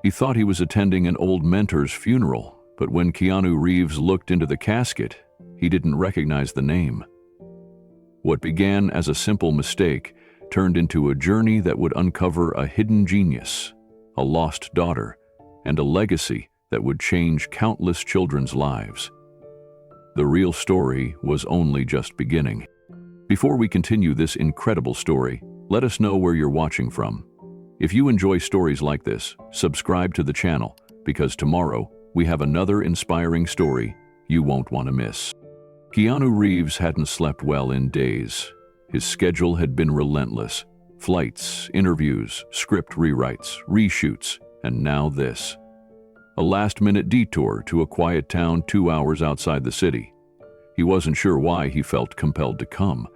He thought he was attending an old mentor's funeral, but when Keanu Reeves looked into the casket, he didn't recognize the name. What began as a simple mistake turned into a journey that would uncover a hidden genius, a lost daughter, and a legacy that would change countless children's lives. The real story was only just beginning. Before we continue this incredible story, let us know where you're watching from. If you enjoy stories like this, subscribe to the channel, because tomorrow we have another inspiring story you won't want to miss. Keanu Reeves hadn't slept well in days. His schedule had been relentless. Flights, interviews, script rewrites, reshoots, and now this. A last-minute detour to a quiet town 2 hours outside the city. He wasn't sure why he felt compelled to come.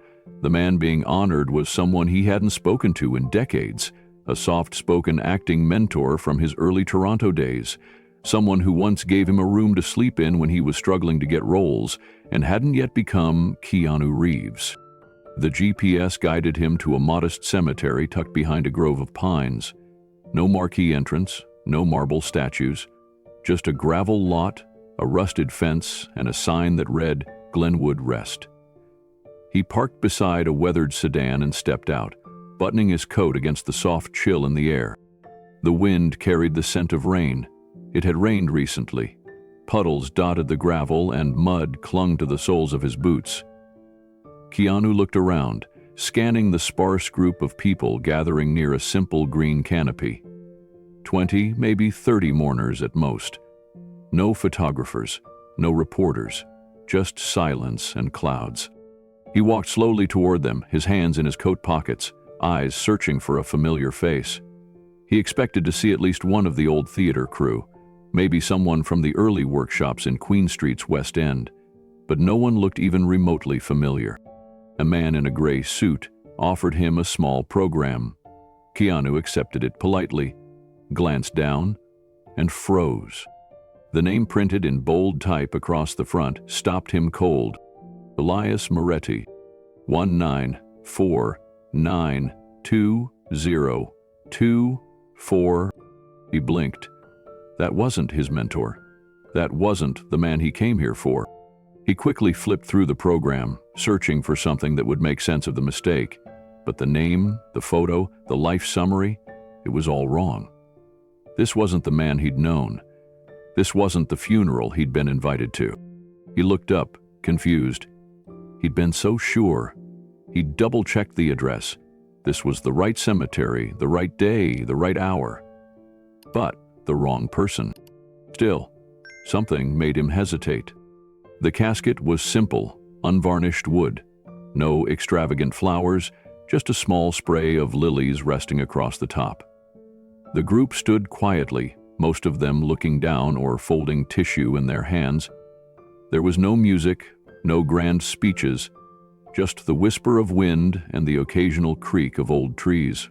The man being honored was someone he hadn't spoken to in decades, a soft-spoken acting mentor from his early Toronto days, someone who once gave him a room to sleep in when he was struggling to get roles and hadn't yet become Keanu Reeves. The GPS guided him to a modest cemetery tucked behind a grove of pines. No marquee entrance, no marble statues, just a gravel lot, a rusted fence, and a sign that read, "Glenwood Rest." He parked beside a weathered sedan and stepped out, buttoning his coat against the soft chill in the air. The wind carried the scent of rain. It had rained recently. Puddles dotted the gravel and mud clung to the soles of his boots. Keanu looked around, scanning the sparse group of people gathering near a simple green canopy. 20, maybe 30 mourners at most. No photographers, no reporters, just silence and clouds. He walked slowly toward them, his hands in his coat pockets, eyes searching for a familiar face. He expected to see at least one of the old theater crew, maybe someone from the early workshops in Queen Street's West End, but no one looked even remotely familiar. A man in a gray suit offered him a small program. Keanu accepted it politely, glanced down, and froze. The name printed in bold type across the front stopped him cold. Elias Moretti, 194920224. He blinked. That wasn't his mentor. That wasn't the man he came here for. He quickly flipped through the program, searching for something that would make sense of the mistake. But the name, the photo, the life summary, it was all wrong. This wasn't the man he'd known. This wasn't the funeral he'd been invited to. He looked up, confused. He'd been so sure. He'd double-checked the address. This was the right cemetery, the right day, the right hour. But the wrong person. Still, something made him hesitate. The casket was simple, unvarnished wood. No extravagant flowers, just a small spray of lilies resting across the top. The group stood quietly, most of them looking down or folding tissue in their hands. There was no music, no grand speeches, just the whisper of wind and the occasional creak of old trees.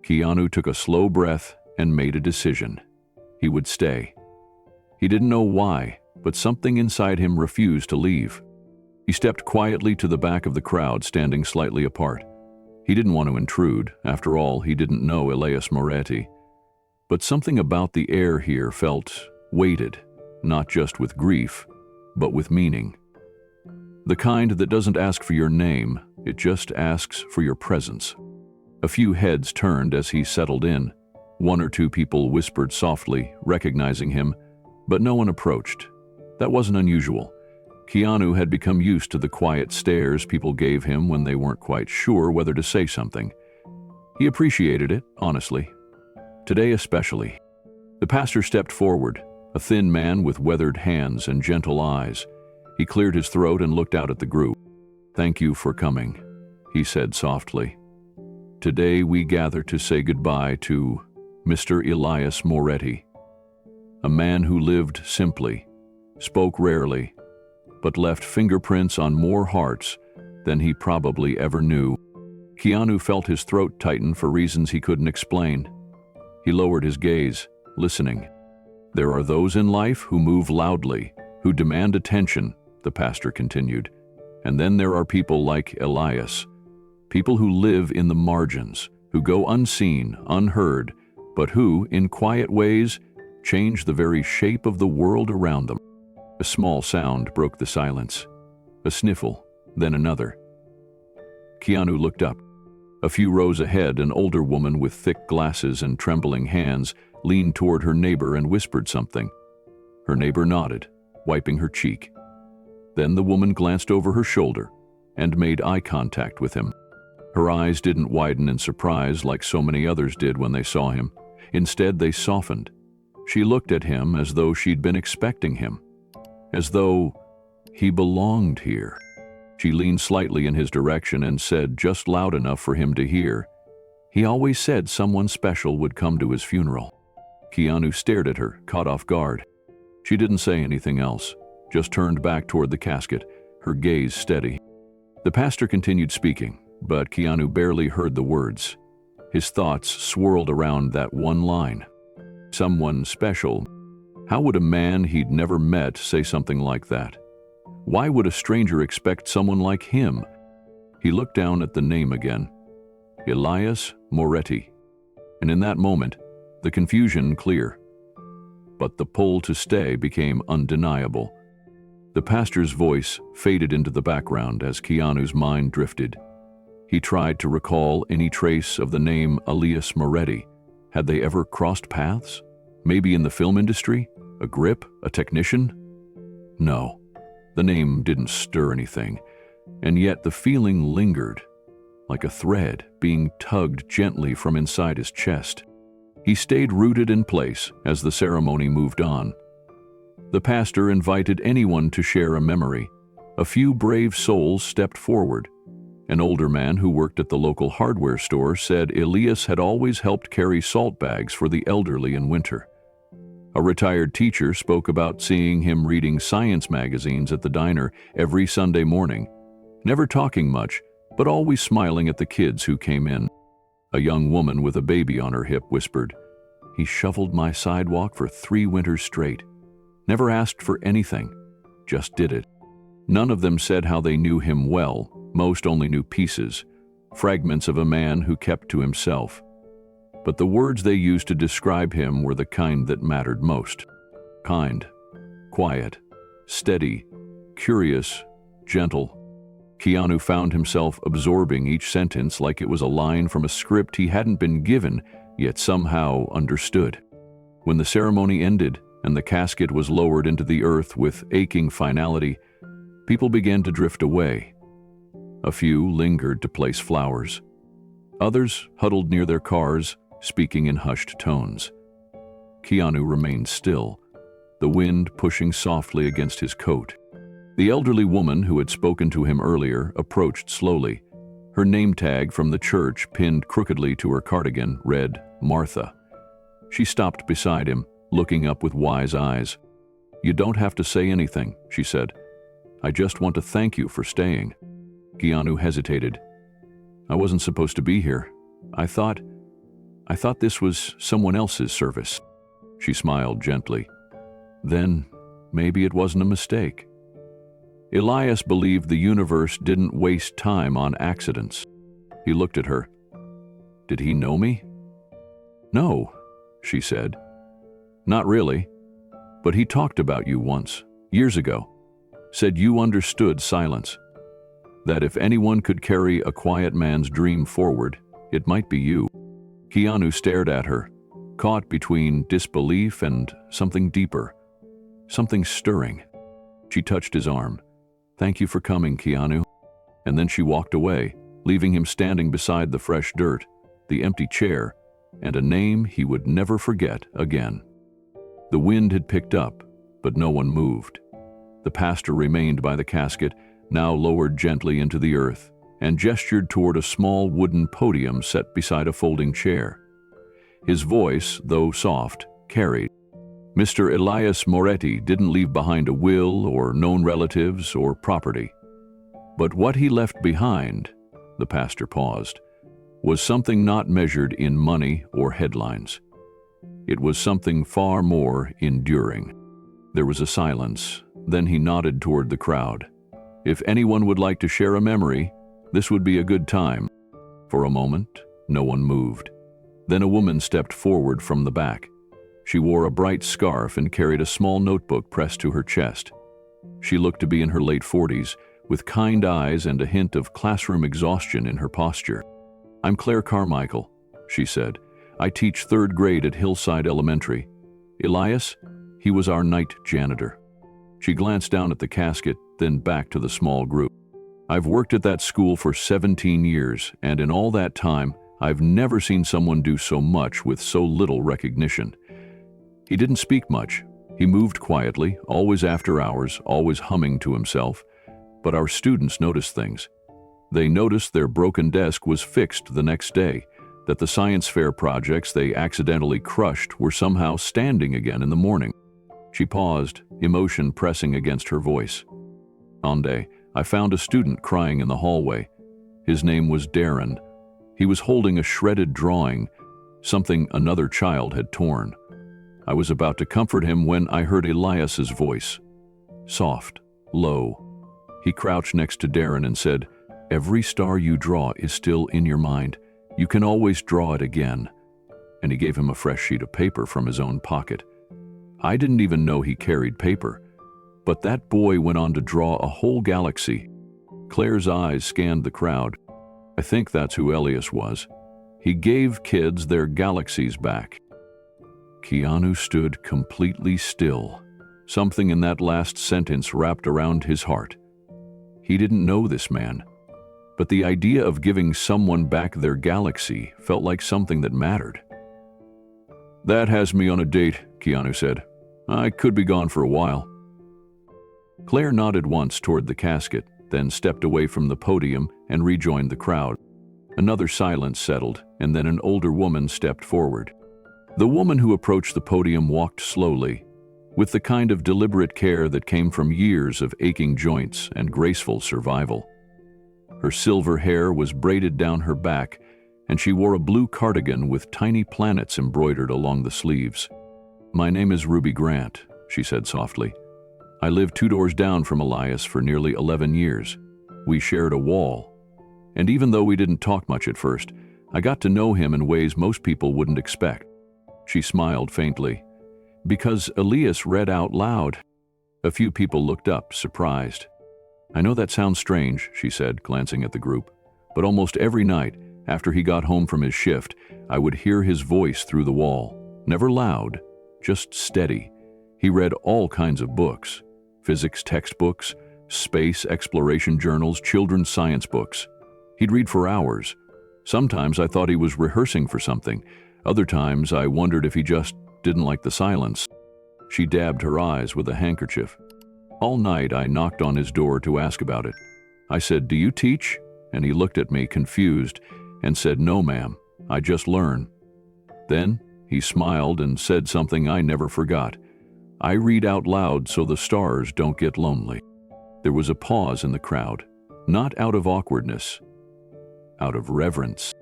Keanu took a slow breath and made a decision. He would stay. He didn't know why, but something inside him refused to leave. He stepped quietly to the back of the crowd, standing slightly apart. He didn't want to intrude. After all, he didn't know Elias Moretti. But something about the air here felt weighted, not just with grief, but with meaning. The kind that doesn't ask for your name, it just asks for your presence. A few heads turned as he settled in. One or two people whispered softly, recognizing him, but no one approached. That wasn't unusual. Keanu had become used to the quiet stares people gave him when they weren't quite sure whether to say something. He appreciated it, honestly. Today especially. The pastor stepped forward, a thin man with weathered hands and gentle eyes. He cleared his throat and looked out at the group. "Thank you for coming," he said softly. "Today we gather to say goodbye to Mr. Elias Moretti, a man who lived simply, spoke rarely, but left fingerprints on more hearts than he probably ever knew." Keanu felt his throat tighten for reasons he couldn't explain. He lowered his gaze, listening. "There are those in life who move loudly, who demand attention," the pastor continued. "And then there are people like Elias, people who live in the margins, who go unseen, unheard, but who, in quiet ways, change the very shape of the world around them. A small sound broke the silence. A sniffle, then another. Keanu looked up. A few rows ahead, an older woman with thick glasses and trembling hands leaned toward her neighbor and whispered something. Her neighbor nodded, wiping her cheek. Then the woman glanced over her shoulder and made eye contact with him. Her eyes didn't widen in surprise like so many others did when they saw him. Instead, they softened. She looked at him as though she'd been expecting him, as though he belonged here. She leaned slightly in his direction and said just loud enough for him to hear, "He always said someone special would come to his funeral." Keanu stared at her, caught off guard. She didn't say anything else, just turned back toward the casket, her gaze steady. The pastor continued speaking, but Keanu barely heard the words. His thoughts swirled around that one line. Someone special. How would a man he'd never met say something like that? Why would a stranger expect someone like him? He looked down at the name again. Elias Moretti. And in that moment, the confusion clear. But the pull to stay became undeniable. The pastor's voice faded into the background as Keanu's mind drifted. He tried to recall any trace of the name Elias Moretti. Had they ever crossed paths? Maybe in the film industry? A grip? A technician? No. The name didn't stir anything, and yet the feeling lingered, like a thread being tugged gently from inside his chest. He stayed rooted in place as the ceremony moved on. The pastor invited anyone to share a memory. A few brave souls stepped forward. An older man who worked at the local hardware store said Elias had always helped carry salt bags for the elderly in winter. A retired teacher spoke about seeing him reading science magazines at the diner every Sunday morning, never talking much, but always smiling at the kids who came in. A young woman with a baby on her hip whispered, "He shoveled my sidewalk for 3 winters straight. Never asked for anything, just did it." None of them said how they knew him well. Most only knew pieces, fragments of a man who kept to himself. But the words they used to describe him were the kind that mattered most. Kind, quiet, steady, curious, gentle. Keanu found himself absorbing each sentence like it was a line from a script he hadn't been given, yet somehow understood. When the ceremony ended and the casket was lowered into the earth with aching finality, people began to drift away. A few lingered to place flowers. Others huddled near their cars, speaking in hushed tones. Keanu remained still, the wind pushing softly against his coat. The elderly woman who had spoken to him earlier approached slowly. Her name tag from the church pinned crookedly to her cardigan read Martha. She stopped beside him, looking up with wise eyes. "You don't have to say anything," she said. "I just want to thank you for staying." Keanu hesitated. "I wasn't supposed to be here. I thought this was someone else's service." She smiled gently. "Then maybe it wasn't a mistake." Elias believed the universe didn't waste time on accidents. He looked at her. "Did he know me?" "No," she said. "Not really. But he talked about you once, years ago. Said you understood silence. That if anyone could carry a quiet man's dream forward, it might be you." Keanu stared at her, caught between disbelief and something deeper, something stirring. She touched his arm. "Thank you for coming, Keanu." And then she walked away, leaving him standing beside the fresh dirt, the empty chair, and a name he would never forget again. The wind had picked up, but no one moved. The pastor remained by the casket, now lowered gently into the earth, and gestured toward a small wooden podium set beside a folding chair. His voice, though soft, carried. Mr. Elias Moretti didn't leave behind a will or known relatives or property. But what he left behind, the pastor paused, was something not measured in money or headlines. It was something far more enduring. There was a silence, then he nodded toward the crowd. If anyone would like to share a memory, this would be a good time. For a moment, no one moved. Then a woman stepped forward from the back. She wore a bright scarf and carried a small notebook pressed to her chest. She looked to be in her late 40s, with kind eyes and a hint of classroom exhaustion in her posture. "I'm Claire Carmichael," she said. "I teach 3rd grade at Hillside Elementary. Elias, he was our night janitor." She glanced down at the casket, then back to the small group. "I've worked at that school for 17 years, and in all that time, I've never seen someone do so much with so little recognition." He didn't speak much. He moved quietly, always after hours, always humming to himself. But our students noticed things. They noticed their broken desk was fixed the next day, that the science fair projects they accidentally crushed were somehow standing again in the morning. She paused, emotion pressing against her voice. "One day, I found a student crying in the hallway. His name was Darren. He was holding a shredded drawing, something another child had torn. I was about to comfort him when I heard Elias's voice. Soft, low. He crouched next to Darren and said, 'Every star you draw is still in your mind. You can always draw it again.' And he gave him a fresh sheet of paper from his own pocket. I didn't even know he carried paper. But that boy went on to draw a whole galaxy." Claire's eyes scanned the crowd. "I think that's who Elias was. He gave kids their galaxies back." Keanu stood completely still. Something in that last sentence wrapped around his heart. He didn't know this man, but the idea of giving someone back their galaxy felt like something that mattered. "That has me on a date," Keanu said. "I could be gone for a while." Claire nodded once toward the casket, then stepped away from the podium and rejoined the crowd. Another silence settled, and then an older woman stepped forward. The woman who approached the podium walked slowly, with the kind of deliberate care that came from years of aching joints and graceful survival. Her silver hair was braided down her back, and she wore a blue cardigan with tiny planets embroidered along the sleeves. "My name is Ruby Grant," she said softly. "I lived 2 doors down from Elias for nearly 11 years. We shared a wall. And even though we didn't talk much at first, I got to know him in ways most people wouldn't expect." She smiled faintly. "Because Elias read out loud." A few people looked up, surprised. "I know that sounds strange," she said, glancing at the group, "but almost every night, after he got home from his shift, I would hear his voice through the wall. Never loud, just steady. He read all kinds of books. Physics textbooks, space exploration journals, children's science books. He'd read for hours. Sometimes I thought he was rehearsing for something. Other times I wondered if he just didn't like the silence." She dabbed her eyes with a handkerchief. "All night I knocked on his door to ask about it. I said, 'Do you teach?' And he looked at me confused and said, 'No, ma'am, I just learn.' Then he smiled and said something I never forgot. 'I read out loud so the stars don't get lonely.'" There was a pause in the crowd, not out of awkwardness, out of reverence.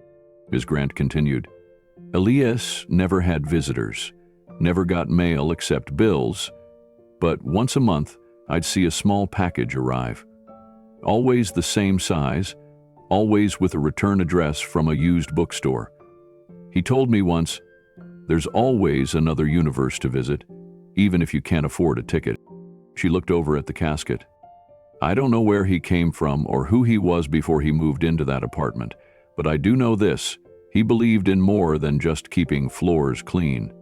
Ms. Grant continued, "Elias never had visitors, never got mail except bills, but once a month I'd see a small package arrive. Always the same size, always with a return address from a used bookstore. He told me once, 'There's always another universe to visit, even if you can't afford a ticket.'" She looked over at the casket. "I don't know where he came from or who he was before he moved into that apartment, but I do know this. He believed in more than just keeping floors clean.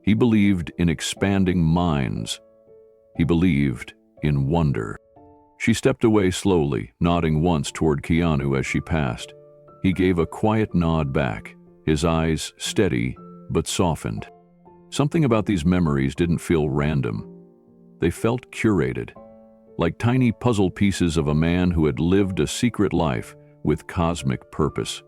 He believed in expanding minds. He believed in wonder." She stepped away slowly, nodding once toward Keanu as she passed. He gave a quiet nod back, his eyes steady but softened. Something about these memories didn't feel random. They felt curated, like tiny puzzle pieces of a man who had lived a secret life with cosmic purpose.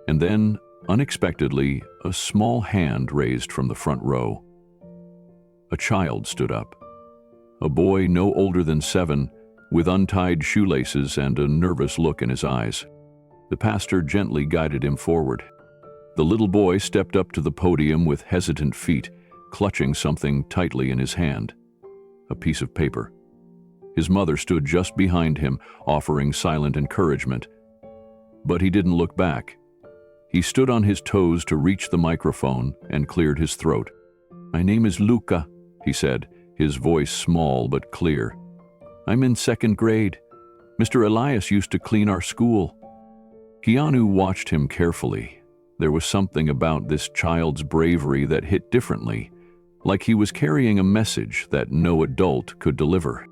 And then, unexpectedly, a small hand raised from the front row. A child stood up. A boy no older than 7, with untied shoelaces and a nervous look in his eyes. The pastor gently guided him forward. The little boy stepped up to the podium with hesitant feet, clutching something tightly in his hand. A piece of paper. His mother stood just behind him, offering silent encouragement. But he didn't look back. He stood on his toes to reach the microphone and cleared his throat. "My name is Luca," he said, his voice small but clear. "I'm in 2nd grade. Mr. Elias used to clean our school." Keanu watched him carefully. There was something about this child's bravery that hit differently, like he was carrying a message that no adult could deliver.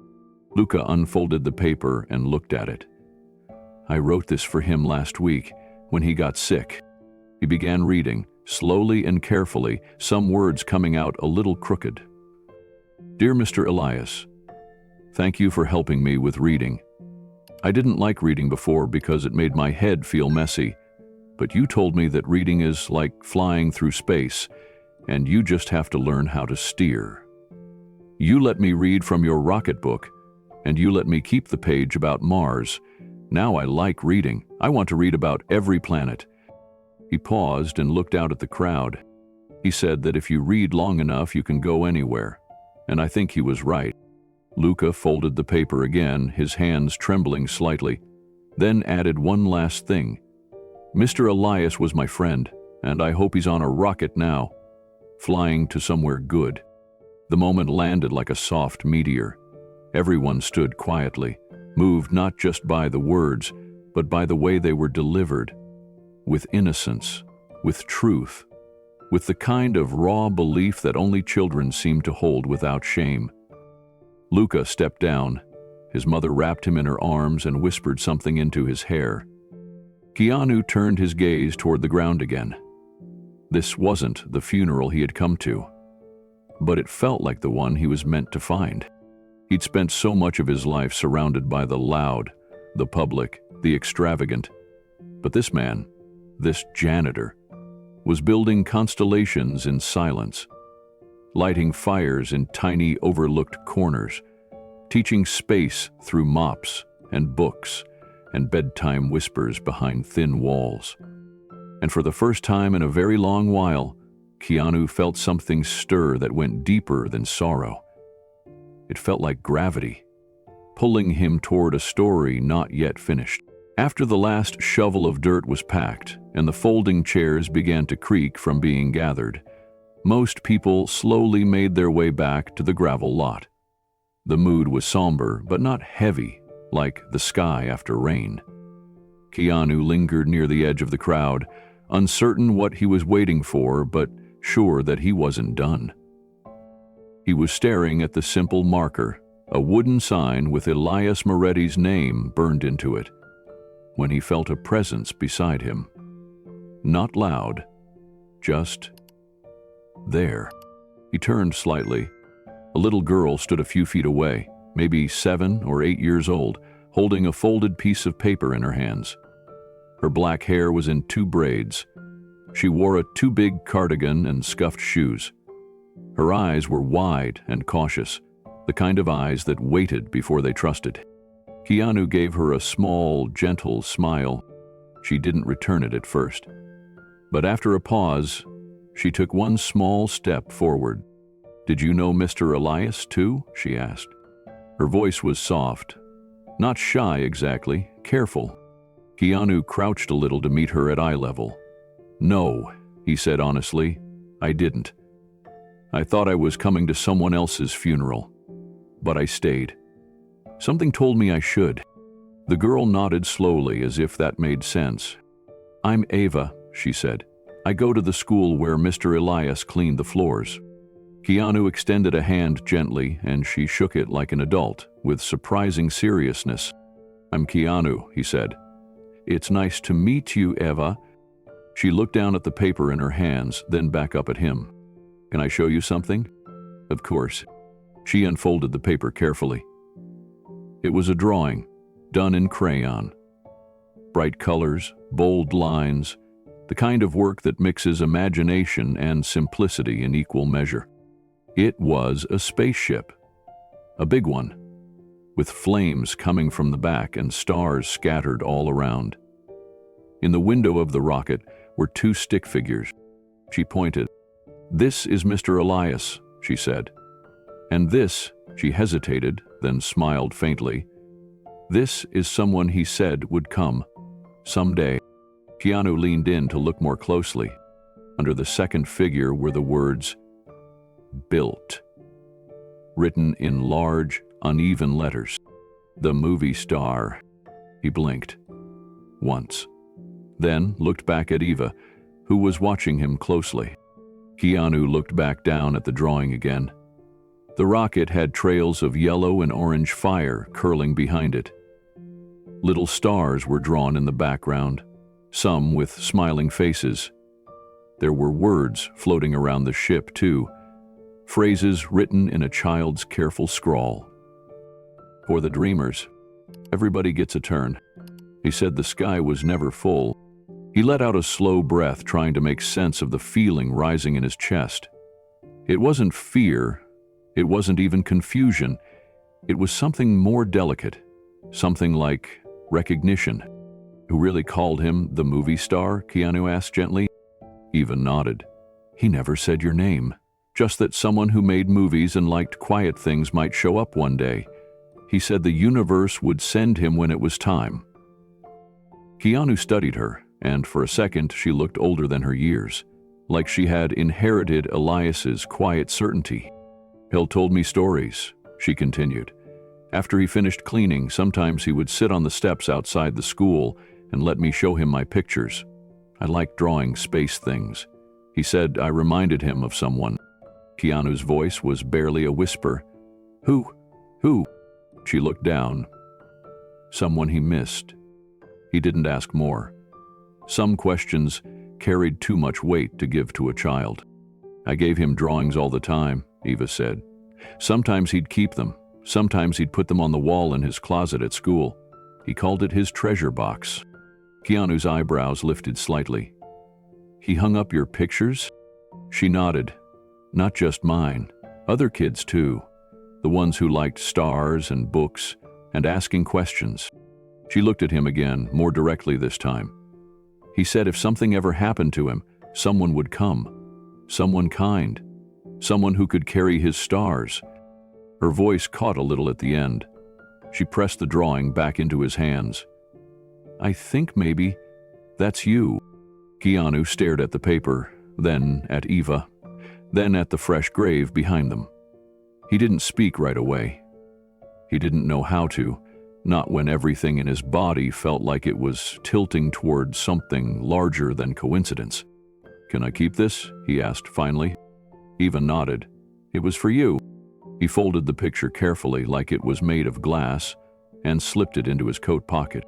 Luca unfolded the paper and looked at it. "I wrote this for him last week, when he got sick." He began reading, slowly and carefully, some words coming out a little crooked. "Dear Mr. Elias, thank you for helping me with reading. I didn't like reading before because it made my head feel messy, but you told me that reading is like flying through space, and you just have to learn how to steer. You let me read from your rocket book, and you let me keep the page about Mars. Now I like reading. I want to read about every planet." He paused and looked out at the crowd. He said that if you read long enough, you can go anywhere, and I think he was right. Luca folded the paper again, his hands trembling slightly, then added one last thing. "Mr. Elias was my friend, and I hope he's on a rocket now, flying to somewhere good." The moment landed like a soft meteor. Everyone stood quietly, moved not just by the words, but by the way they were delivered, with innocence, with truth, with the kind of raw belief that only children seem to hold without shame. Luca stepped down. His mother wrapped him in her arms and whispered something into his hair. Keanu turned his gaze toward the ground again. This wasn't the funeral he had come to, but it felt like the one he was meant to find. He'd spent so much of his life surrounded by the loud, the public, the extravagant. But this man, this janitor, was building constellations in silence, lighting fires in tiny, overlooked corners, teaching space through mops and books and bedtime whispers behind thin walls. And for the first time in a very long while, Keanu felt something stir that went deeper than sorrow. It felt like gravity, pulling him toward a story not yet finished. After the last shovel of dirt was packed and the folding chairs began to creak from being gathered, most people slowly made their way back to the gravel lot. The mood was somber, but not heavy, like the sky after rain. Keanu lingered near the edge of the crowd, uncertain what he was waiting for, but sure that he wasn't done. He was staring at the simple marker, a wooden sign with Elias Moretti's name burned into it, when he felt a presence beside him. Not loud, just there. He turned slightly. A little girl stood a few feet away, maybe 7 or 8 years old, holding a folded piece of paper in her hands. Her black hair was in 2 braids. She wore a too big cardigan and scuffed shoes. Her eyes were wide and cautious, the kind of eyes that waited before they trusted. Keanu gave her a small, gentle smile. She didn't return it at first. But after a pause, she took one small step forward. "Did you know Mr. Elias too?" she asked. Her voice was soft, not shy exactly, careful. Keanu crouched a little to meet her at eye level. "No," he said honestly, "I didn't. I thought I was coming to someone else's funeral, but I stayed. Something told me I should." The girl nodded slowly as if that made sense. "I'm Ava," she said. "I go to the school where Mr. Elias cleaned the floors." Keanu extended a hand gently, and she shook it like an adult, with surprising seriousness. "I'm Keanu," he said. "It's nice to meet you, Eva." She looked down at the paper in her hands, then back up at him. "Can I show you something?" "Of course." She unfolded the paper carefully. It was a drawing, done in crayon. Bright colors, bold lines, the kind of work that mixes imagination and simplicity in equal measure. It was a spaceship, a big one, with flames coming from the back and stars scattered all around. In the window of the rocket were 2 stick figures. She pointed. "This is Mr. Elias," she said. "And this," she hesitated, then smiled faintly, "this is someone he said would come, someday." Keanu leaned in to look more closely. Under the second figure were the words, built. Written in large, uneven letters. The movie star. He blinked. Once. Then looked back at Eva, who was watching him closely. Keanu looked back down at the drawing again. The rocket had trails of yellow and orange fire curling behind it. Little stars were drawn in the background, some with smiling faces. There were words floating around the ship, too, phrases written in a child's careful scrawl. For the dreamers, everybody gets a turn. He said the sky was never full. He let out a slow breath, trying to make sense of the feeling rising in his chest. It wasn't fear. It wasn't even confusion. It was something more delicate, something like recognition. Who really called him the movie star? Keanu asked gently. Eva nodded. He never said your name, just that someone who made movies and liked quiet things might show up one day. He said the universe would send him when it was time. Keanu studied her, and for a second she looked older than her years, like she had inherited Elias's quiet certainty. He'll told me stories, she continued. After he finished cleaning, sometimes he would sit on the steps outside the school and let me show him my pictures. I liked drawing space things. He said I reminded him of someone. Keanu's voice was barely a whisper. Who? She looked down. Someone he missed. He didn't ask more. Some questions carried too much weight to give to a child. I gave him drawings all the time, Eva said. Sometimes he'd keep them. Sometimes he'd put them on the wall in his closet at school. He called it his treasure box. Keanu's eyebrows lifted slightly. He hung up your pictures? She nodded. Not just mine. Other kids too. The ones who liked stars and books and asking questions. She looked at him again, more directly this time. He said if something ever happened to him, someone would come. Someone kind. Someone who could carry his stars. Her voice caught a little at the end. She pressed the drawing back into his hands. I think maybe that's you. Keanu stared at the paper, then at Eva, then at the fresh grave behind them. He didn't speak right away. He didn't know how to, not when everything in his body felt like it was tilting toward something larger than coincidence. Can I keep this? He asked finally. Eva nodded. It was for you. He folded the picture carefully like it was made of glass and slipped it into his coat pocket.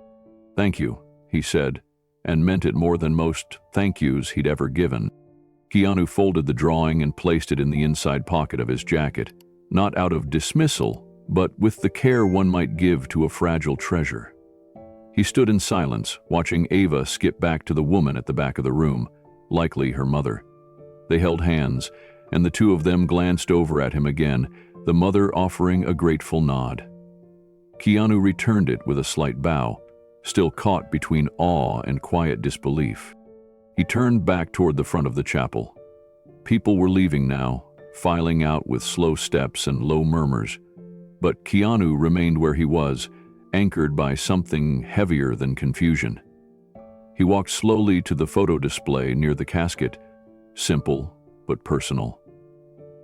Thank you, he said, and meant it more than most thank yous he'd ever given. Keanu folded the drawing and placed it in the inside pocket of his jacket, not out of dismissal, but with the care one might give to a fragile treasure. He stood in silence, watching Eva skip back to the woman at the back of the room, likely her mother. They held hands, and the two of them glanced over at him again, the mother offering a grateful nod. Keanu returned it with a slight bow, still caught between awe and quiet disbelief. He turned back toward the front of the chapel. People were leaving now, filing out with slow steps and low murmurs, but Keanu remained where he was, anchored by something heavier than confusion. He walked slowly to the photo display near the casket, simple but personal.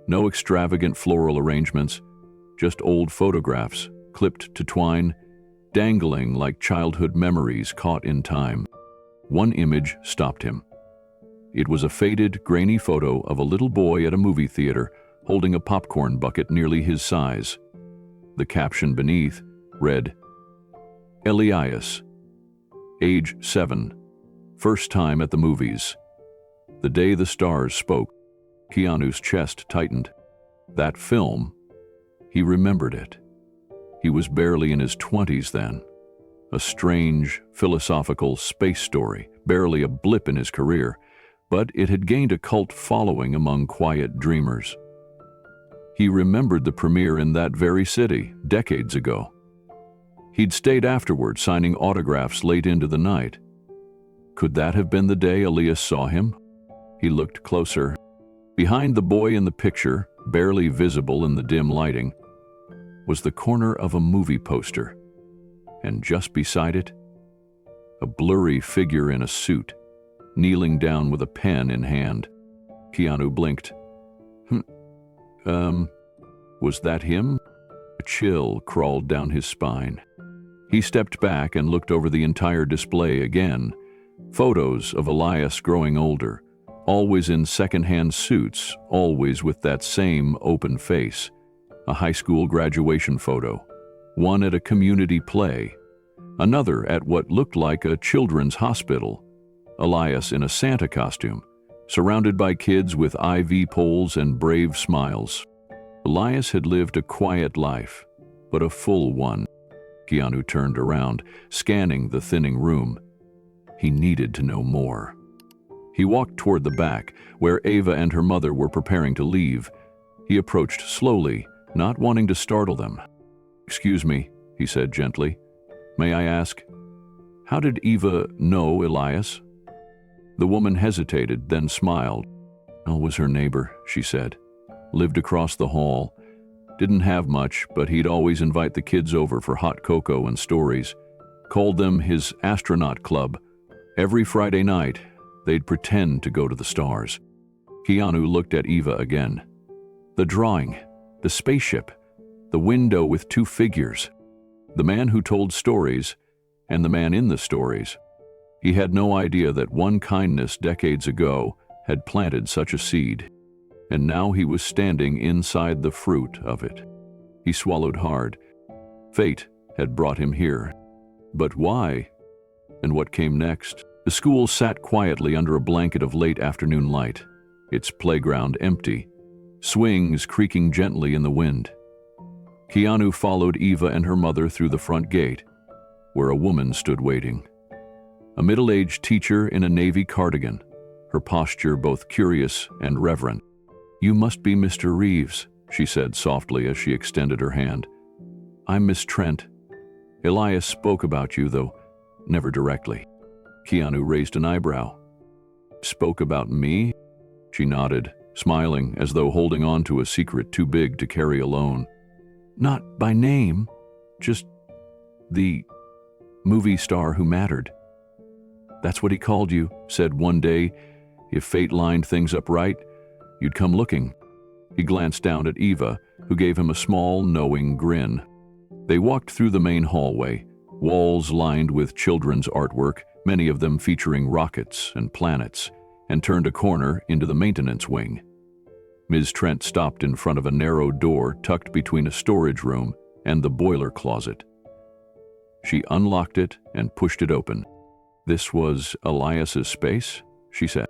No extravagant floral arrangements, just old photographs, clipped to twine, dangling like childhood memories caught in time. One image stopped him. It was a faded, grainy photo of a little boy at a movie theater holding a popcorn bucket nearly his size. The caption beneath read, Elias, age 7, first time at the movies. The day the stars spoke, Keanu's chest tightened. That film, he remembered it. He was barely in his 20s then. A strange, philosophical space story, barely a blip in his career, but it had gained a cult following among quiet dreamers. He remembered the premiere in that very city, decades ago. He'd stayed afterward, signing autographs late into the night. Could that have been the day Elias saw him? He looked closer. Behind the boy in the picture, barely visible in the dim lighting, was the corner of a movie poster, and just beside it, a blurry figure in a suit, kneeling down with a pen in hand. Keanu blinked. Was that him? A chill crawled down his spine. He stepped back and looked over the entire display again. Photos of Elias growing older, always in second-hand suits, always with that same open face. A high school graduation photo, one at a community play, another at what looked like a children's hospital. Elias in a Santa costume, surrounded by kids with IV poles and brave smiles. Elias had lived a quiet life, but a full one. Keanu turned around, scanning the thinning room. He needed to know more. He walked toward the back, where Ava and her mother were preparing to leave. He approached slowly, not wanting to startle them. "Excuse me," he said gently. "May I ask, how did Eva know Elias?" The woman hesitated, then smiled. "I was her neighbor," she said. "Lived across the hall. Didn't have much, but he'd always invite the kids over for hot cocoa and stories. Called them his astronaut club. Every Friday night, they'd pretend to go to the stars." Keanu looked at Eva again. The drawing, the spaceship, the window with two figures. The man who told stories, and the man in the stories. He had no idea that one kindness decades ago had planted such a seed, and now he was standing inside the fruit of it. He swallowed hard. Fate had brought him here. But why? And what came next? The school sat quietly under a blanket of late afternoon light, its playground empty, swings creaking gently in the wind. Keanu followed Eva and her mother through the front gate, where a woman stood waiting. A middle-aged teacher in a navy cardigan, her posture both curious and reverent. "You must be Mr. Reeves," she said softly as she extended her hand. "I'm Miss Trent. Elias spoke about you, though never directly." Keanu raised an eyebrow. "Spoke about me?" She nodded, smiling as though holding on to a secret too big to carry alone. "Not by name, just the movie star who mattered. That's what he called you, said one day, if fate lined things up right, you'd come looking." He glanced down at Eva, who gave him a small, knowing grin. They walked through the main hallway, walls lined with children's artwork, many of them featuring rockets and planets, and turned a corner into the maintenance wing. Ms. Trent stopped in front of a narrow door tucked between a storage room and the boiler closet. She unlocked it and pushed it open. "This was Elias's space?" she said.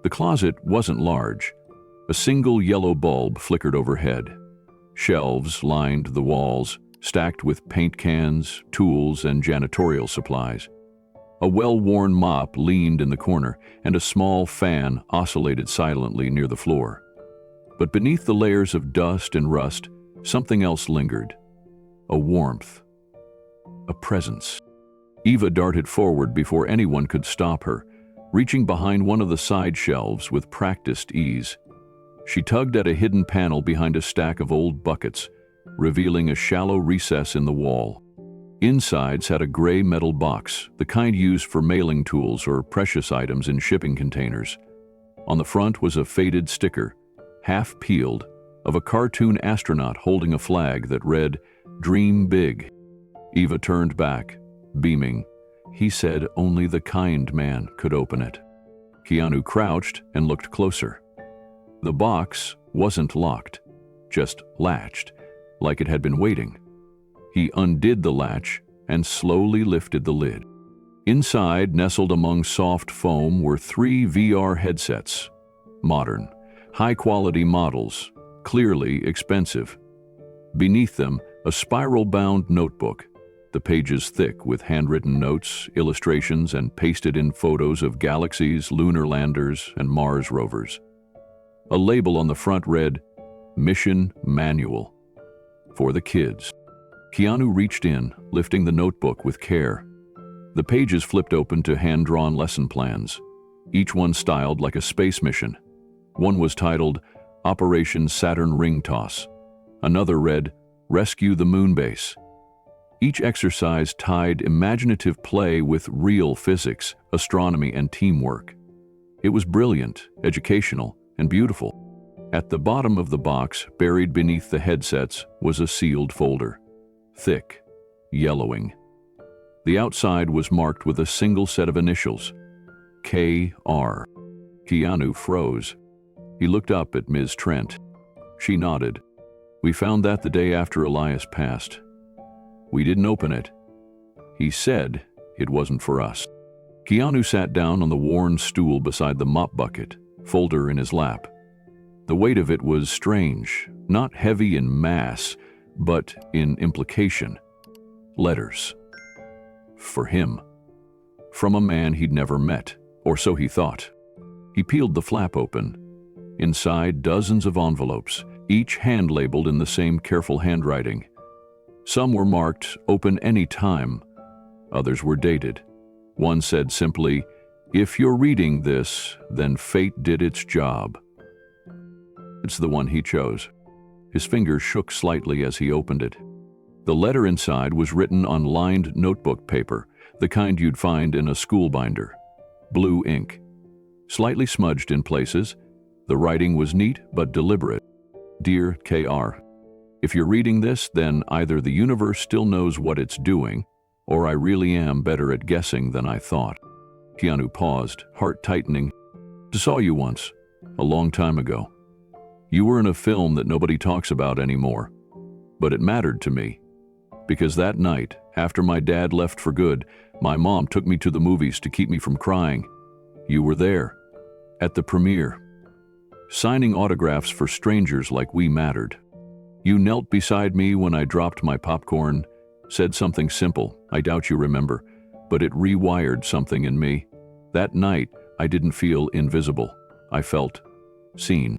The closet wasn't large. A single yellow bulb flickered overhead. Shelves lined the walls, stacked with paint cans, tools, and janitorial supplies. A well-worn mop leaned in the corner, and a small fan oscillated silently near the floor. But beneath the layers of dust and rust, something else lingered. A warmth. A presence. Eva darted forward before anyone could stop her, reaching behind one of the side shelves with practiced ease. She tugged at a hidden panel behind a stack of old buckets, revealing a shallow recess in the wall. Inside sat a gray metal box, the kind used for mailing tools or precious items in shipping containers. On the front was a faded sticker, half peeled, of a cartoon astronaut holding a flag that read, "Dream Big." Eva turned back, beaming. He said only the kind man could open it. Keanu crouched and looked closer. The box wasn't locked, just latched, like it had been waiting. He undid the latch and slowly lifted the lid. Inside, nestled among soft foam, were 3 VR headsets. Modern, high-quality models, clearly expensive. Beneath them, a spiral-bound notebook, the pages thick with handwritten notes, illustrations, and pasted-in photos of galaxies, lunar landers, and Mars rovers. A label on the front read, "Mission Manual." For the kids. Keanu reached in, lifting the notebook with care. The pages flipped open to hand-drawn lesson plans, each one styled like a space mission. One was titled, Operation Saturn Ring Toss. Another read, Rescue the Moon Base. Each exercise tied imaginative play with real physics, astronomy, and teamwork. It was brilliant, educational, and beautiful. At the bottom of the box, buried beneath the headsets, was a sealed folder. Thick, yellowing. The outside was marked with a single set of initials. K.R. Keanu froze. He looked up at Ms. Trent. She nodded. We found that the day after Elias passed. We didn't open it. He said it wasn't for us. Keanu sat down on the worn stool beside the mop bucket, folder in his lap. The weight of it was strange, not heavy in mass, but in implication. Letters. For him. From a man he'd never met, or so he thought. He peeled the flap open. Inside, dozens of envelopes, each hand-labeled in the same careful handwriting. Some were marked, "Open any time." Others were dated. One said simply, "If you're reading this, then fate did its job." It's the one he chose. His fingers shook slightly as he opened it. The letter inside was written on lined notebook paper, the kind you'd find in a school binder. Blue ink. Slightly smudged in places, the writing was neat but deliberate. Dear K.R., if you're reading this, then either the universe still knows what it's doing, or I really am better at guessing than I thought. Keanu paused, heart tightening. I saw you once, a long time ago. You were in a film that nobody talks about anymore, but it mattered to me. Because that night, after my dad left for good, my mom took me to the movies to keep me from crying. You were there, at the premiere, signing autographs for strangers like we mattered. You knelt beside me when I dropped my popcorn, said something simple, I doubt you remember, but it rewired something in me. That night, I didn't feel invisible. I felt seen.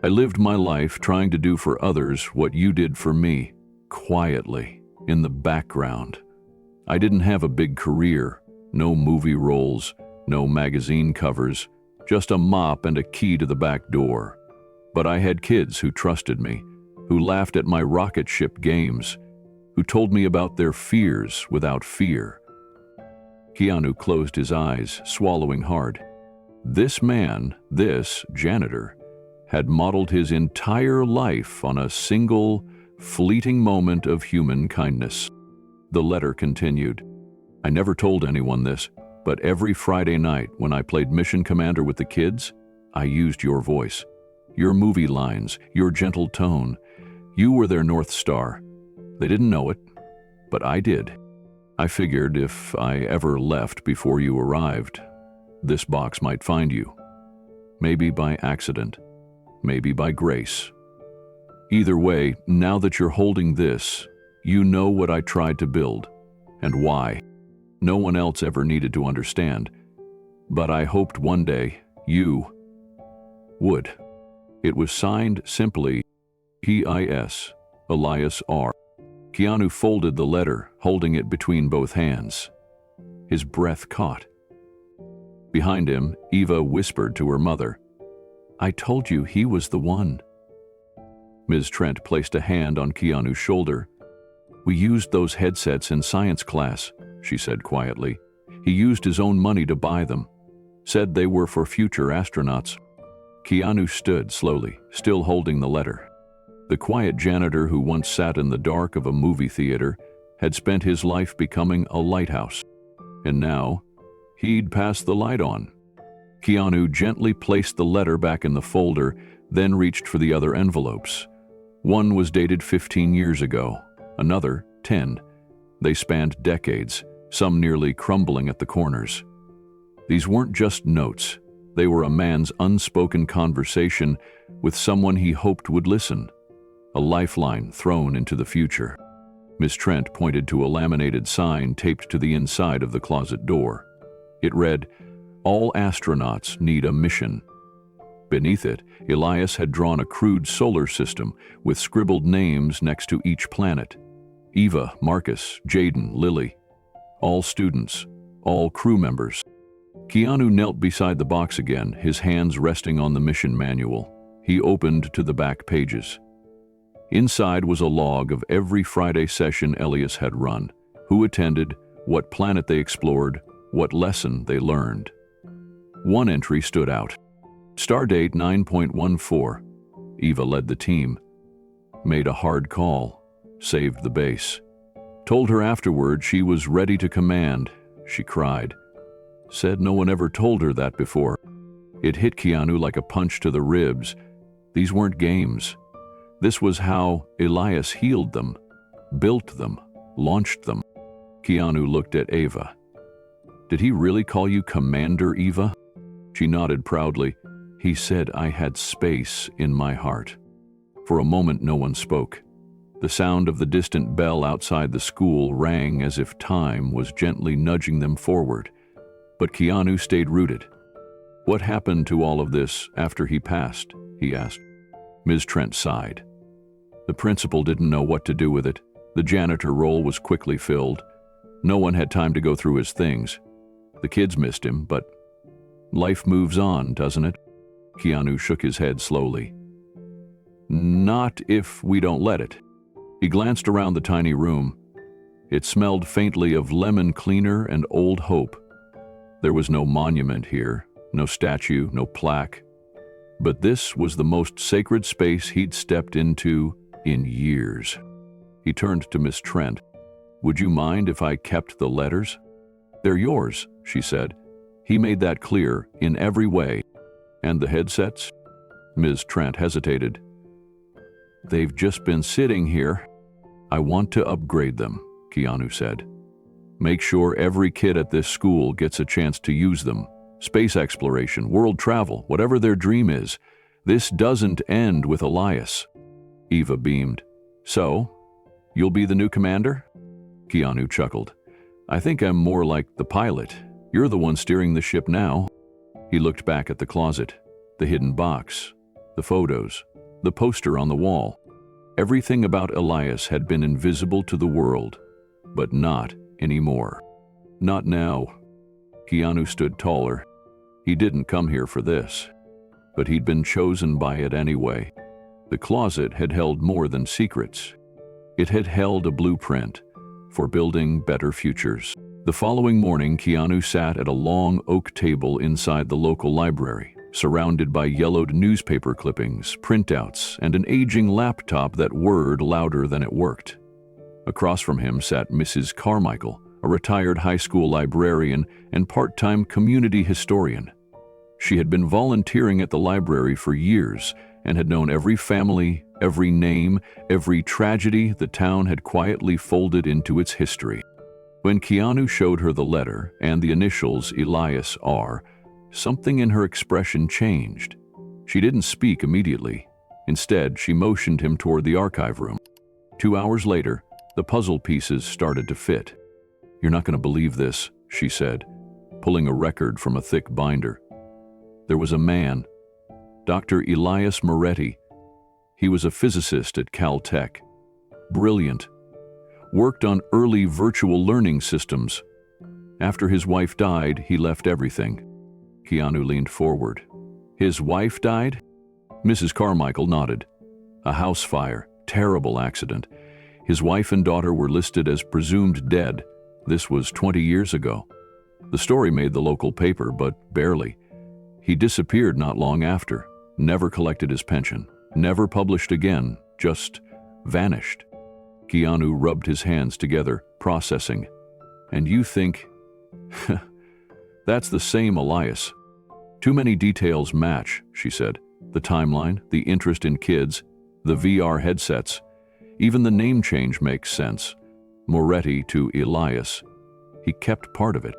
I lived my life trying to do for others what you did for me, quietly, in the background. I didn't have a big career, no movie roles, no magazine covers, just a mop and a key to the back door. But I had kids who trusted me, who laughed at my rocket ship games, who told me about their fears without fear. Keanu closed his eyes, swallowing hard. This man, this janitor, had modeled his entire life on a single, fleeting moment of human kindness. The letter continued. I never told anyone this, but every Friday night when I played Mission Commander with the kids, I used your voice, your movie lines, your gentle tone. You were their North Star. They didn't know it, but I did. I figured if I ever left before you arrived, this box might find you. Maybe by accident, maybe by grace. Either way, now that you're holding this, you know what I tried to build, and why. No one else ever needed to understand, but I hoped one day you would. It was signed simply, P.I.S. Elias R. Keanu folded the letter, holding it between both hands. His breath caught. Behind him, Eva whispered to her mother, I told you he was the one. Ms. Trent placed a hand on Keanu's shoulder. We used those headsets in science class, she said quietly. He used his own money to buy them. Said they were for future astronauts. Keanu stood slowly, still holding the letter. The quiet janitor who once sat in the dark of a movie theater had spent his life becoming a lighthouse. And now, he'd passed the light on. Keanu gently placed the letter back in the folder, then reached for the other envelopes. One was dated 15 years ago, another 10. They spanned decades, some nearly crumbling at the corners. These weren't just notes. They were a man's unspoken conversation with someone he hoped would listen. A lifeline thrown into the future. Miss Trent pointed to a laminated sign taped to the inside of the closet door. It read, All astronauts need a mission. Beneath it, Elias had drawn a crude solar system with scribbled names next to each planet. Eva, Marcus, Jaden, Lily. All students, all crew members. Keanu knelt beside the box again, his hands resting on the mission manual. He opened to the back pages. Inside was a log of every Friday session Elias had run, who attended, what planet they explored, what lesson they learned. One entry stood out. Stardate 9.14. Eva led the team. Made a hard call. Saved the base. Told her afterward she was ready to command. She cried. Said no one ever told her that before. It hit Keanu like a punch to the ribs. These weren't games. This was how Elias healed them, built them, launched them. Keanu looked at Eva. Did he really call you Commander, Eva? She nodded proudly. He said I had space in my heart. For a moment no one spoke. The sound of the distant bell outside the school rang as if time was gently nudging them forward. But Keanu stayed rooted. What happened to all of this after he passed? He asked. Ms. Trent sighed. The principal didn't know what to do with it. The janitor role was quickly filled. No one had time to go through his things. The kids missed him, but life moves on, doesn't it? Keanu shook his head slowly. Not if we don't let it. He glanced around the tiny room. It smelled faintly of lemon cleaner and old hope. There was no monument here, no statue, no plaque. But this was the most sacred space he'd stepped into in years. He turned to Miss Trent. Would you mind if I kept the letters? They're yours, she said. He made that clear in every way. And the headsets? Ms. Trent hesitated. They've just been sitting here. I want to upgrade them, Keanu said. Make sure every kid at this school gets a chance to use them. Space exploration, world travel, whatever their dream is. This doesn't end with Elias. Eva beamed. So, you'll be the new commander? Keanu chuckled. I think I'm more like the pilot. You're the one steering the ship now. He looked back at the closet, the hidden box, the photos, the poster on the wall. Everything about Elias had been invisible to the world, but not anymore. Not now. Keanu stood taller. He didn't come here for this, but he'd been chosen by it anyway. The closet had held more than secrets. It had held a blueprint for building better futures. The following morning, Keanu sat at a long oak table inside the local library, surrounded by yellowed newspaper clippings, printouts, and an aging laptop that whirred louder than it worked. Across from him sat Mrs. Carmichael, a retired high school librarian and part-time community historian. She had been volunteering at the library for years and had known every family, every name, every tragedy the town had quietly folded into its history. When Keanu showed her the letter and the initials Elias R., something in her expression changed. She didn't speak immediately. Instead, she motioned him toward the archive room. 2 hours later, the puzzle pieces started to fit. You're not going to believe this, she said, pulling a record from a thick binder. There was a man, Dr. Elias Moretti. He was a physicist at Caltech. Brilliant. Worked on early virtual learning systems. After his wife died, he left everything. Keanu leaned forward. His wife died? Mrs. Carmichael nodded. A house fire, terrible accident. His wife and daughter were listed as presumed dead. This was 20 years ago. The story made the local paper, but barely. He disappeared not long after, never collected his pension, never published again, just vanished. Keanu rubbed his hands together, processing. And you think, that's the same Elias. Too many details match, she said. The timeline, the interest in kids, the VR headsets. Even the name change makes sense. Moretti to Elias. He kept part of it.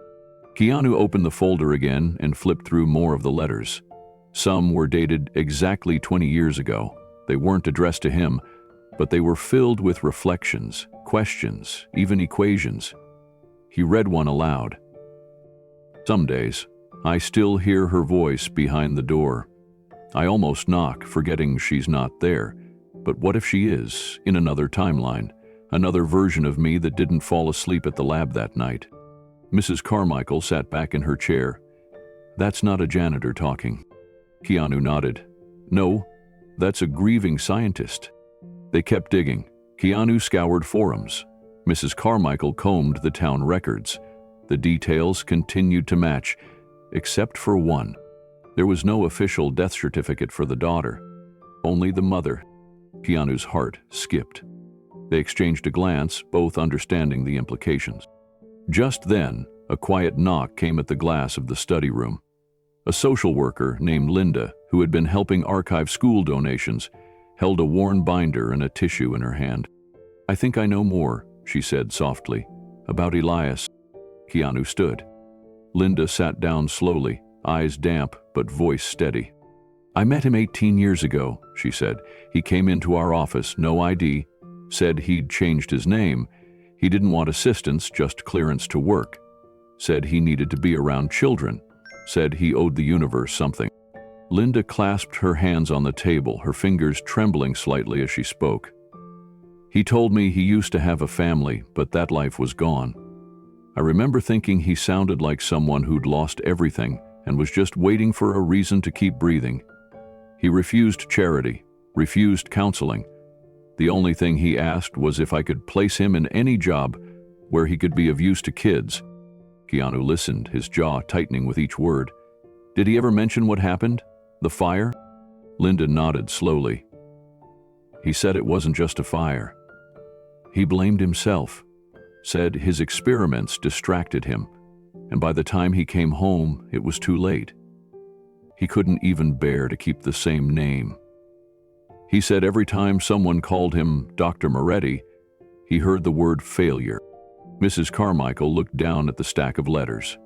Keanu opened the folder again and flipped through more of the letters. Some were dated exactly 20 years ago. They weren't addressed to him, but they were filled with reflections, questions, even equations. He read one aloud. Some days, I still hear her voice behind the door. I almost knock, forgetting she's not there. But what if she is, in another timeline, another version of me that didn't fall asleep at the lab that night? Mrs. Carmichael sat back in her chair. That's not a janitor talking. Keanu nodded. No, that's a grieving scientist. They kept digging. Keanu scoured forums. Mrs. Carmichael combed the town records. The details continued to match, except for one. There was no official death certificate for the daughter. Only the mother. Keanu's heart skipped. They exchanged a glance, both understanding the implications. Just then, a quiet knock came at the glass of the study room. A social worker named Linda, who had been helping archive school donations, held a worn binder and a tissue in her hand. "I think I know more," she said softly. "About Elias." Keanu stood. Linda sat down slowly, eyes damp but voice steady. "I met him 18 years ago," she said. "He came into our office, no ID, said he'd changed his name. He didn't want assistance, just clearance to work. Said he needed to be around children. Said he owed the universe something." Linda clasped her hands on the table, her fingers trembling slightly as she spoke. "He told me he used to have a family, but that life was gone. I remember thinking he sounded like someone who'd lost everything and was just waiting for a reason to keep breathing. He refused charity, refused counseling. The only thing he asked was if I could place him in any job where he could be of use to kids." Keanu listened, his jaw tightening with each word. "Did he ever mention what happened? The fire?" Linda nodded slowly. "He said it wasn't just a fire. He blamed himself, said his experiments distracted him, and by the time he came home, it was too late. He couldn't even bear to keep the same name. He said every time someone called him Dr. Moretti, he heard the word failure." Mrs. Carmichael looked down at the stack of letters.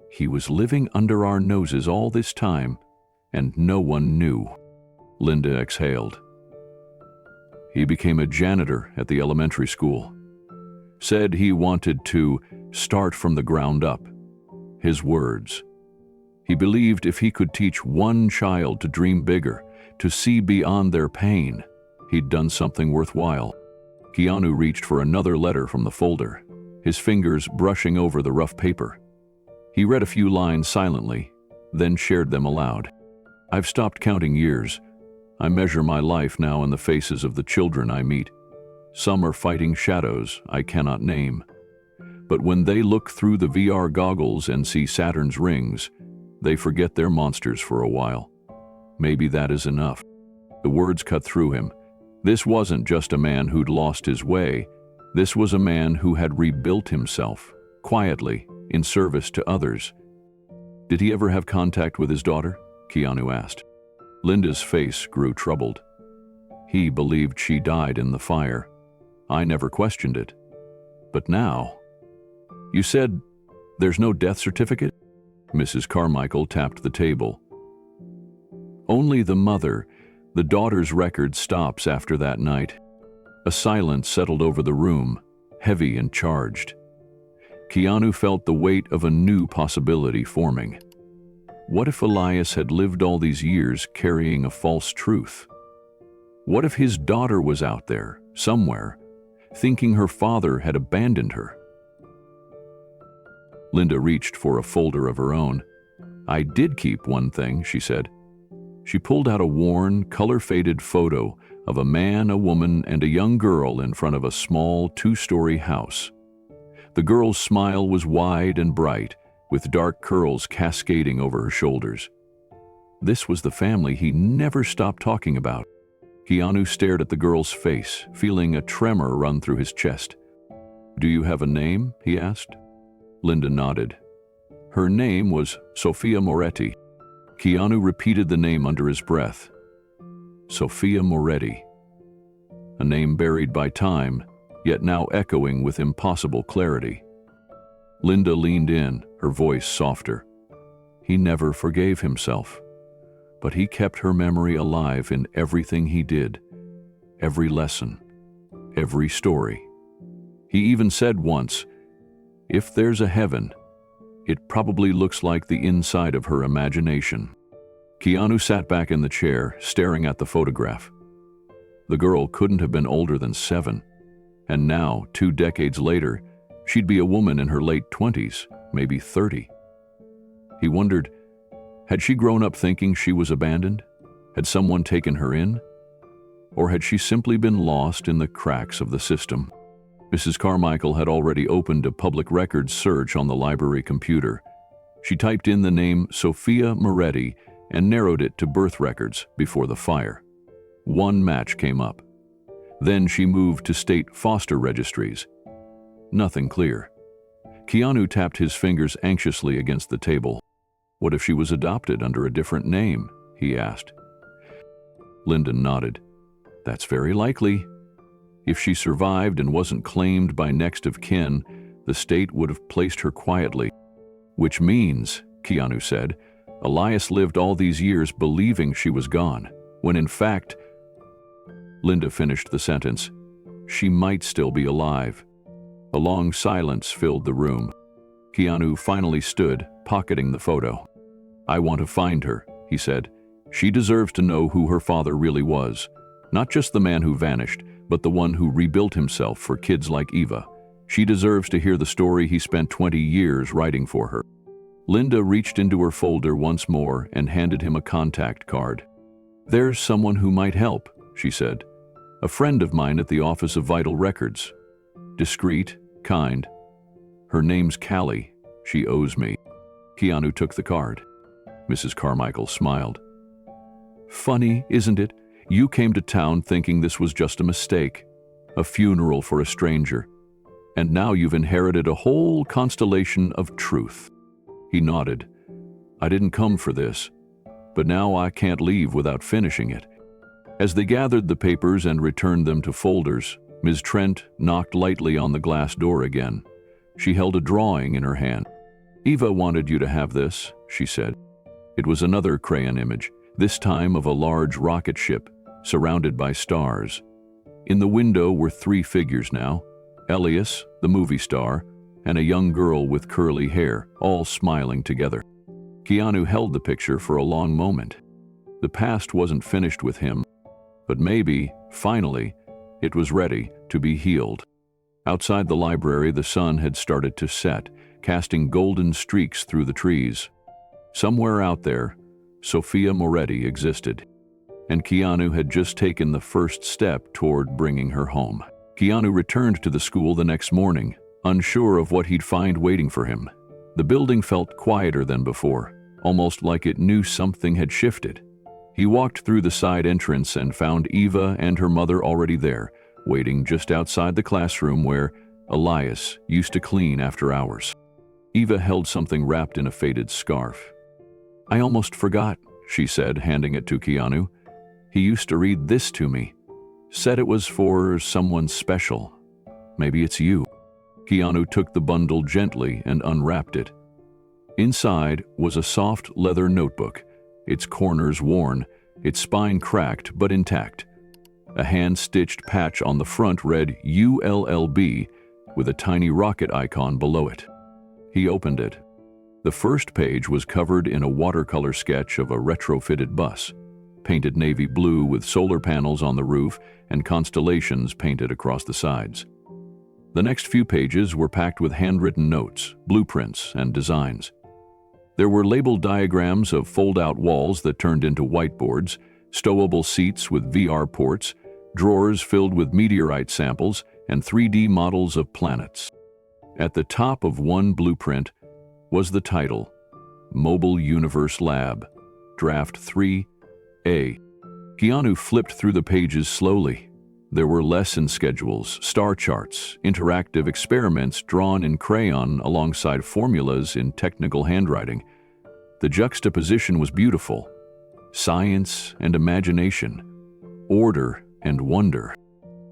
"He was living under our noses all this time, and no one knew." Linda exhaled. "He became a janitor at the elementary school. Said he wanted to start from the ground up. His words. He believed if he could teach one child to dream bigger, to see beyond their pain, he'd done something worthwhile." Keanu reached for another letter from the folder, his fingers brushing over the rough paper. He read a few lines silently, then shared them aloud. "I've stopped counting years. I measure my life now in the faces of the children I meet. Some are fighting shadows I cannot name. But when they look through the VR goggles and see Saturn's rings, they forget their monsters for a while. Maybe that is enough." The words cut through him. This wasn't just a man who'd lost his way. This was a man who had rebuilt himself, quietly, in service to others. "Did he ever have contact with his daughter?" Keanu asked. Linda's face grew troubled. "He believed she died in the fire. I never questioned it. But now..." "You said there's no death certificate?" Mrs. Carmichael tapped the table. "Only the mother. The daughter's record stops after that night." A silence settled over the room, heavy and charged. Keanu felt the weight of a new possibility forming. What if Elias had lived all these years carrying a false truth? What if his daughter was out there, somewhere, thinking her father had abandoned her? Linda reached for a folder of her own. "I did keep one thing," she said. She pulled out a worn, color-faded photo of a man, a woman, and a young girl in front of a small, two-story house. The girl's smile was wide and bright, with dark curls cascading over her shoulders. This was the family he never stopped talking about. Keanu stared at the girl's face, feeling a tremor run through his chest. "Do you have a name?" he asked. Linda nodded. Her name was Sophia Moretti. Keanu repeated the name under his breath. Sophia Moretti. A name buried by time, yet now echoing with impossible clarity. Linda leaned in, her voice softer. He never forgave himself, but he kept her memory alive in everything he did, every lesson, every story. He even said once, "If there's a heaven, it probably looks like the inside of her imagination." Keanu sat back in the chair, staring at the photograph. The girl couldn't have been older than 7, and now, 2 decades later, she'd be a woman in her late 20s, maybe 30. He wondered, had she grown up thinking she was abandoned? Had someone taken her in? Or had she simply been lost in the cracks of the system? Mrs. Carmichael had already opened a public records search on the library computer. She typed in the name Sophia Moretti and narrowed it to birth records before the fire. One match came up. Then she moved to state foster registries. Nothing clear. Keanu tapped his fingers anxiously against the table. What if she was adopted under a different name? He asked. Lyndon nodded. That's very likely. If she survived and wasn't claimed by next of kin, the state would have placed her quietly. Which means, Keanu said, Elias lived all these years believing she was gone, when in fact, Linda finished the sentence, she might still be alive. A long silence filled the room. Keanu finally stood, pocketing the photo. I want to find her, he said. She deserves to know who her father really was. Not just the man who vanished, but the one who rebuilt himself for kids like Eva. She deserves to hear the story he spent 20 years writing for her. Linda reached into her folder once more and handed him a contact card. There's someone who might help, she said. A friend of mine at the Office of Vital Records. Discreet, kind. Her name's Callie. She owes me. Keanu took the card. Mrs. Carmichael smiled. Funny, isn't it? You came to town thinking this was just a mistake, a funeral for a stranger, and now you've inherited a whole constellation of truth. He nodded. I didn't come for this, but now I can't leave without finishing it. As they gathered the papers and returned them to folders, Ms. Trent knocked lightly on the glass door again. She held a drawing in her hand. Eva wanted you to have this, she said. It was another crayon image, this time of a large rocket ship, surrounded by stars. In the window were 3 figures now, Elias, the movie star, and a young girl with curly hair, all smiling together. Keanu held the picture for a long moment. The past wasn't finished with him, but maybe, finally, it was ready to be healed. Outside the library, the sun had started to set, casting golden streaks through the trees. Somewhere out there, Sophia Moretti existed, and Keanu had just taken the first step toward bringing her home. Keanu returned to the school the next morning, unsure of what he'd find waiting for him. The building felt quieter than before, almost like it knew something had shifted. He walked through the side entrance and found Eva and her mother already there, waiting just outside the classroom where Elias used to clean after hours. Eva held something wrapped in a faded scarf. I almost forgot, she said, handing it to Keanu. He used to read this to me. Said it was for someone special. Maybe it's you. Keanu took the bundle gently and unwrapped it. Inside was a soft leather notebook, its corners worn, its spine cracked but intact. A hand-stitched patch on the front read ULLB with a tiny rocket icon below it. He opened it. The first page was covered in a watercolor sketch of a retrofitted bus, painted navy blue with solar panels on the roof and constellations painted across the sides. The next few pages were packed with handwritten notes, blueprints, and designs. There were labeled diagrams of fold-out walls that turned into whiteboards, stowable seats with VR ports, drawers filled with meteorite samples, and 3D models of planets. At the top of one blueprint was the title, Mobile Universe Lab, Draft 3A. Keanu flipped through the pages slowly. There were lesson schedules, star charts, interactive experiments drawn in crayon alongside formulas in technical handwriting. The juxtaposition was beautiful. Science and imagination, order and wonder.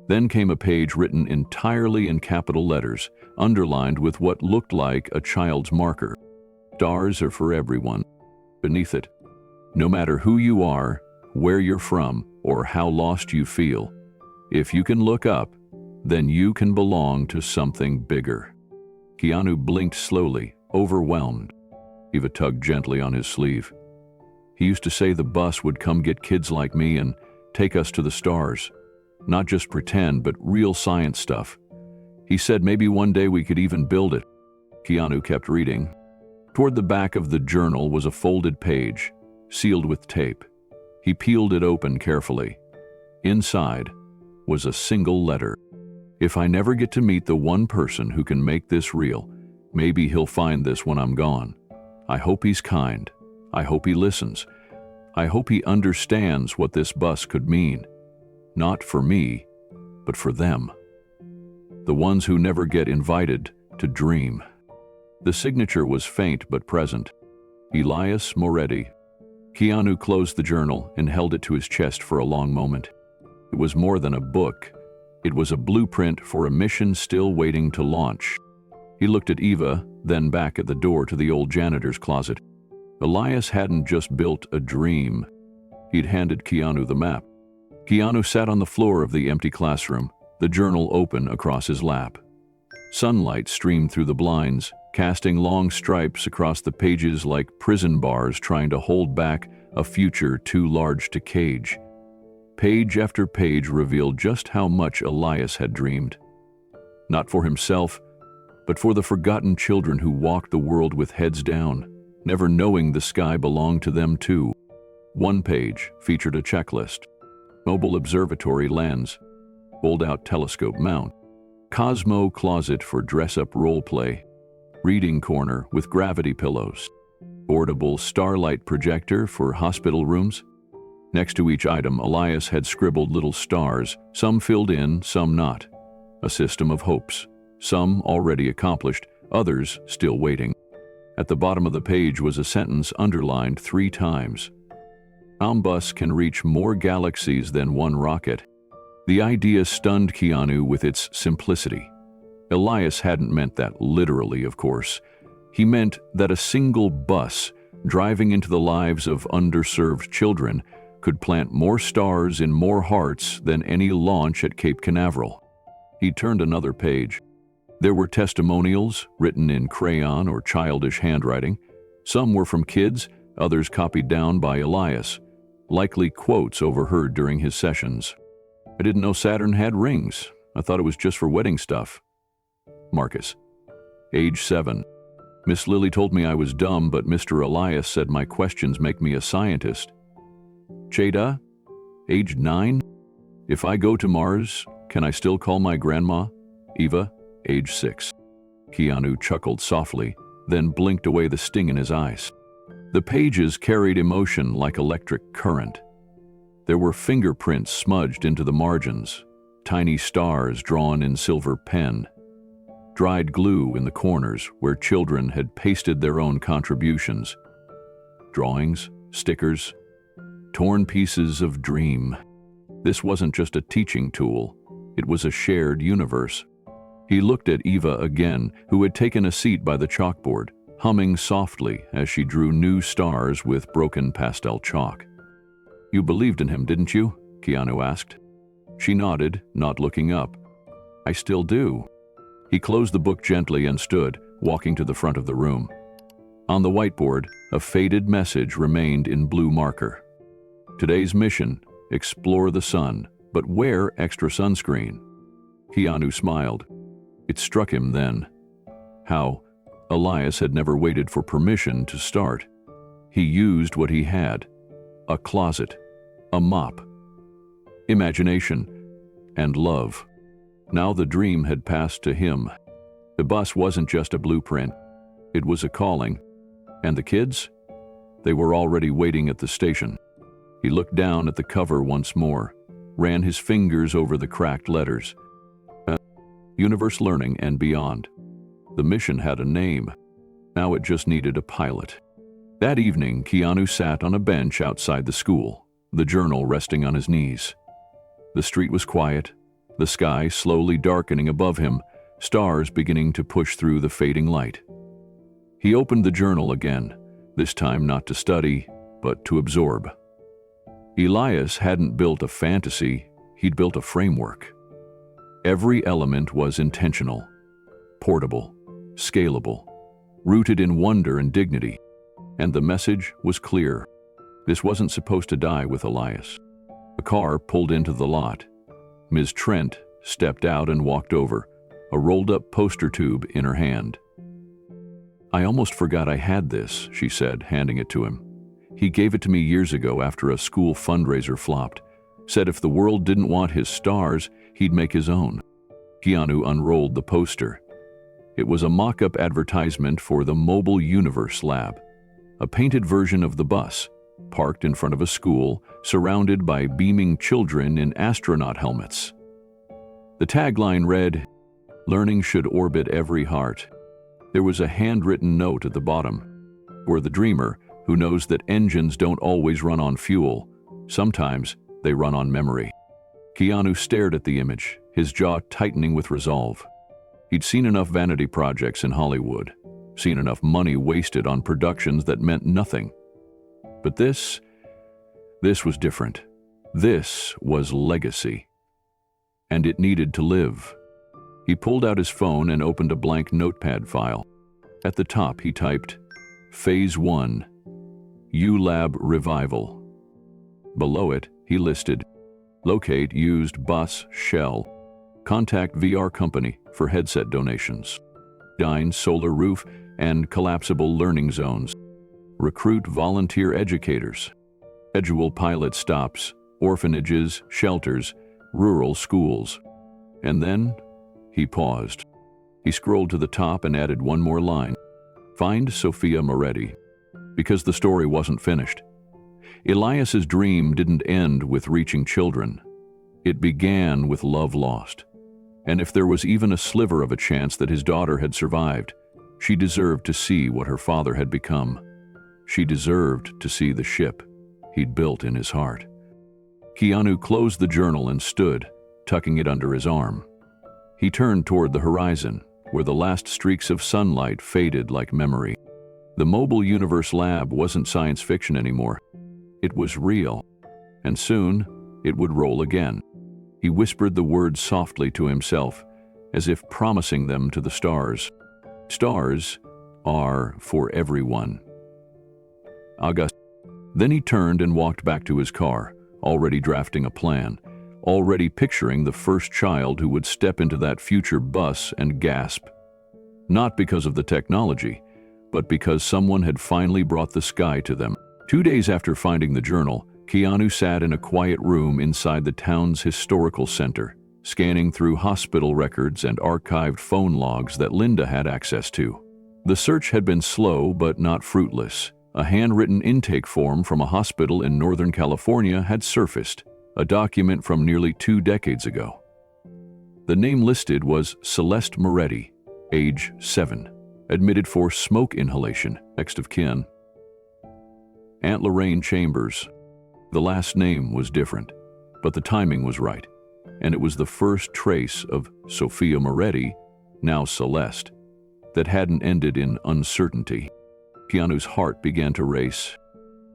Then came a page written entirely in capital letters, underlined with what looked like a child's marker. Stars are for everyone. Beneath it, no matter who you are, where you're from, or how lost you feel, if you can look up, then you can belong to something bigger. Keanu blinked slowly, overwhelmed. Eva tugged gently on his sleeve. He used to say the bus would come get kids like me and take us to the stars. Not just pretend, but real science stuff. He said maybe one day we could even build it. Keanu kept reading. Toward the back of the journal was a folded page, sealed with tape. He peeled it open carefully. Inside was a single letter. If I never get to meet the one person who can make this real, maybe he'll find this when I'm gone. I hope he's kind. I hope he listens. I hope he understands what this bus could mean. Not for me, but for them. The ones who never get invited to dream. The signature was faint but present. Elias Moretti. Keanu closed the journal and held it to his chest for a long moment. It was more than a book. It was a blueprint for a mission still waiting to launch. He looked at Eva, then back at the door to the old janitor's closet. Elias hadn't just built a dream. He'd handed Keanu the map. Keanu sat on the floor of the empty classroom, the journal open across his lap. Sunlight streamed through the blinds, casting long stripes across the pages like prison bars trying to hold back a future too large to cage. Page after page revealed just how much Elias had dreamed. Not for himself, but for the forgotten children who walked the world with heads down, never knowing the sky belonged to them too. One page featured a checklist: mobile observatory lens, fold-out telescope mount, Cosmo closet for dress-up role play, reading corner with gravity pillows, portable starlight projector for hospital rooms. Next to each item, Elias had scribbled little stars, some filled in, some not. A system of hopes, some already accomplished, others still waiting. At the bottom of the page was a sentence underlined 3 times. Starbound Bus can reach more galaxies than one rocket. The idea stunned Keanu with its simplicity. Elias hadn't meant that literally, of course. He meant that a single bus driving into the lives of underserved children could plant more stars in more hearts than any launch at Cape Canaveral. He turned another page. There were testimonials written in crayon or childish handwriting. Some were from kids, others copied down by Elias, likely quotes overheard during his sessions. I didn't know Saturn had rings. I thought it was just for wedding stuff. Marcus. Age 7. Miss Lily told me I was dumb, but Mr. Elias said my questions make me a scientist. Cheda. Age 9. If I go to Mars, can I still call my grandma? Eva. Age 6. Keanu chuckled softly, then blinked away the sting in his eyes. The pages carried emotion like electric current. There were fingerprints smudged into the margins, tiny stars drawn in silver pen, dried glue in the corners where children had pasted their own contributions, drawings, stickers, torn pieces of dream. This wasn't just a teaching tool, it was a shared universe. He looked at Eva again, who had taken a seat by the chalkboard, humming softly as she drew new stars with broken pastel chalk. You believed in him, didn't you? Keanu asked. She nodded, not looking up. I still do. He closed the book gently and stood, walking to the front of the room. On the whiteboard, a faded message remained in blue marker. Today's mission, explore the sun, but wear extra sunscreen. Keanu smiled. It struck him then. How Elias had never waited for permission to start. He used what he had. A closet, a mop, imagination, and love. Now the dream had passed to him. The bus wasn't just a blueprint. It was a calling. And the kids? They were already waiting at the station. He looked down at the cover once more, ran his fingers over the cracked letters. Universe Learning and Beyond. The mission had a name. Now it just needed a pilot. That evening, Keanu sat on a bench outside the school, the journal resting on his knees. The street was quiet, the sky slowly darkening above him, stars beginning to push through the fading light. He opened the journal again, this time not to study, but to absorb. Elias hadn't built a fantasy, he'd built a framework. Every element was intentional, portable, scalable, rooted in wonder and dignity. And the message was clear. This wasn't supposed to die with Elias. A car pulled into the lot. Ms. Trent stepped out and walked over, a rolled-up poster tube in her hand. I almost forgot I had this, she said, handing it to him. He gave it to me years ago after a school fundraiser flopped. Said if the world didn't want his stars, he'd make his own. Keanu unrolled the poster. It was a mock-up advertisement for the Mobile Universe Lab. A painted version of the bus, parked in front of a school, surrounded by beaming children in astronaut helmets. The tagline read, "Learning should orbit every heart." There was a handwritten note at the bottom. For the dreamer, who knows that engines don't always run on fuel, sometimes they run on memory. Keanu stared at the image, his jaw tightening with resolve. He'd seen enough vanity projects in Hollywood, seen enough money wasted on productions that meant nothing. But this was different. This was legacy. And it needed to live. He pulled out his phone and opened a blank notepad file. At the top, he typed, Phase 1, ULab Revival. Below it, he listed, locate used bus shell, contact VR company for headset donations, design solar roof and collapsible learning zones, recruit volunteer educators, schedule pilot stops, orphanages, shelters, rural schools. And then he paused. He scrolled to the top and added one more line. Find Sophia Moretti, because the story wasn't finished. Elias's dream didn't end with reaching children. It began with love lost. And if there was even a sliver of a chance that his daughter had survived, she deserved to see what her father had become. She deserved to see the ship he'd built in his heart. Keanu closed the journal and stood, tucking it under his arm. He turned toward the horizon, where the last streaks of sunlight faded like memory. The Mobile Universe Lab wasn't science fiction anymore. It was real, and soon it would roll again. He whispered the words softly to himself, as if promising them to the stars. Stars are for everyone. August. Then he turned and walked back to his car, already drafting a plan, already picturing the first child who would step into that future bus and gasp. Not because of the technology, but because someone had finally brought the sky to them. 2 days after finding the journal, Keanu sat in a quiet room inside the town's historical center, scanning through hospital records and archived phone logs that Linda had access to. The search had been slow but not fruitless. A handwritten intake form from a hospital in Northern California had surfaced, a document from nearly 2 decades ago. The name listed was Celeste Moretti, age 7, admitted for smoke inhalation, next of kin. Aunt Lorraine Chambers. The last name was different, but the timing was right, and it was the first trace of Sophia Moretti, now Celeste, that hadn't ended in uncertainty. Keanu's heart began to race.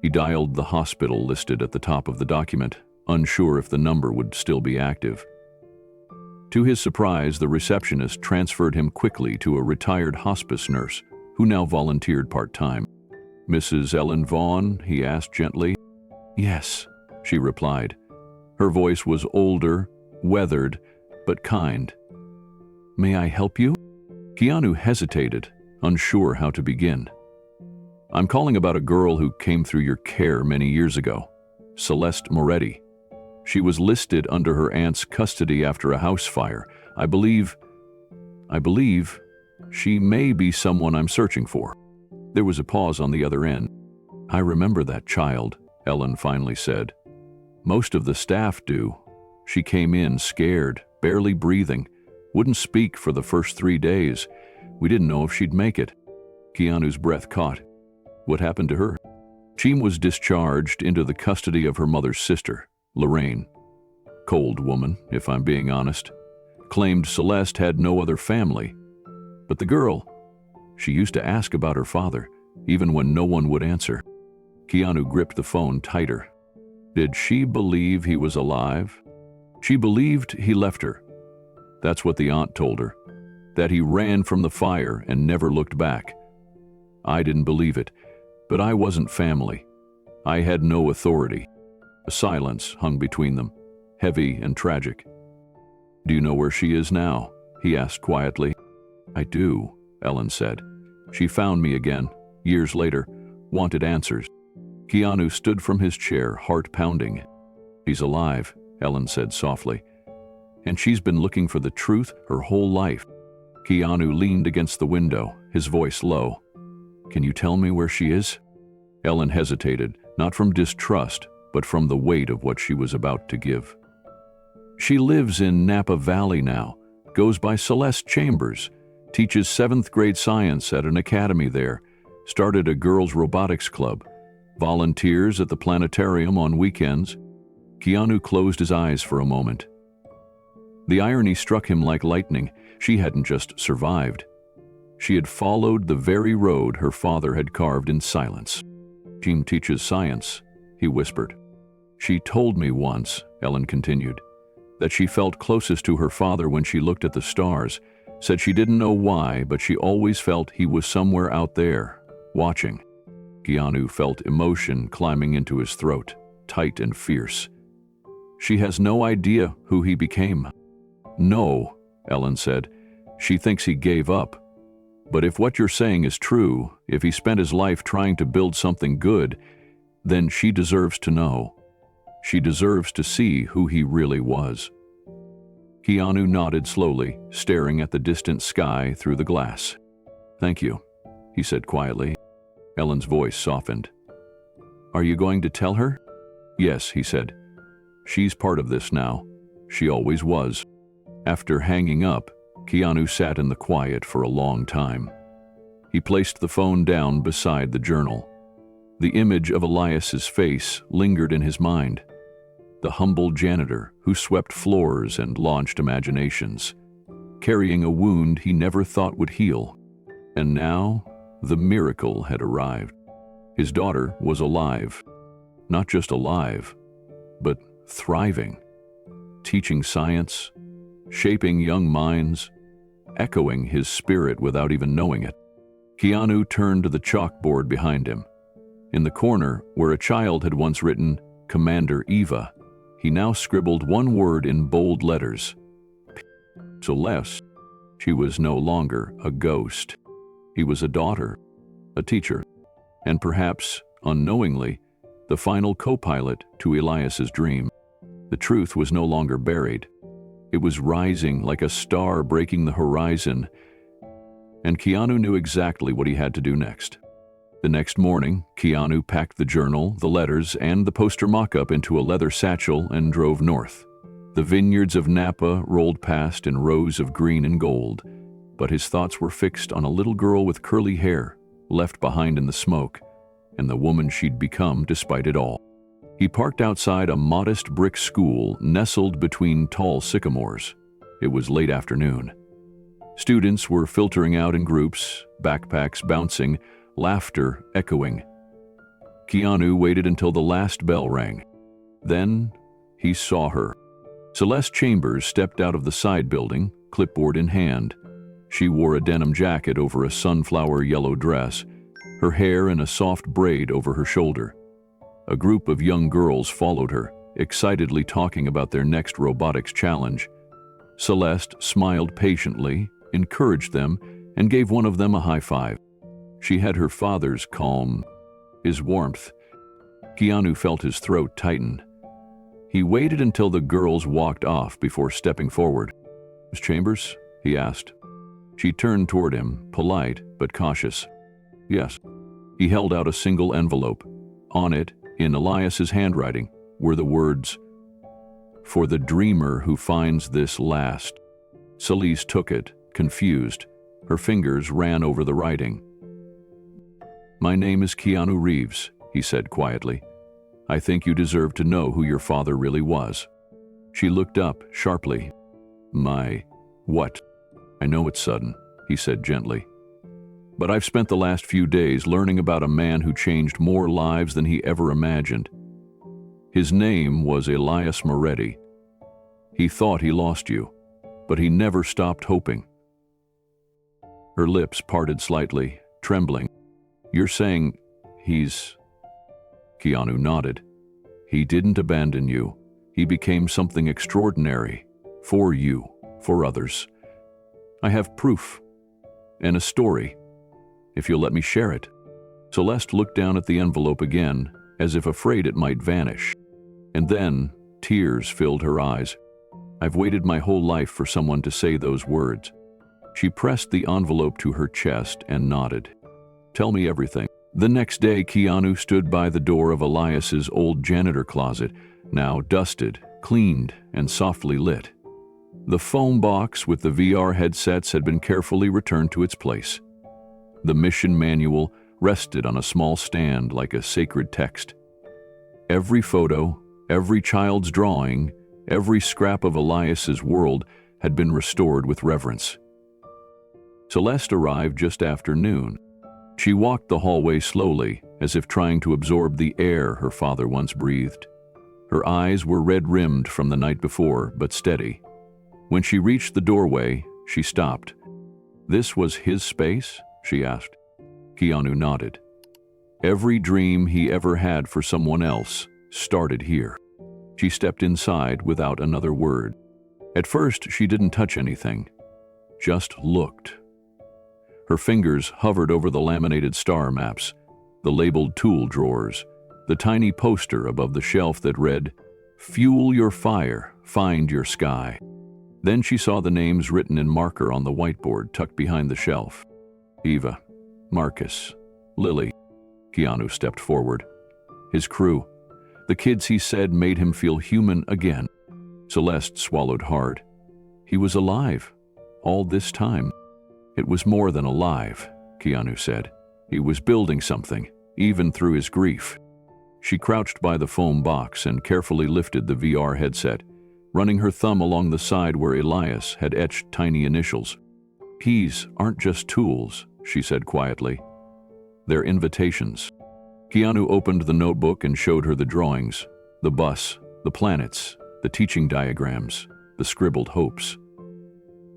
He dialed the hospital listed at the top of the document, unsure if the number would still be active. To his surprise, the receptionist transferred him quickly to a retired hospice nurse, who now volunteered part-time. "Mrs. Ellen Vaughn?" he asked gently. "Yes," she replied. Her voice was older, weathered, but kind. "May I help you?" Keanu hesitated, unsure how to begin. "I'm calling about a girl who came through your care many years ago, Celeste Moretti. She was listed under her aunt's custody after a house fire. I believe she may be someone I'm searching for." There was a pause on the other end. "I remember that child," Ellen finally said. "Most of the staff do. She came in scared, barely breathing, wouldn't speak for the first 3 days. We didn't know if she'd make it." Keanu's breath caught. "What happened to her?" "She was discharged into the custody of her mother's sister, Lorraine. Cold woman, if I'm being honest. Claimed Celeste had no other family. But the girl, she used to ask about her father, even when no one would answer." Keanu gripped the phone tighter. "Did she believe he was alive?" "She believed he left her. That's what the aunt told her. That he ran from the fire and never looked back. I didn't believe it, but I wasn't family. I had no authority." A silence hung between them, heavy and tragic. "Do you know where she is now?" he asked quietly. "I do," Ellen said. "She found me again, years later, wanted answers." Keanu stood from his chair, heart pounding. "She's alive," Ellen said softly. "And she's been looking for the truth her whole life." Keanu leaned against the window, his voice low. "Can you tell me where she is?" Ellen hesitated, Not from distrust, but from the weight of what she was about to give. She lives in Napa Valley now, goes by Celeste Chambers, teaches 7th grade science at an academy there, started a girls' robotics club, volunteers at the planetarium on weekends. Keanu closed his eyes for a moment. The irony struck him like lightning. She hadn't just survived. She had followed the very road her father had carved in silence. "She teaches science," he whispered. "She told me once," Ellen continued, "that she felt closest to her father when she looked at the stars, said she didn't know why, but she always felt he was somewhere out there, watching." Keanu felt emotion climbing into his throat, tight and fierce. "She has no idea who he became." "No," Ellen said. "She thinks he gave up. But if what you're saying is true, if he spent his life trying to build something good, then she deserves to know. She deserves to see who he really was." Keanu nodded slowly, staring at the distant sky through the glass. "Thank you," he said quietly. Ellen's voice softened. "Are you going to tell her?" "Yes," he said. "She's part of this now. She always was." After hanging up, Keanu sat in the quiet for a long time. He placed the phone down beside the journal. The image of Elias's face lingered in his mind. The humble janitor who swept floors and launched imaginations, carrying a wound he never thought would heal. And now, the miracle had arrived. His daughter was alive. Not just alive, but thriving. Teaching science, shaping young minds, echoing his spirit without even knowing it. Keanu turned to the chalkboard behind him. In the corner, where a child had once written, "Commander Eva," he now scribbled one word in bold letters. Celeste. She was no longer a ghost. He was a daughter, a teacher, and perhaps, unknowingly, the final co-pilot to Elias's dream. The truth was no longer buried. It was rising like a star breaking the horizon, and Keanu knew exactly what he had to do next. The next morning, Keanu packed the journal, the letters, and the poster mock-up into a leather satchel and drove north. The vineyards of Napa rolled past in rows of green and gold, but his thoughts were fixed on a little girl with curly hair, left behind in the smoke, and the woman she'd become despite it all. He parked outside a modest brick school nestled between tall sycamores. It was late afternoon. Students were filtering out in groups, backpacks bouncing, laughter echoing. Keanu waited until the last bell rang. Then he saw her. Celeste Chambers stepped out of the side building, clipboard in hand. She wore a denim jacket over a sunflower yellow dress, her hair in a soft braid over her shoulder. A group of young girls followed her, excitedly talking about their next robotics challenge. Celeste smiled patiently, encouraged them, and gave one of them a high five. She had her father's calm, his warmth. Keanu felt his throat tighten. He waited until the girls walked off before stepping forward. "Miss Chambers?" he asked. She turned toward him, polite but cautious. "Yes." He held out a single envelope. On it, in Elias's handwriting, were the words, "For the dreamer who finds this last." Celeste took it, confused. Her fingers ran over the writing. "My name is Keanu Reeves," he said quietly. "I think you deserve to know who your father really was." She looked up sharply. What?" "I know it's sudden," he said gently. "But I've spent the last few days learning about a man who changed more lives than he ever imagined. His name was Elias Moretti. He thought he lost you, but he never stopped hoping." Her lips parted slightly, trembling. "You're saying he's..." Keanu nodded. "He didn't abandon you. He became something extraordinary. For you, for others. I have proof. And a story. If you'll let me share it." Celeste looked down at the envelope again, as if afraid it might vanish. And then, tears filled her eyes. "I've waited my whole life for someone to say those words." She pressed the envelope to her chest and nodded. "Tell me everything." The next day, Keanu stood by the door of Elias's old janitor closet, now dusted, cleaned, and softly lit. The foam box with the VR headsets had been carefully returned to its place. The mission manual rested on a small stand like a sacred text. Every photo, every child's drawing, every scrap of Elias's world had been restored with reverence. Celeste arrived just after noon. She walked the hallway slowly, as if trying to absorb the air her father once breathed. Her eyes were red-rimmed from the night before, but steady. When she reached the doorway, she stopped. "This was his space?" she asked. Keanu nodded. Every dream he ever had for someone else started here. She stepped inside without another word. At first, she didn't touch anything, just looked. Her fingers hovered over the laminated star maps, the labeled tool drawers, the tiny poster above the shelf that read, "Fuel your fire, find your sky." Then she saw the names written in marker on the whiteboard tucked behind the shelf. Eva, Marcus, Lily. Keanu stepped forward. His crew, the kids he said made him feel human again. Celeste swallowed hard. He was alive, all this time. It was more than alive, Keanu said. He was building something, even through his grief. She crouched by the foam box and carefully lifted the VR headset, running her thumb along the side where Elias had etched tiny initials. "Keys aren't just tools," she said quietly. "They're invitations." Keanu opened the notebook and showed her the drawings, the bus, the planets, the teaching diagrams, the scribbled hopes.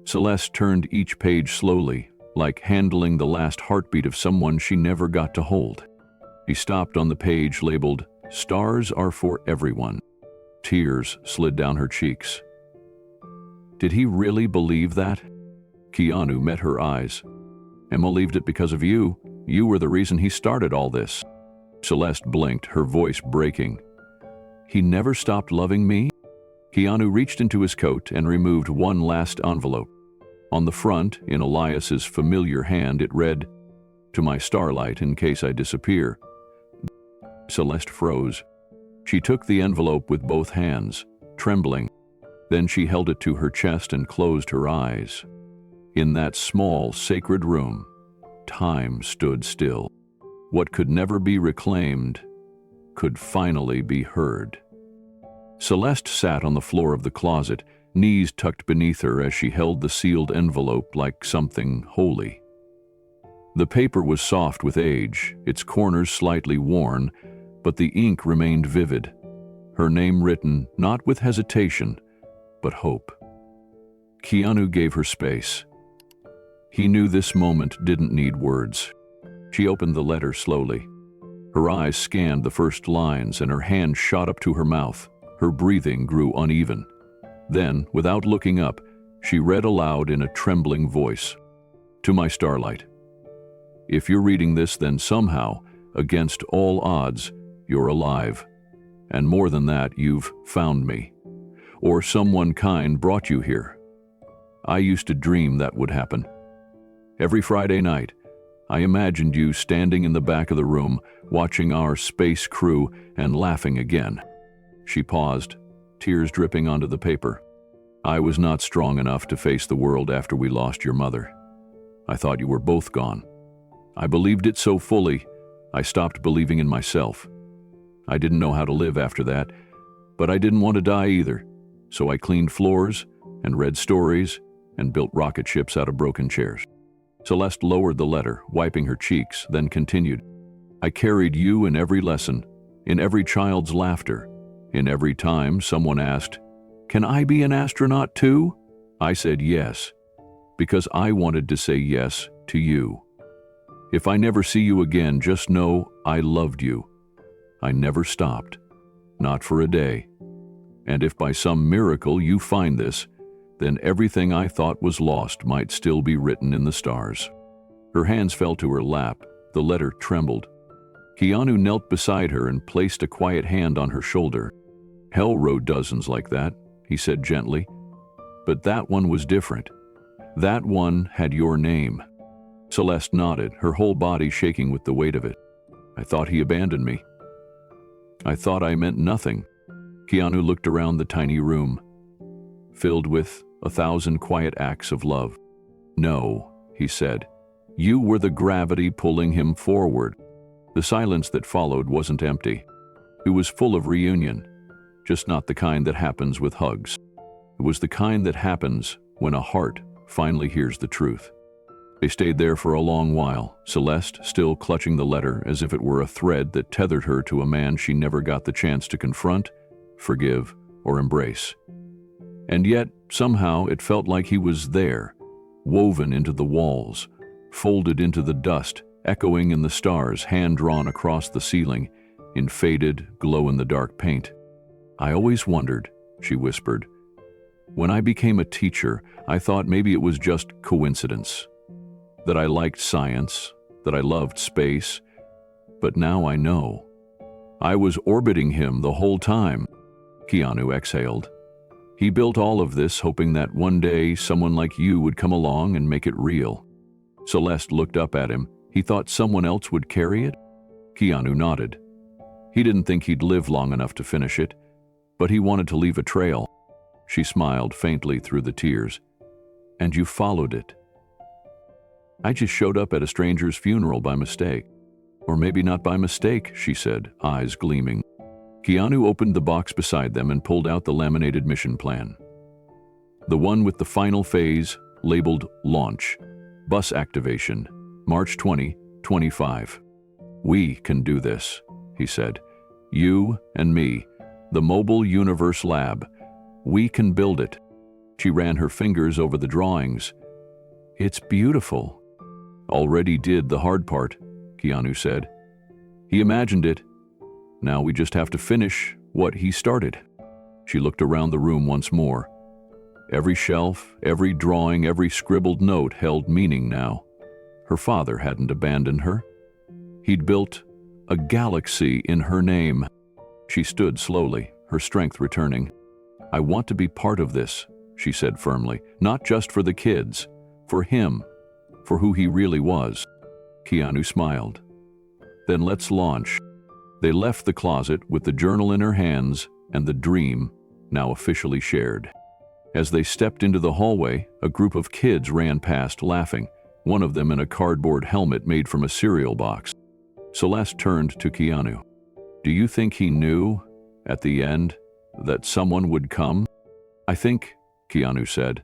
Celeste turned each page slowly, like handling the last heartbeat of someone she never got to hold. He stopped on the page labeled, "Stars are for everyone." Tears slid down her cheeks. Did he really believe that? Keanu met her eyes. "Emma believed it because of you. You were the reason he started all this." Celeste blinked, her voice breaking. "He never stopped loving me?" Keanu reached into his coat and removed one last envelope. On the front, in Elias's familiar hand, it read, "To my starlight in case I disappear." Celeste froze. She took the envelope with both hands, trembling. Then she held it to her chest and closed her eyes. In that small, sacred room, time stood still. What could never be reclaimed could finally be heard. Celeste sat on the floor of the closet, knees tucked beneath her as she held the sealed envelope like something holy. The paper was soft with age, its corners slightly worn, but the ink remained vivid, her name written not with hesitation, but hope. Keanu gave her space. He knew this moment didn't need words. She opened the letter slowly. Her eyes scanned the first lines and her hand shot up to her mouth. Her breathing grew uneven. Then, without looking up, she read aloud in a trembling voice, "To my starlight. If you're reading this, then somehow, against all odds, you're alive. And more than that, you've found me. Or someone kind brought you here. I used to dream that would happen. Every Friday night, I imagined you standing in the back of the room, watching our space crew and laughing again." She paused, tears dripping onto the paper. "I was not strong enough to face the world after we lost your mother. I thought you were both gone. I believed it so fully, I stopped believing in myself. I didn't know how to live after that, but I didn't want to die either, so I cleaned floors and read stories and built rocket ships out of broken chairs." Celeste lowered the letter, wiping her cheeks, then continued, "I carried you in every lesson, in every child's laughter, in every time someone asked, 'Can I be an astronaut too?' I said yes, because I wanted to say yes to you. If I never see you again, just know I loved you. I never stopped, not for a day. And if by some miracle you find this, then everything I thought was lost might still be written in the stars." Her hands fell to her lap, the letter trembled. Keanu knelt beside her and placed a quiet hand on her shoulder. "Hell wrote dozens like that," he said gently. "But that one was different. That one had your name." Celeste nodded, her whole body shaking with the weight of it. I thought he abandoned me. I thought I meant nothing. Keanu looked around the tiny room, filled with 1,000 quiet acts of love. No, he said. You were the gravity pulling him forward. The silence that followed wasn't empty. It was full of reunion, just not the kind that happens with hugs. It was the kind that happens when a heart finally hears the truth. They stayed there for a long while, Celeste still clutching the letter as if it were a thread that tethered her to a man she never got the chance to confront, forgive, or embrace. And yet, somehow, it felt like he was there, woven into the walls, folded into the dust, echoing in the stars hand-drawn across the ceiling in faded, glow-in-the-dark paint. I always wondered, she whispered. When I became a teacher, I thought maybe it was just coincidence. That I liked science, that I loved space, but now I know. I was orbiting him the whole time. Keanu exhaled. He built all of this hoping that one day someone like you would come along and make it real. Celeste looked up at him. He thought someone else would carry it? Keanu nodded. He didn't think he'd live long enough to finish it, but he wanted to leave a trail. She smiled faintly through the tears. And you followed it. I just showed up at a stranger's funeral by mistake. Or maybe not by mistake, she said, eyes gleaming. Keanu opened the box beside them and pulled out the laminated mission plan. The one with the final phase, labeled Launch. Bus activation, March 2025. We can do this, he said. You and me, the Mobile Universe Lab. We can build it. She ran her fingers over the drawings. It's beautiful. Already did the hard part, Keanu said. He imagined it. Now we just have to finish what he started. She looked around the room once more. Every shelf, every drawing, every scribbled note held meaning now. Her father hadn't abandoned her. He'd built a galaxy in her name. She stood slowly, her strength returning. I want to be part of this, she said firmly, not just for the kids, for him, for who he really was. Keanu smiled. Then let's launch. They left the closet with the journal in her hands and the dream now officially shared. As they stepped into the hallway, a group of kids ran past laughing, one of them in a cardboard helmet made from a cereal box. Celeste turned to Keanu. Do you think he knew, at the end, that someone would come? I think, Keanu said.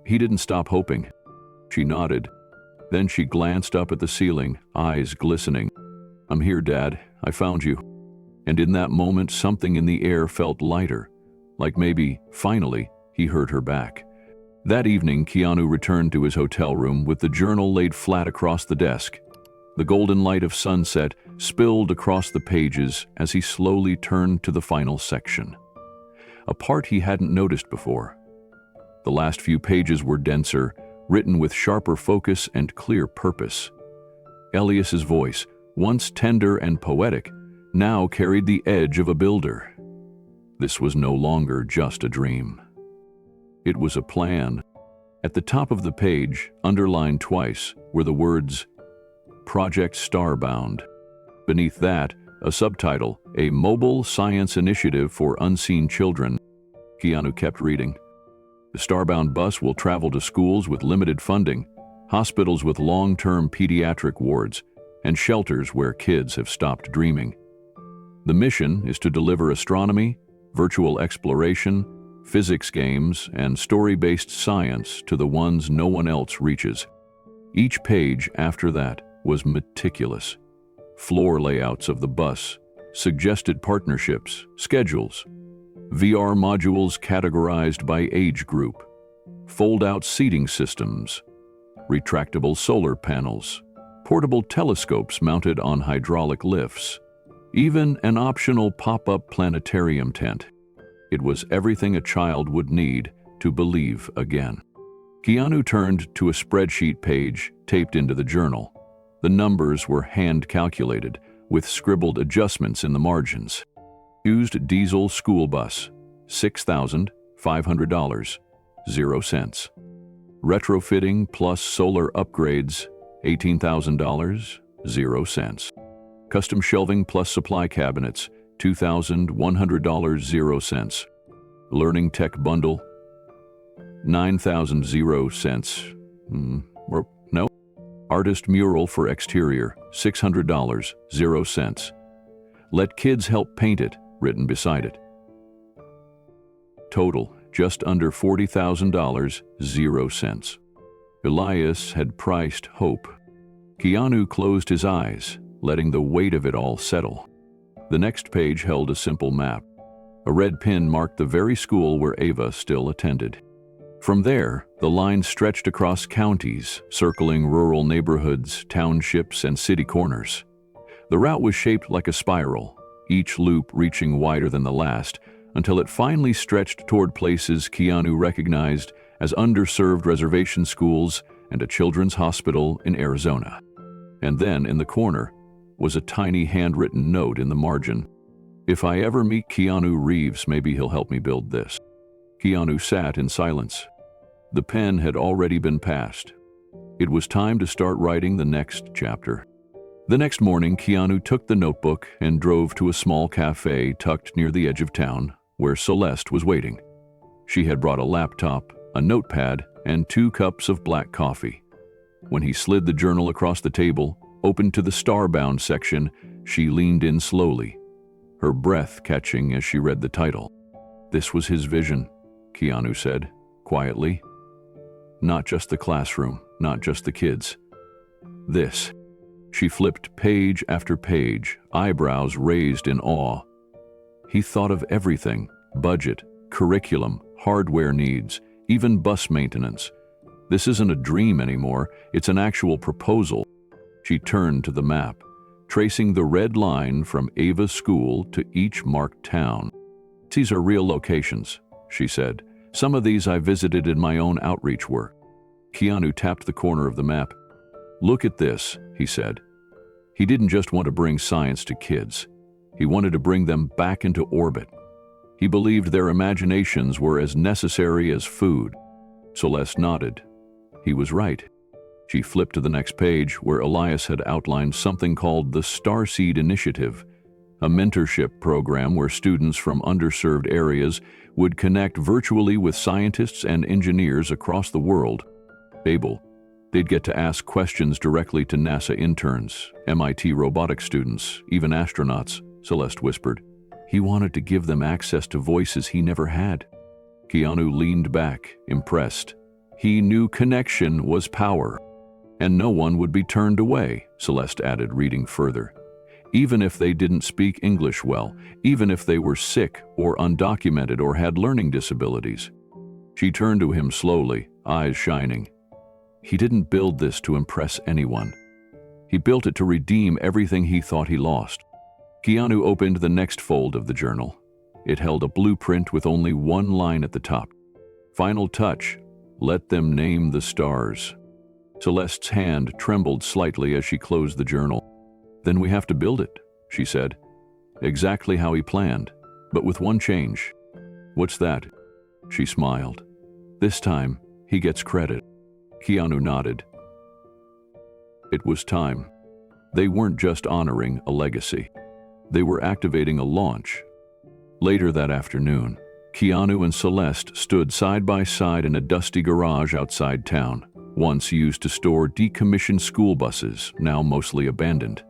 He didn't stop hoping. She nodded. Then she glanced up at the ceiling, eyes glistening. I'm here, Dad. I found you. And in that moment, something in the air felt lighter, like maybe, finally, he heard her back. That evening, Keanu returned to his hotel room with the journal laid flat across the desk. The golden light of sunset spilled across the pages as he slowly turned to the final section. A part he hadn't noticed before. The last few pages were denser, written with sharper focus and clear purpose. Elias's voice, once tender and poetic, now carried the edge of a builder. This was no longer just a dream. It was a plan. At the top of the page, underlined twice, were the words, Project Starbound. Beneath that, a subtitle, A Mobile Science Initiative for Unseen Children. Keanu kept reading. The Starbound Bus will travel to schools with limited funding, hospitals with long-term pediatric wards, and shelters where kids have stopped dreaming. The mission is to deliver astronomy, virtual exploration, physics games, and story-based science to the ones no one else reaches. Each page after that was meticulous. Floor layouts of the bus, suggested partnerships, schedules, VR modules categorized by age group, fold-out seating systems, retractable solar panels, portable telescopes mounted on hydraulic lifts, even an optional pop-up planetarium tent. It was everything a child would need to believe again. Keanu turned to a spreadsheet page taped into the journal. The numbers were hand-calculated, with scribbled adjustments in the margins. Used diesel school bus, $6,500, 0 cents. Retrofitting plus solar upgrades, $18,000, 0 cents. Custom shelving plus supply cabinets, $2,100.00. Learning tech bundle, $9,000. No. Artist mural for exterior, $600.00. Let kids help paint it, written beside it. Total, just under $40,000.00. Elias had priced hope. Keanu closed his eyes, letting the weight of it all settle. The next page held a simple map. A red pin marked the very school where Ava still attended. From there, the line stretched across counties, circling rural neighborhoods, townships, and city corners. The route was shaped like a spiral, each loop reaching wider than the last, until it finally stretched toward places Keanu recognized as underserved reservation schools and a children's hospital in Arizona. And then, in the corner, was a tiny handwritten note in the margin. "If I ever meet Keanu Reeves, maybe he'll help me build this." Keanu sat in silence. The pen had already been passed. It was time to start writing the next chapter. The next morning, Keanu took the notebook and drove to a small cafe tucked near the edge of town, where Celeste was waiting. She had brought a laptop, a notepad, and 2 cups of black coffee. When he slid the journal across the table, opened to the Starbound section, she leaned in slowly, her breath catching as she read the title. "This was his vision," Keanu said, quietly. "Not just the classroom, not just the kids. This." She flipped page after page, eyebrows raised in awe. He thought of everything: budget, curriculum, hardware needs, even bus maintenance. This isn't a dream anymore, it's an actual proposal. She turned to the map, tracing the red line from Ava's school to each marked town. "These are real locations," she said. "Some of these I visited in my own outreach work." Keanu tapped the corner of the map. "Look at this," he said. He didn't just want to bring science to kids. He wanted to bring them back into orbit. He believed their imaginations were as necessary as food. Celeste nodded. He was right. She flipped to the next page, where Elias had outlined something called the Starseed Initiative, a mentorship program where students from underserved areas would connect virtually with scientists and engineers across the world. They'd get to ask questions directly to NASA interns, MIT robotics students, even astronauts, Celeste whispered. He wanted to give them access to voices he never had. Keanu leaned back, impressed. He knew connection was power. "And no one would be turned away," Celeste added, reading further. "Even if they didn't speak English well, even if they were sick or undocumented or had learning disabilities." She turned to him slowly, eyes shining. He didn't build this to impress anyone. He built it to redeem everything he thought he lost. Keanu opened the next fold of the journal. It held a blueprint with only one line at the top. "Final touch, let them name the stars." Celeste's hand trembled slightly as she closed the journal. "Then we have to build it," she said. "Exactly how he planned, but with one change." "What's that?" She smiled. "This time, he gets credit." Keanu nodded. It was time. They weren't just honoring a legacy. They were activating a launch. Later that afternoon, Keanu and Celeste stood side by side in a dusty garage outside town, once used to store decommissioned school buses, now mostly abandoned.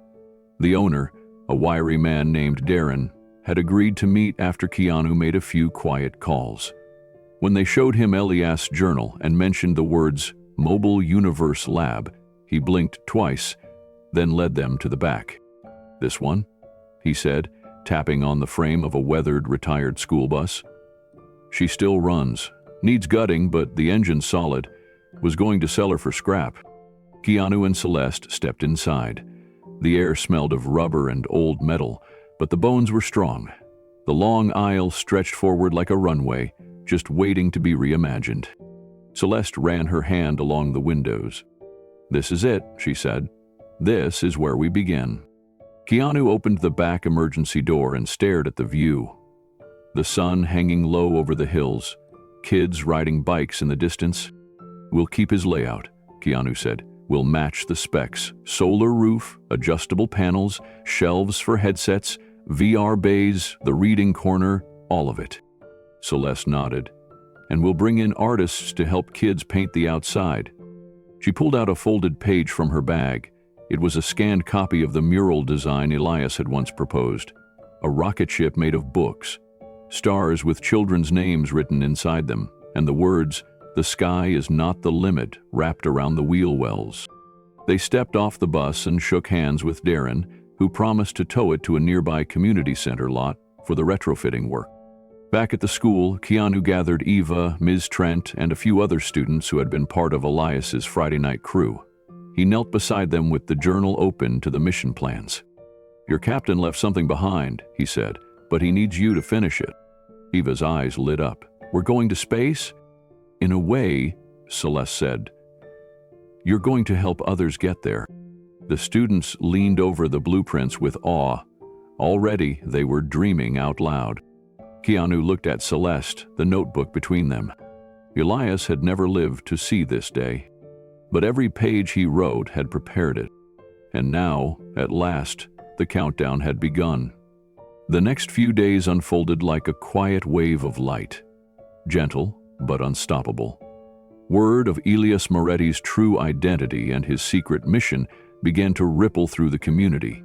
The owner, a wiry man named Darren, had agreed to meet after Keanu made a few quiet calls. When they showed him Elias' journal and mentioned the words Mobile Universe Lab, he blinked twice, then led them to the back. "This one?" he said, tapping on the frame of a weathered, retired school bus. "She still runs. Needs gutting, but the engine's solid. Was going to sell her for scrap." Keanu and Celeste stepped inside. The air smelled of rubber and old metal, but the bones were strong. The long aisle stretched forward like a runway, just waiting to be reimagined. Celeste ran her hand along the windows. "This is it," she said. "This is where we begin." Keanu opened the back emergency door and stared at the view. The sun hanging low over the hills, kids riding bikes in the distance. "We'll keep his layout," Keanu said. will match the specs: solar roof, adjustable panels, shelves for headsets, VR bays, the reading corner, all of it. Celeste nodded. And we'll bring in artists to help kids paint the outside. She pulled out a folded page from her bag. It was a scanned copy of the mural design Elias had once proposed. A rocket ship made of books, stars with children's names written inside them, and the words, "The sky is not the limit," wrapped around the wheel wells. They stepped off the bus and shook hands with Darren, who promised to tow it to a nearby community center lot for the retrofitting work. Back at the school, Keanu gathered Eva, Ms. Trent, and a few other students who had been part of Elias's Friday night crew. He knelt beside them with the journal open to the mission plans. "Your captain left something behind," he said, "but he needs you to finish it." Eva's eyes lit up. "We're going to space?" "In a way," Celeste said. "You're going to help others get there." The students leaned over the blueprints with awe. Already, they were dreaming out loud. Keanu looked at Celeste, the notebook between them. Elias had never lived to see this day, but every page he wrote had prepared it. And now, at last, the countdown had begun. The next few days unfolded like a quiet wave of light, gentle but unstoppable. Word of Elias Moretti's true identity and his secret mission began to ripple through the community.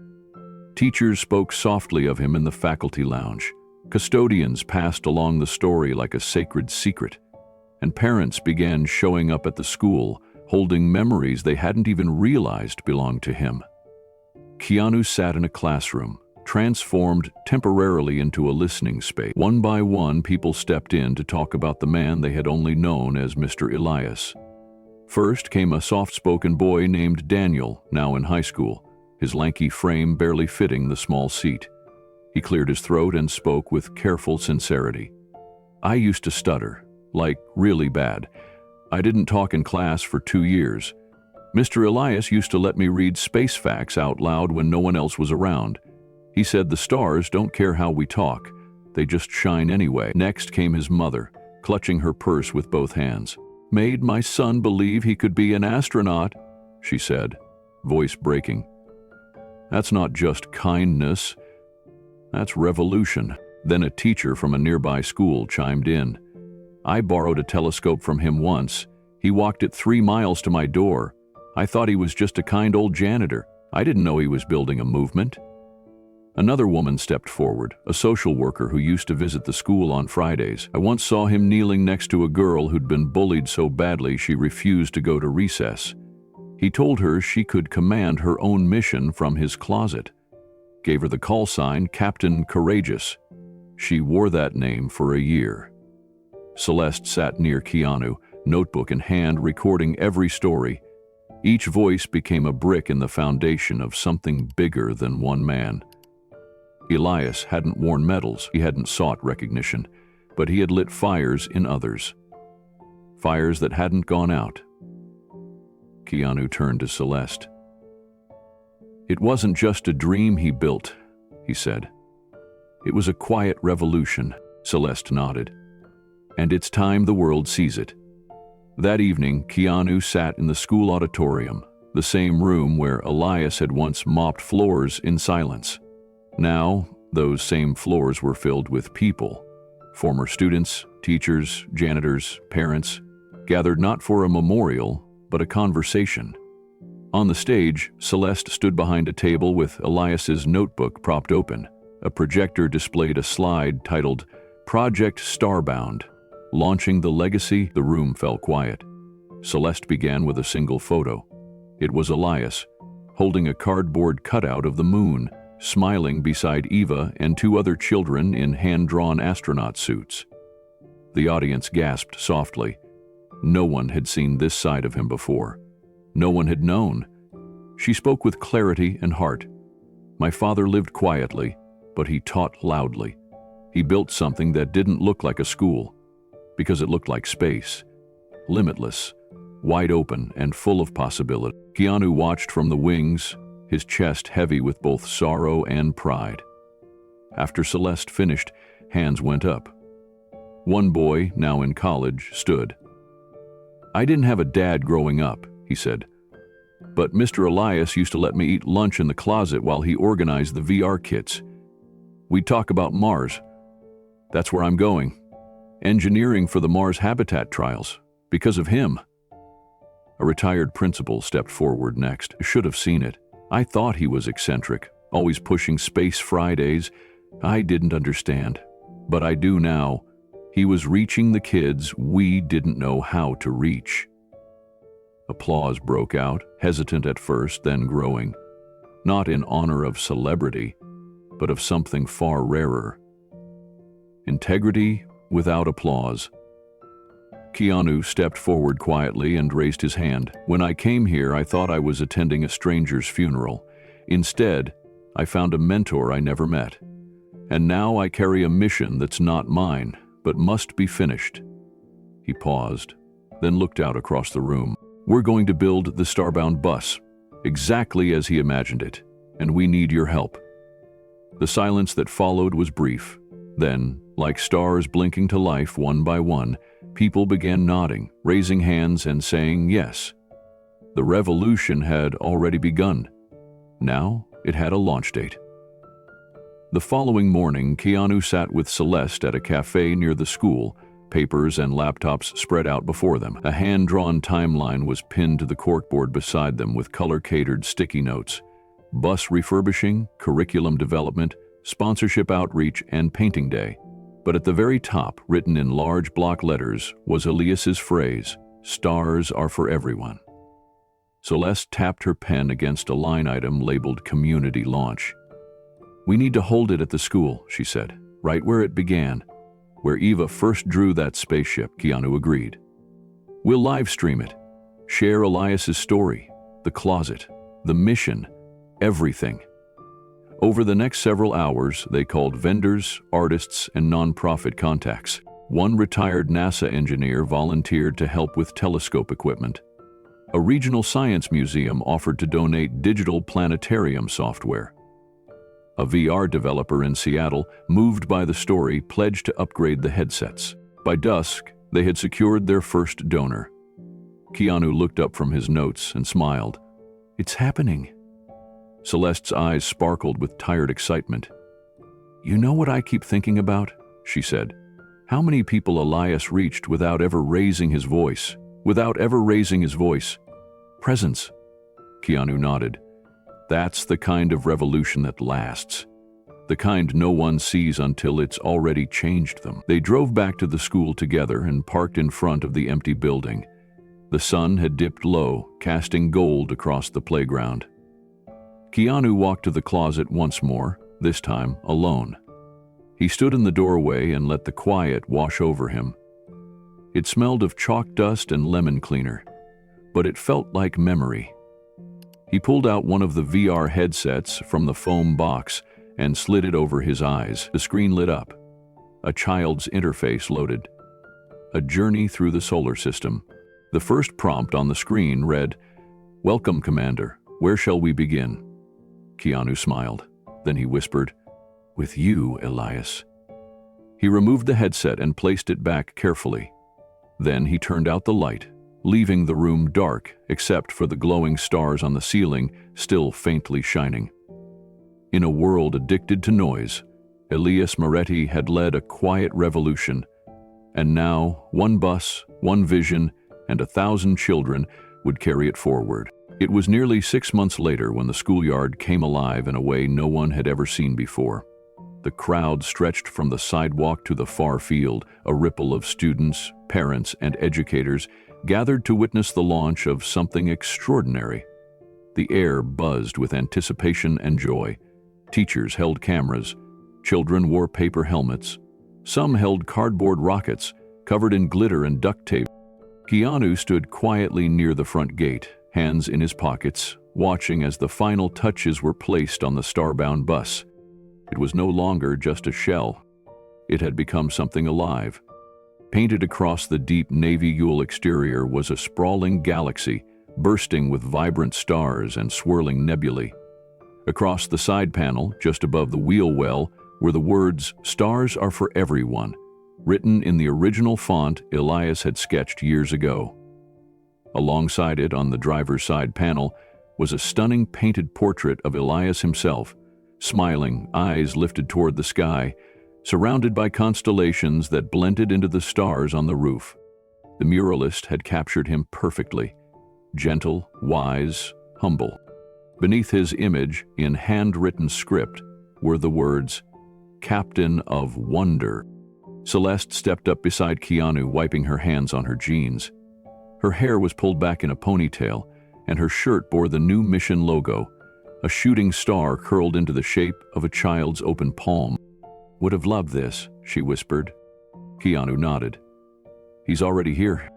Teachers spoke softly of him in the faculty lounge. Custodians passed along the story like a sacred secret, and parents began showing up at the school, holding memories they hadn't even realized belonged to him. Keanu sat in a classroom, transformed temporarily into a listening space. One by one, people stepped in to talk about the man they had only known as Mr. Elias. First came a soft-spoken boy named Daniel, now in high school, his lanky frame barely fitting the small seat. He cleared his throat and spoke with careful sincerity. "I used to stutter, like really bad. I didn't talk in class for 2 years. Mr. Elias used to let me read space facts out loud when no one else was around. He said the stars don't care how we talk, they just shine anyway." Next came his mother, clutching her purse with both hands. "Made my son believe he could be an astronaut," she said, voice breaking. "That's not just kindness. That's revolution." Then a teacher from a nearby school chimed in. "I borrowed a telescope from him once. He walked it 3 miles to my door. I thought he was just a kind old janitor. I didn't know he was building a movement." Another woman stepped forward, a social worker who used to visit the school on Fridays. "I once saw him kneeling next to a girl who'd been bullied so badly she refused to go to recess. He told her she could command her own mission from his closet. Gave her the call sign Captain Courageous. She wore that name for a year." Celeste sat near Keanu, notebook in hand, recording every story. Each voice became a brick in the foundation of something bigger than one man. Elias hadn't worn medals, he hadn't sought recognition, but he had lit fires in others. Fires that hadn't gone out. Keanu turned to Celeste. "It wasn't just a dream he built," he said. "It was a quiet revolution," Celeste nodded. "And it's time the world sees it." That evening, Keanu sat in the school auditorium, the same room where Elias had once mopped floors in silence. Now, those same floors were filled with people, former students, teachers, janitors, parents, gathered not for a memorial, but a conversation. On the stage, Celeste stood behind a table with Elias's notebook propped open. A projector displayed a slide titled Project Starbound. Launching the legacy, the room fell quiet. Celeste began with a single photo. It was Elias, holding a cardboard cutout of the moon, smiling beside Eva and 2 other children in hand-drawn astronaut suits. The audience gasped softly. No one had seen this side of him before. No one had known. She spoke with clarity and heart. "My father lived quietly, but he taught loudly. He built something that didn't look like a school, because it looked like space. Limitless, wide open, and full of possibility." Keanu watched from the wings, his chest heavy with both sorrow and pride. After Celeste finished, hands went up. One boy, now in college, stood. "I didn't have a dad growing up," he said. But Mr. Elias used to let me eat lunch in the closet while he organized the VR kits. We'd talk about Mars. That's where I'm going. Engineering for the Mars habitat trials. Because of him. A retired principal stepped forward next. Should have seen it. I thought he was eccentric, always pushing Space Fridays. I didn't understand. But I do now. He was reaching the kids we didn't know how to reach. Applause broke out, hesitant at first, then growing. Not in honor of celebrity, but of something far rarer. Integrity without applause. Keanu stepped forward quietly and raised his hand. When I came here, I thought I was attending a stranger's funeral. Instead, I found a mentor I never met. And now I carry a mission that's not mine, but must be finished. He paused, then looked out across the room. We're going to build the Starbound Bus, exactly as he imagined it, and we need your help. The silence that followed was brief. Then, like stars blinking to life one by one, people began nodding, raising hands and saying yes. The revolution had already begun. Now it had a launch date. The following morning, Keanu sat with Celeste at a cafe near the school, papers and laptops spread out before them. A hand-drawn timeline was pinned to the corkboard beside them with color-catered sticky notes. Bus refurbishing, curriculum development, sponsorship outreach, and painting day. But at the very top, written in large block letters, was Elias's phrase, "Stars are for everyone." Celeste tapped her pen against a line item labeled Community Launch. We need to hold it at the school, she said, right where it began. Where Eva first drew that spaceship, Keanu agreed. We'll live stream it. Share Elias's story, the closet, the mission, everything. Over the next several hours, they called vendors, artists, and nonprofit contacts. One retired NASA engineer volunteered to help with telescope equipment. A regional science museum offered to donate digital planetarium software. A VR developer in Seattle, moved by the story, pledged to upgrade the headsets. By dusk, they had secured their first donor. Keanu looked up from his notes and smiled. It's happening. Celeste's eyes sparkled with tired excitement. You know what I keep thinking about? She said. How many people Elias reached without ever raising his voice? Presence. Keanu nodded. That's the kind of revolution that lasts. The kind no one sees until it's already changed them. They drove back to the school together and parked in front of the empty building. The sun had dipped low, casting gold across the playground. Keanu walked to the closet once more, this time alone. He stood in the doorway and let the quiet wash over him. It smelled of chalk dust and lemon cleaner, but it felt like memory. He pulled out one of the VR headsets from the foam box and slid it over his eyes. The screen lit up. A child's interface loaded. A journey through the solar system. The first prompt on the screen read, "Welcome, Commander. Where shall we begin?" Keanu smiled. Then he whispered, "With you, Elias." He removed the headset and placed it back carefully. Then he turned out the light, leaving the room dark except for the glowing stars on the ceiling still faintly shining. In a world addicted to noise, Elias Moretti had led a quiet revolution, and now one bus, one vision, and 1,000 children would carry it forward. It was nearly 6 months later when the schoolyard came alive in a way no one had ever seen before. The crowd stretched from the sidewalk to the far field, a ripple of students, parents, and educators gathered to witness the launch of something extraordinary. The air buzzed with anticipation and joy. Teachers held cameras. Children wore paper helmets. Some held cardboard rockets covered in glitter and duct tape. Keanu stood quietly near the front gate, hands in his pockets, watching as the final touches were placed on the Starbound Bus. It was no longer just a shell. It had become something alive. Painted across the deep navy Yule exterior was a sprawling galaxy, bursting with vibrant stars and swirling nebulae. Across the side panel, just above the wheel well, were the words, "Stars are for everyone," written in the original font Elias had sketched years ago. Alongside it, on the driver's side panel, was a stunning painted portrait of Elias himself, smiling, eyes lifted toward the sky, surrounded by constellations that blended into the stars on the roof. The muralist had captured him perfectly, gentle, wise, humble. Beneath his image, in handwritten script, were the words, "Captain of Wonder." Celeste stepped up beside Keanu, wiping her hands on her jeans. Her hair was pulled back in a ponytail, and her shirt bore the new mission logo, a shooting star curled into the shape of a child's open palm. "Would have loved this," she whispered. Keanu nodded. "He's already here."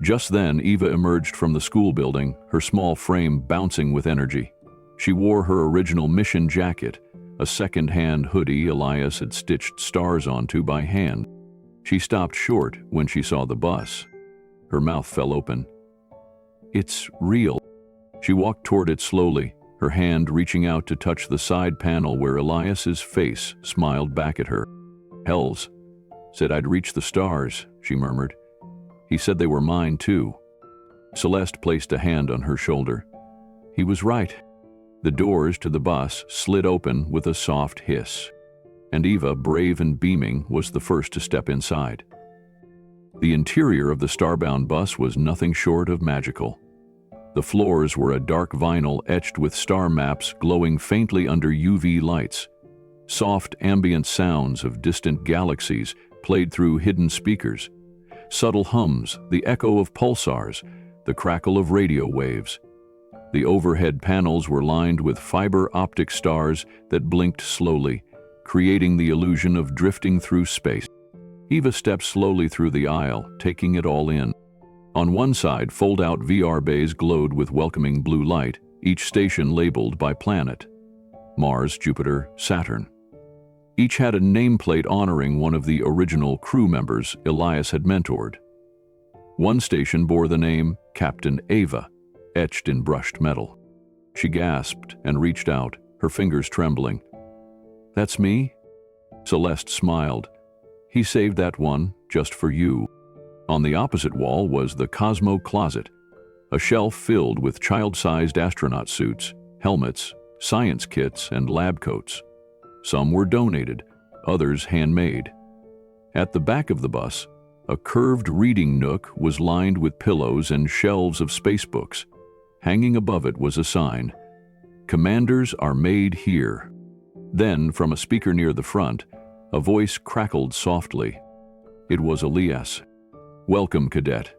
Just then, Eva emerged from the school building, her small frame bouncing with energy. She wore her original mission jacket, a second-hand hoodie Elias had stitched stars onto by hand. She stopped short when she saw the bus. Her mouth fell open. "It's real." She walked toward it slowly, her hand reaching out to touch the side panel where Elias's face smiled back at her. "Hells. Said I'd reach the stars," she murmured. "He said they were mine too." Celeste placed a hand on her shoulder. He was right. The doors to the bus slid open with a soft hiss, and Eva, brave and beaming, was the first to step inside. The interior of the Starbound bus was nothing short of magical. The floors were a dark vinyl etched with star maps glowing faintly under UV lights. Soft ambient sounds of distant galaxies played through hidden speakers. Subtle hums, the echo of pulsars, the crackle of radio waves. The overhead panels were lined with fiber optic stars that blinked slowly, creating the illusion of drifting through space. Eva stepped slowly through the aisle, taking it all in. On one side, fold-out VR bays glowed with welcoming blue light, each station labeled by planet: Mars, Jupiter, Saturn. Each had a nameplate honoring one of the original crew members Elias had mentored. One station bore the name Captain Ava, etched in brushed metal. She gasped and reached out, her fingers trembling. "That's me?" Celeste smiled. "He saved that one just for you." On the opposite wall was the Cosmo Closet, a shelf filled with child-sized astronaut suits, helmets, science kits, and lab coats. Some were donated, others handmade. At the back of the bus, a curved reading nook was lined with pillows and shelves of spacebooks. Hanging above it was a sign, "Commanders are made here." Then, from a speaker near the front, a voice crackled softly. It was Elias. "Welcome, cadet.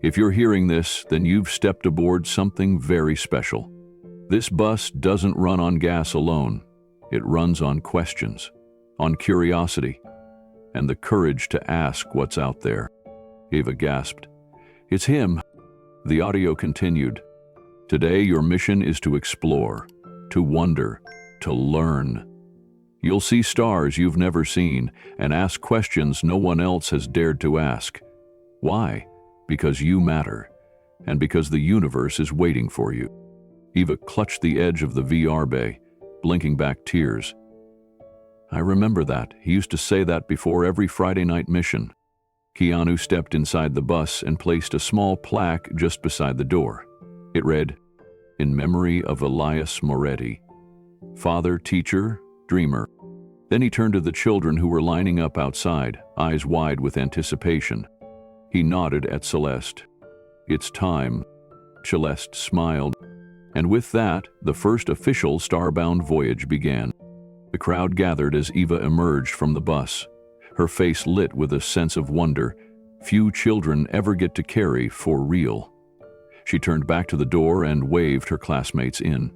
If you're hearing this, then you've stepped aboard something very special. This bus doesn't run on gas alone. It runs on questions, on curiosity, and the courage to ask what's out there." Eva gasped. "It's him." The audio continued. "Today your mission is to explore, to wonder, to learn. You'll see stars you've never seen and ask questions no one else has dared to ask. Why? Because you matter, and because the universe is waiting for you." Eva clutched the edge of the VR bay, blinking back tears. "I remember that. He used to say that before every Friday night mission." Keanu stepped inside the bus and placed a small plaque just beside the door. It read, "In memory of Elias Moretti, father, teacher, dreamer." Then he turned to the children who were lining up outside, eyes wide with anticipation. He nodded at Celeste. "It's time." Celeste smiled. And with that, the first official Starbound voyage began. The crowd gathered as Eva emerged from the bus, her face lit with a sense of wonder few children ever get to carry for real. She turned back to the door and waved her classmates in.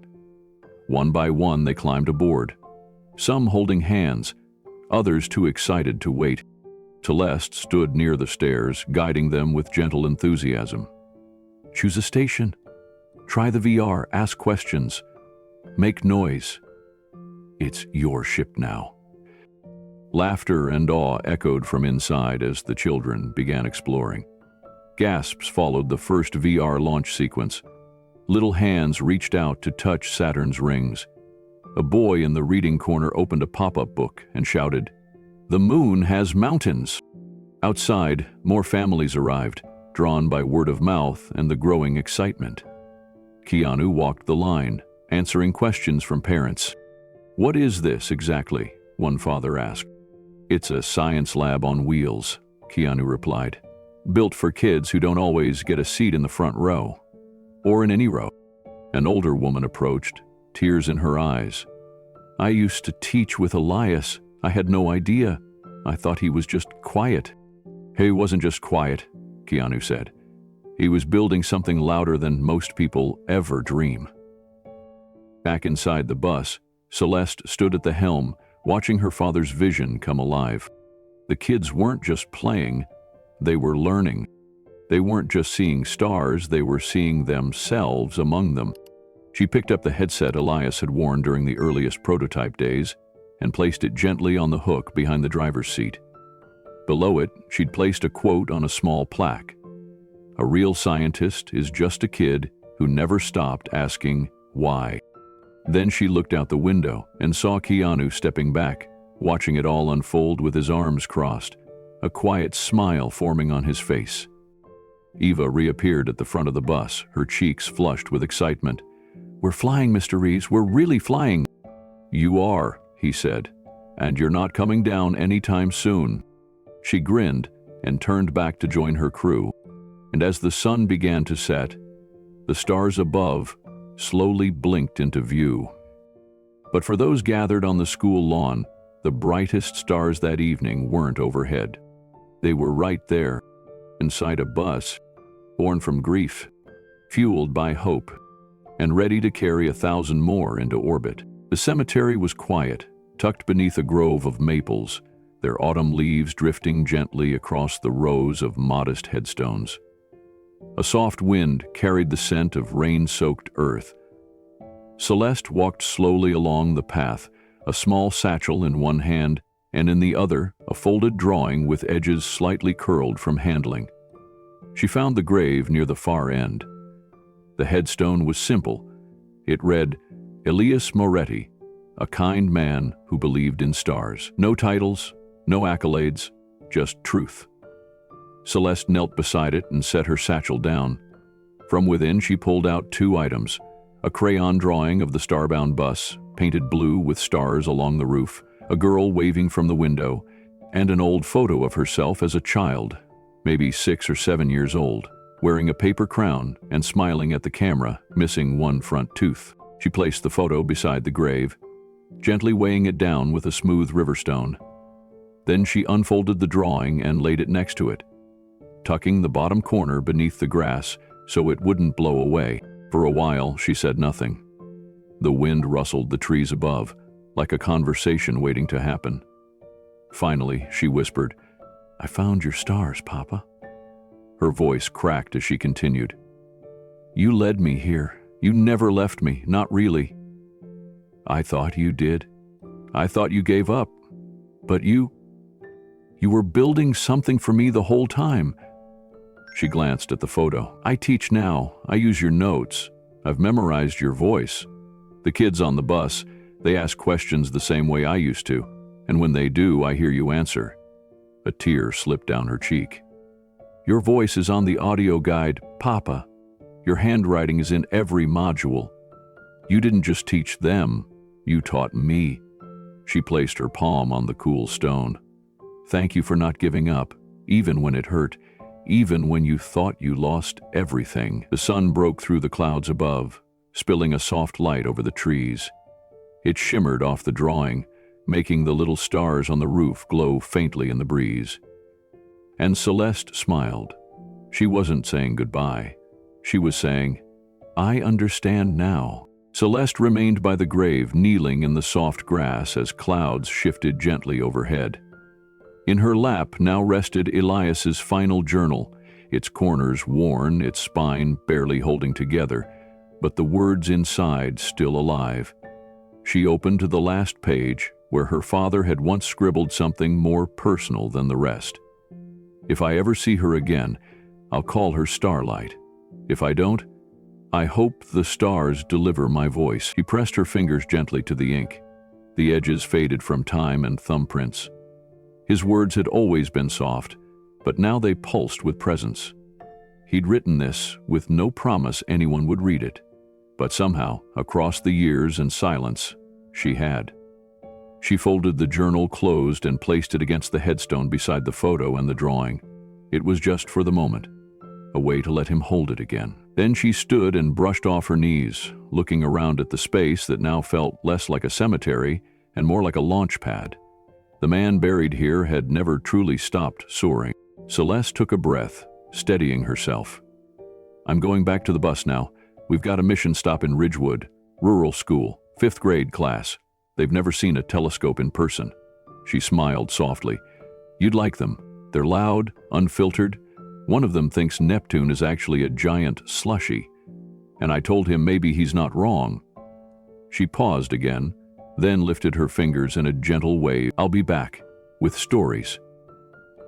One by one, they climbed aboard, some holding hands, others too excited to wait. Celeste stood near the stairs, guiding them with gentle enthusiasm. "Choose a station. Try the VR, ask questions, make noise. It's your ship now." Laughter and awe echoed from inside as the children began exploring. Gasps followed the first VR launch sequence. Little hands reached out to touch Saturn's rings. A boy in the reading corner opened a pop-up book and shouted, "The moon has mountains!" Outside, more families arrived, drawn by word of mouth and the growing excitement. Keanu walked the line, answering questions from parents. "What is this exactly?" one father asked. "It's a science lab on wheels," Keanu replied. "Built for kids who don't always get a seat in the front row. Or in any row." An older woman approached, tears in her eyes. "I used to teach with Elias. I had no idea. I thought he was just quiet." "He wasn't just quiet," Keanu said. "He was building something louder than most people ever dream." Back inside the bus, Celeste stood at the helm, watching her father's vision come alive. The kids weren't just playing, they were learning. They weren't just seeing stars, they were seeing themselves among them. She picked up the headset Elias had worn during the earliest prototype days and placed it gently on the hook behind the driver's seat. Below it, she'd placed a quote on a small plaque. "A real scientist is just a kid who never stopped asking why." Then she looked out the window and saw Keanu stepping back, watching it all unfold with his arms crossed, a quiet smile forming on his face. Eva reappeared at the front of the bus, her cheeks flushed with excitement. "We're flying, Mr. Reeves, we're really flying." "You are," he said, "and you're not coming down anytime soon." She grinned and turned back to join her crew, and as the sun began to set, the stars above slowly blinked into view. But for those gathered on the school lawn, the brightest stars that evening weren't overhead. They were right there, inside a bus, born from grief, fueled by hope, and ready to carry 1,000 more into orbit. The cemetery was quiet, tucked beneath a grove of maples, their autumn leaves drifting gently across the rows of modest headstones. A soft wind carried the scent of rain-soaked earth. Celeste walked slowly along the path, a small satchel in one hand, and in the other, a folded drawing with edges slightly curled from handling. She found the grave near the far end. The headstone was simple. It read, "Elias Moretti, a kind man who believed in stars." No titles, no accolades, just truth. Celeste knelt beside it and set her satchel down. From within, she pulled out 2 items, a crayon drawing of the Starbound Bus, painted blue with stars along the roof, a girl waving from the window, and an old photo of herself as a child, maybe 6 or 7 years old, wearing a paper crown and smiling at the camera, missing one front tooth. She placed the photo beside the grave, gently weighing it down with a smooth riverstone. Then she unfolded the drawing and laid it next to it, tucking the bottom corner beneath the grass so it wouldn't blow away. For a while, she said nothing. The wind rustled the trees above, like a conversation waiting to happen. Finally, she whispered, "I found your stars, Papa." Her voice cracked as she continued. "You led me here. You never left me, not really." "I thought you did. I thought you gave up. But you were building something for me the whole time." She glanced at the photo. "I teach now. I use your notes. I've memorized your voice. The kids on the bus, they ask questions the same way I used to, and when they do, I hear you answer." A tear slipped down her cheek. "Your voice is on the audio guide, Papa. Your handwriting is in every module. You didn't just teach them, you taught me." She placed her palm on the cool stone. "Thank you for not giving up, even when it hurt, even when you thought you lost everything." The sun broke through the clouds above, spilling a soft light over the trees. It shimmered off the drawing, making the little stars on the roof glow faintly in the breeze. And Celeste smiled. She wasn't saying goodbye. She was saying, "I understand now." Celeste remained by the grave, kneeling in the soft grass as clouds shifted gently overhead. In her lap now rested Elias's final journal, its corners worn, its spine barely holding together, but the words inside still alive. She opened to the last page, where her father had once scribbled something more personal than the rest. "If I ever see her again, I'll call her Starlight. If I don't, I hope the stars deliver my voice." She pressed her fingers gently to the ink. The edges faded from time and thumbprints. His words had always been soft, but now they pulsed with presence. He'd written this with no promise anyone would read it. But somehow, across the years and silence, she had. She folded the journal closed and placed it against the headstone beside the photo and the drawing. It was just for the moment, a way to let him hold it again. Then she stood and brushed off her knees, looking around at the space that now felt less like a cemetery and more like a launch pad. The man buried here had never truly stopped soaring. Celeste took a breath, steadying herself. "I'm going back to the bus now. We've got a mission stop in Ridgewood, rural school, 5th grade class. They've never seen a telescope in person." She smiled softly. "You'd like them. They're loud, unfiltered. One of them thinks Neptune is actually a giant slushy. And I told him maybe he's not wrong." She paused again, then lifted her fingers in a gentle wave. "I'll be back, with stories."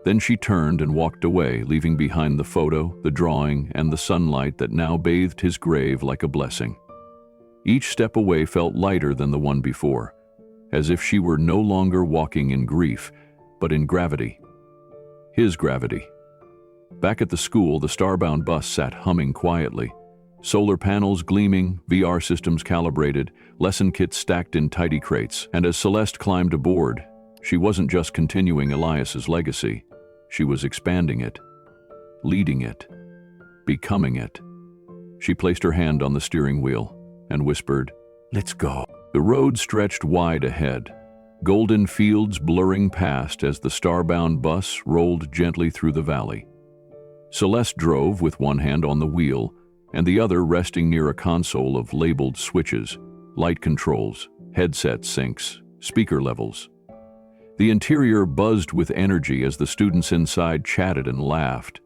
Then she turned and walked away, leaving behind the photo, the drawing, and the sunlight that now bathed his grave like a blessing. Each step away felt lighter than the one before, as if she were no longer walking in grief, but in gravity. His gravity. Back at the school, the Starbound bus sat humming quietly. Solar panels gleaming, VR systems calibrated, lesson kits stacked in tidy crates. And as Celeste climbed aboard, she wasn't just continuing Elias's legacy. She was expanding it, leading it, becoming it. She placed her hand on the steering wheel and whispered, "Let's go." The road stretched wide ahead, golden fields blurring past as the Starbound bus rolled gently through the valley. Celeste drove with one hand on the wheel and the other resting near a console of labeled switches, light controls, headset syncs, speaker levels. The interior buzzed with energy as the students inside chatted and laughed,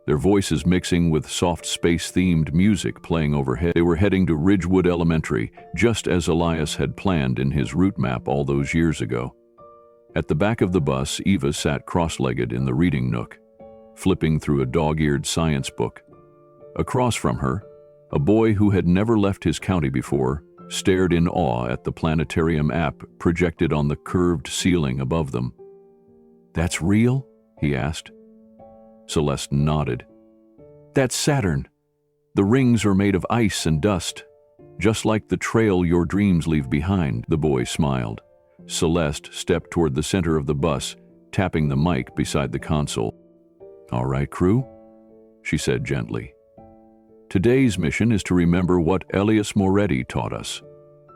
their voices mixing with soft space-themed music playing overhead. They were heading to Ridgewood Elementary, just as Elias had planned in his route map all those years ago. At the back of the bus, Eva sat cross-legged in the reading nook, flipping through a dog-eared science book. Across from her, a boy who had never left his county before stared in awe at the planetarium app projected on the curved ceiling above them. "That's real?" he asked. Celeste nodded. "That's Saturn. The rings are made of ice and dust, just like the trail your dreams leave behind." The boy smiled. Celeste stepped toward the center of the bus, tapping the mic beside the console. "All right, crew," she said gently. "Today's mission is to remember what Elias Moretti taught us.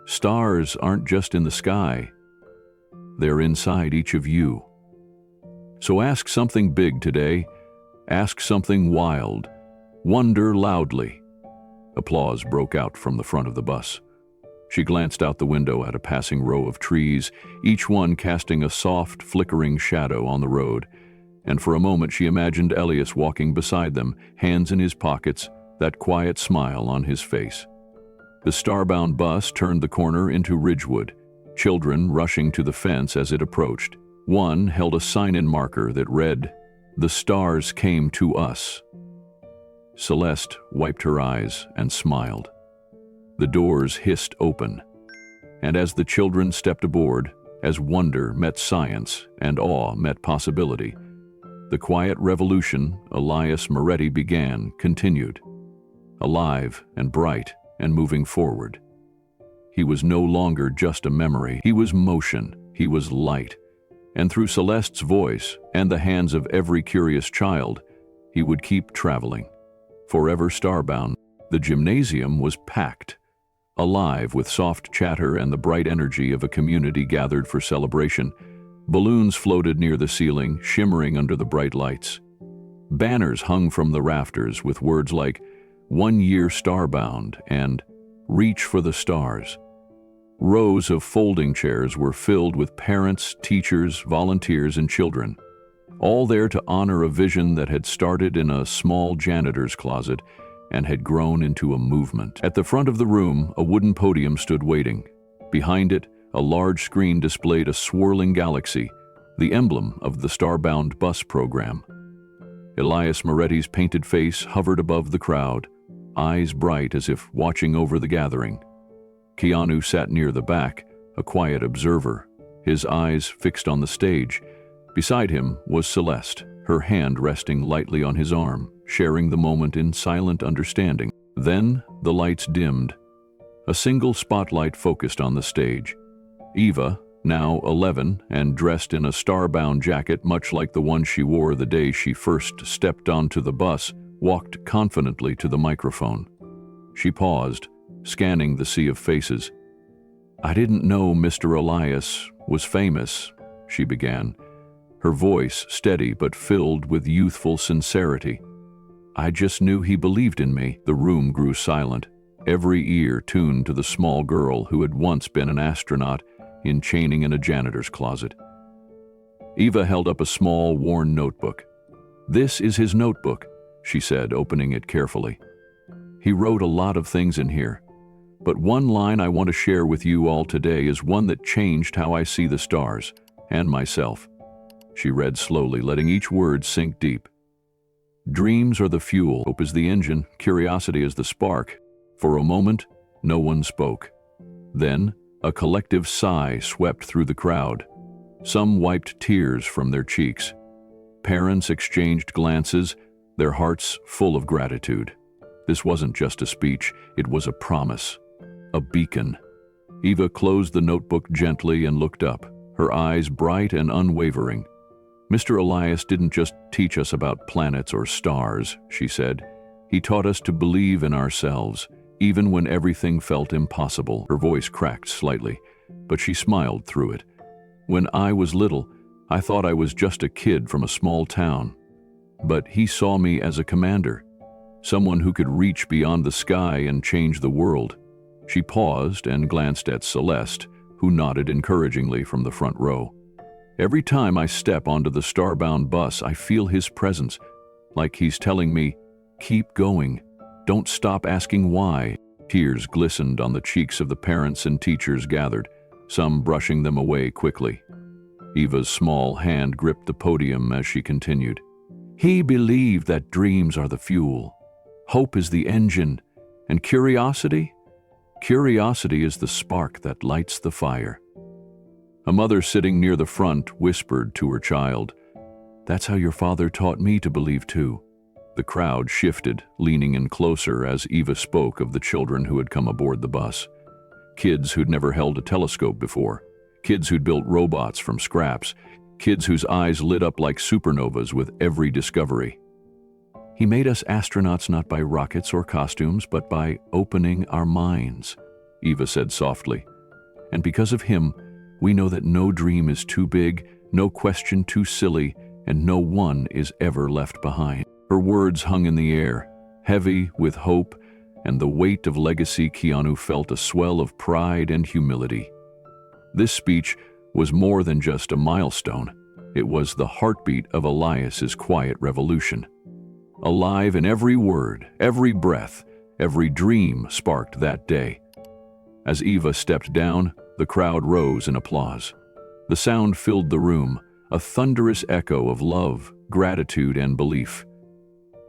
Stars aren't just in the sky. They're inside each of you. So ask something big today. Ask something wild. Wonder loudly." Applause broke out from the front of the bus. She glanced out the window at a passing row of trees, each one casting a soft, flickering shadow on the road, and for a moment she imagined Elias walking beside them, hands in his pockets, that quiet smile on his face. The Starbound bus turned the corner into Ridgewood, children rushing to the fence as it approached. One held a sign-in marker that read, "The stars came to us." Celeste wiped her eyes and smiled. The doors hissed open, and as the children stepped aboard, as wonder met science and awe met possibility, the quiet revolution Elias Moretti began continued, alive and bright and moving forward. He was no longer just a memory. He was motion. He was light. And through Celeste's voice and the hands of every curious child, he would keep traveling, forever starbound. The gymnasium was packed, alive with soft chatter and the bright energy of a community gathered for celebration. Balloons floated near the ceiling, shimmering under the bright lights. Banners hung from the rafters with words like, "1 year starbound," and "Reach for the stars." Rows of folding chairs were filled with parents, teachers, volunteers, and children, all there to honor a vision that had started in a small janitor's closet and had grown into a movement. At the front of the room, a wooden podium stood waiting. Behind it, a large screen displayed a swirling galaxy, the emblem of the Starbound Bus program. Elias Moretti's painted face hovered above the crowd, eyes bright as if watching over the gathering. Keanu sat near the back, a quiet observer, his eyes fixed on the stage. Beside him was Celeste, her hand resting lightly on his arm, sharing the moment in silent understanding. Then the lights dimmed, A single spotlight focused on the stage. Eva, now 11 and dressed in a Starbound jacket much like the one she wore the day she first stepped onto the bus, walked confidently to the microphone. She paused, scanning the sea of faces. "I didn't know Mr. Elias was famous," she began, her voice steady but filled with youthful sincerity. "I just knew he believed in me." The room grew silent, every ear tuned to the small girl who had once been an astronaut in chaining in a janitor's closet. Eva held up a small, worn notebook. "This is his notebook," she said, opening it carefully. "He wrote a lot of things in here, but one line I want to share with you all today is one that changed how I see the stars and myself." She read slowly, letting each word sink deep. "Dreams are the fuel, hope is the engine, curiosity is the spark." For a moment, no one spoke. Then, a collective sigh swept through the crowd. Some wiped tears from their cheeks. Parents exchanged glances, their hearts full of gratitude. This wasn't just a speech, it was a promise, a beacon. Eva closed the notebook gently and looked up, her eyes bright and unwavering. "Mr. Elias didn't just teach us about planets or stars," she said. "He taught us to believe in ourselves, even when everything felt impossible." Her voice cracked slightly, but she smiled through it. "When I was little, I thought I was just a kid from a small town. But he saw me as a commander, someone who could reach beyond the sky and change the world." She paused and glanced at Celeste, who nodded encouragingly from the front row. "Every time I step onto the Starbound bus, I feel his presence, like he's telling me, 'Keep going. Don't stop asking why.'" Tears glistened on the cheeks of the parents and teachers gathered, some brushing them away quickly. Eva's small hand gripped the podium as she continued. "He believed that dreams are the fuel, hope is the engine, and curiosity? Curiosity is the spark that lights the fire." A mother sitting near the front whispered to her child, "That's how your father taught me to believe too." The crowd shifted, leaning in closer as Eva spoke of the children who had come aboard the bus. Kids who'd never held a telescope before, kids who'd built robots from scraps, kids whose eyes lit up like supernovas with every discovery. "He made us astronauts not by rockets or costumes, but by opening our minds," Eva said softly. "And because of him, we know that no dream is too big, no question too silly, and no one is ever left behind." Her words hung in the air, heavy with hope and the weight of legacy. Keanu felt a swell of pride and humility. This speech was more than just a milestone. It was the heartbeat of Elias's quiet revolution. Alive in every word, every breath, every dream sparked that day. As Eva stepped down, the crowd rose in applause. The sound filled the room, a thunderous echo of love, gratitude, and belief.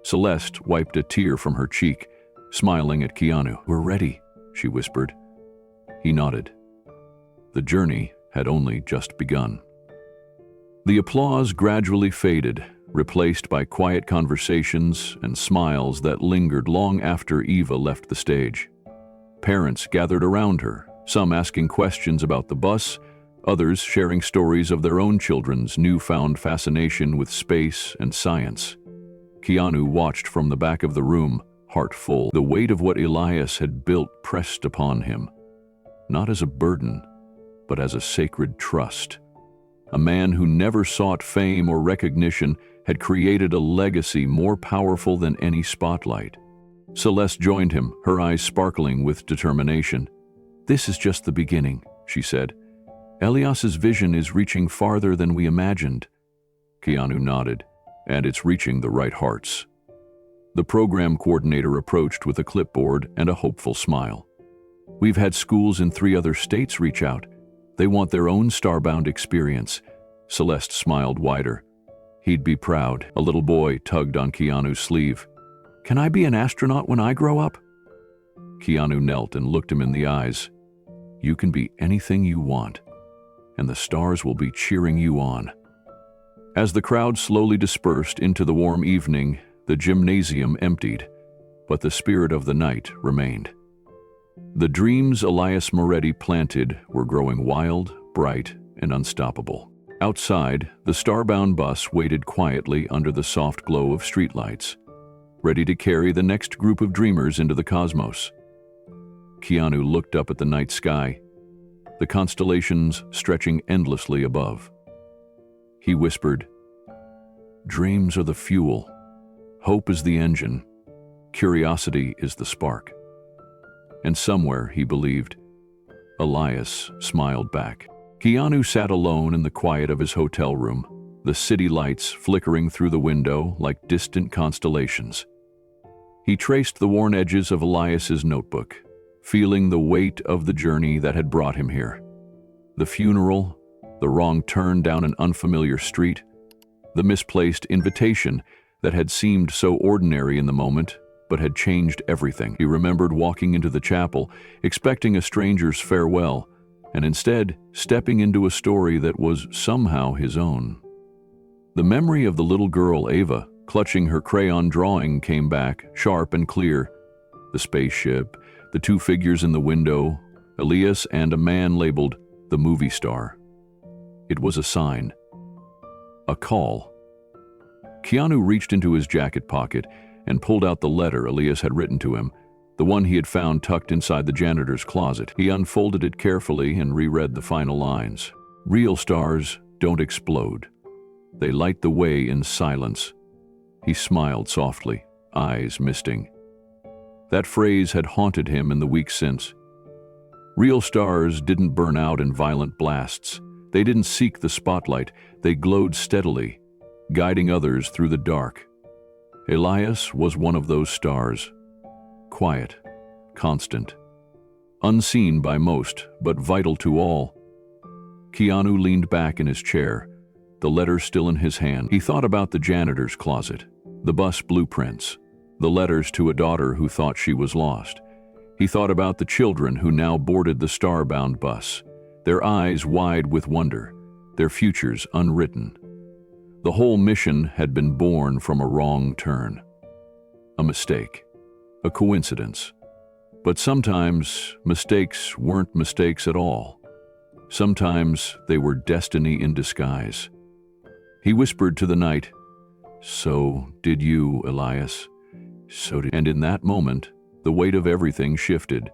Celeste wiped a tear from her cheek, smiling at Keanu. "We're ready," she whispered. He nodded. The journey had only just begun. The applause gradually faded, replaced by quiet conversations and smiles that lingered long after Eva left the stage. Parents gathered around her, some asking questions about the bus, others sharing stories of their own children's newfound fascination with space and science. Keanu watched from the back of the room, heart full. The weight of what Elias had built pressed upon him, not as a burden, but as a sacred trust. A man who never sought fame or recognition had created a legacy more powerful than any spotlight. Celeste joined him, her eyes sparkling with determination. "This is just the beginning," she said. "Elias's vision is reaching farther than we imagined." Keanu nodded. "And it's reaching the right hearts." The program coordinator approached with a clipboard and a hopeful smile. "We've had schools in 3 other states reach out. They want their own Starbound experience." Celeste smiled wider. He'd be proud. A little boy tugged on Keanu's sleeve. "Can I be an astronaut when I grow up?" Keanu knelt and looked him in the eyes. "You can be anything you want, and the stars will be cheering you on." As the crowd slowly dispersed into the warm evening, the gymnasium emptied, but the spirit of the night remained. The dreams Elias Moretti planted were growing wild, bright, and unstoppable. Outside, the Starbound bus waited quietly under the soft glow of streetlights, ready to carry the next group of dreamers into the cosmos. Keanu looked up at the night sky, the constellations stretching endlessly above. He whispered, "Dreams are the fuel, hope is the engine, curiosity is the spark." And somewhere, he believed, Elias smiled back. Keanu sat alone in the quiet of his hotel room, the city lights flickering through the window like distant constellations. He traced the worn edges of Elias's notebook, feeling the weight of the journey that had brought him here. The funeral, the wrong turn down an unfamiliar street, the misplaced invitation that had seemed so ordinary in the moment, but had changed everything. He remembered walking into the chapel, expecting a stranger's farewell, and instead stepping into a story that was somehow his own. The memory of the little girl, Ava, clutching her crayon drawing came back, sharp and clear. The spaceship, the two figures in the window, Elias and a man labeled the movie star. It was a sign. A call. Keanu reached into his jacket pocket and pulled out the letter Elias had written to him, the one he had found tucked inside the janitor's closet. He unfolded it carefully and reread the final lines. "Real stars don't explode. They light the way in silence." He smiled softly, eyes misting. That phrase had haunted him in the weeks since. Real stars didn't burn out in violent blasts. They didn't seek the spotlight. They glowed steadily, guiding others through the dark. Elias was one of those stars. Quiet, constant, unseen by most, but vital to all. Keanu leaned back in his chair, the letter still in his hand. He thought about the janitor's closet, the bus blueprints, the letters to a daughter who thought she was lost. He thought about the children who now boarded the Starbound bus, their eyes wide with wonder, their futures unwritten. The whole mission had been born from a wrong turn. A mistake. A coincidence. But sometimes mistakes weren't mistakes at all. Sometimes they were destiny in disguise. He whispered to the night, "So did you, Elias. So did..." And in that moment, the weight of everything shifted.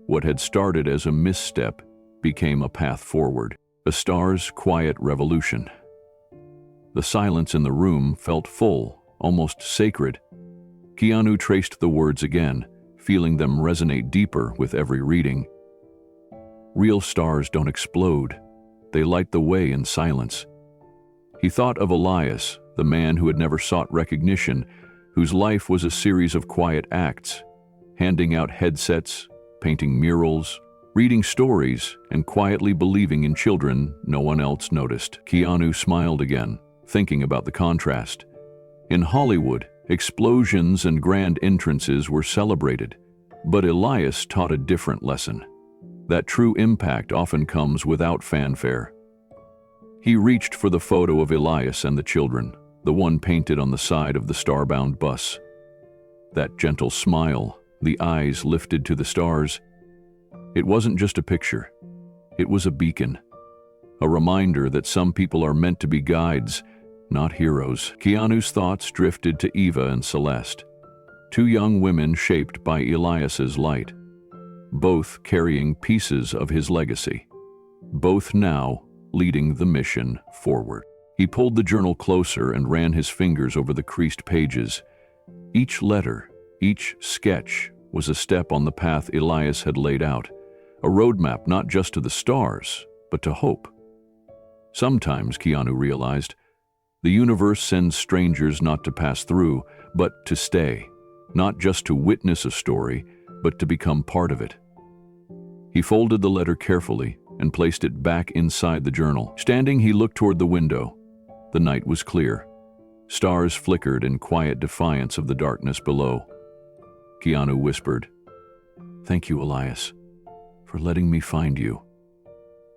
What had started as a misstep became a path forward, a star's quiet revolution. The silence in the room felt full, almost sacred. Keanu traced the words again, feeling them resonate deeper with every reading. Real stars don't explode. They light the way in silence. He thought of Elias, the man who had never sought recognition, whose life was a series of quiet acts, handing out headsets, painting murals, reading stories, and quietly believing in children no one else noticed. Keanu smiled again, thinking about the contrast. In Hollywood, explosions and grand entrances were celebrated, but Elias taught a different lesson. That true impact often comes without fanfare. He reached for the photo of Elias and the children, the one painted on the side of the Starbound bus. That gentle smile, the eyes lifted to the stars. It wasn't just a picture. It was a beacon, a reminder that some people are meant to be guides, not heroes. Keanu's thoughts drifted to Eva and Celeste, two young women shaped by Elias's light, both carrying pieces of his legacy, both now leading the mission forward. He pulled the journal closer and ran his fingers over the creased pages. Each letter, each sketch was a step on the path Elias had laid out, a roadmap not just to the stars, but to hope. Sometimes, Keanu realized, the universe sends strangers not to pass through, but to stay, not just to witness a story, but to become part of it. He folded the letter carefully and placed it back inside the journal. Standing, he looked toward the window. The night was clear. Stars flickered in quiet defiance of the darkness below. Keanu whispered, "Thank you, Elias, for letting me find you."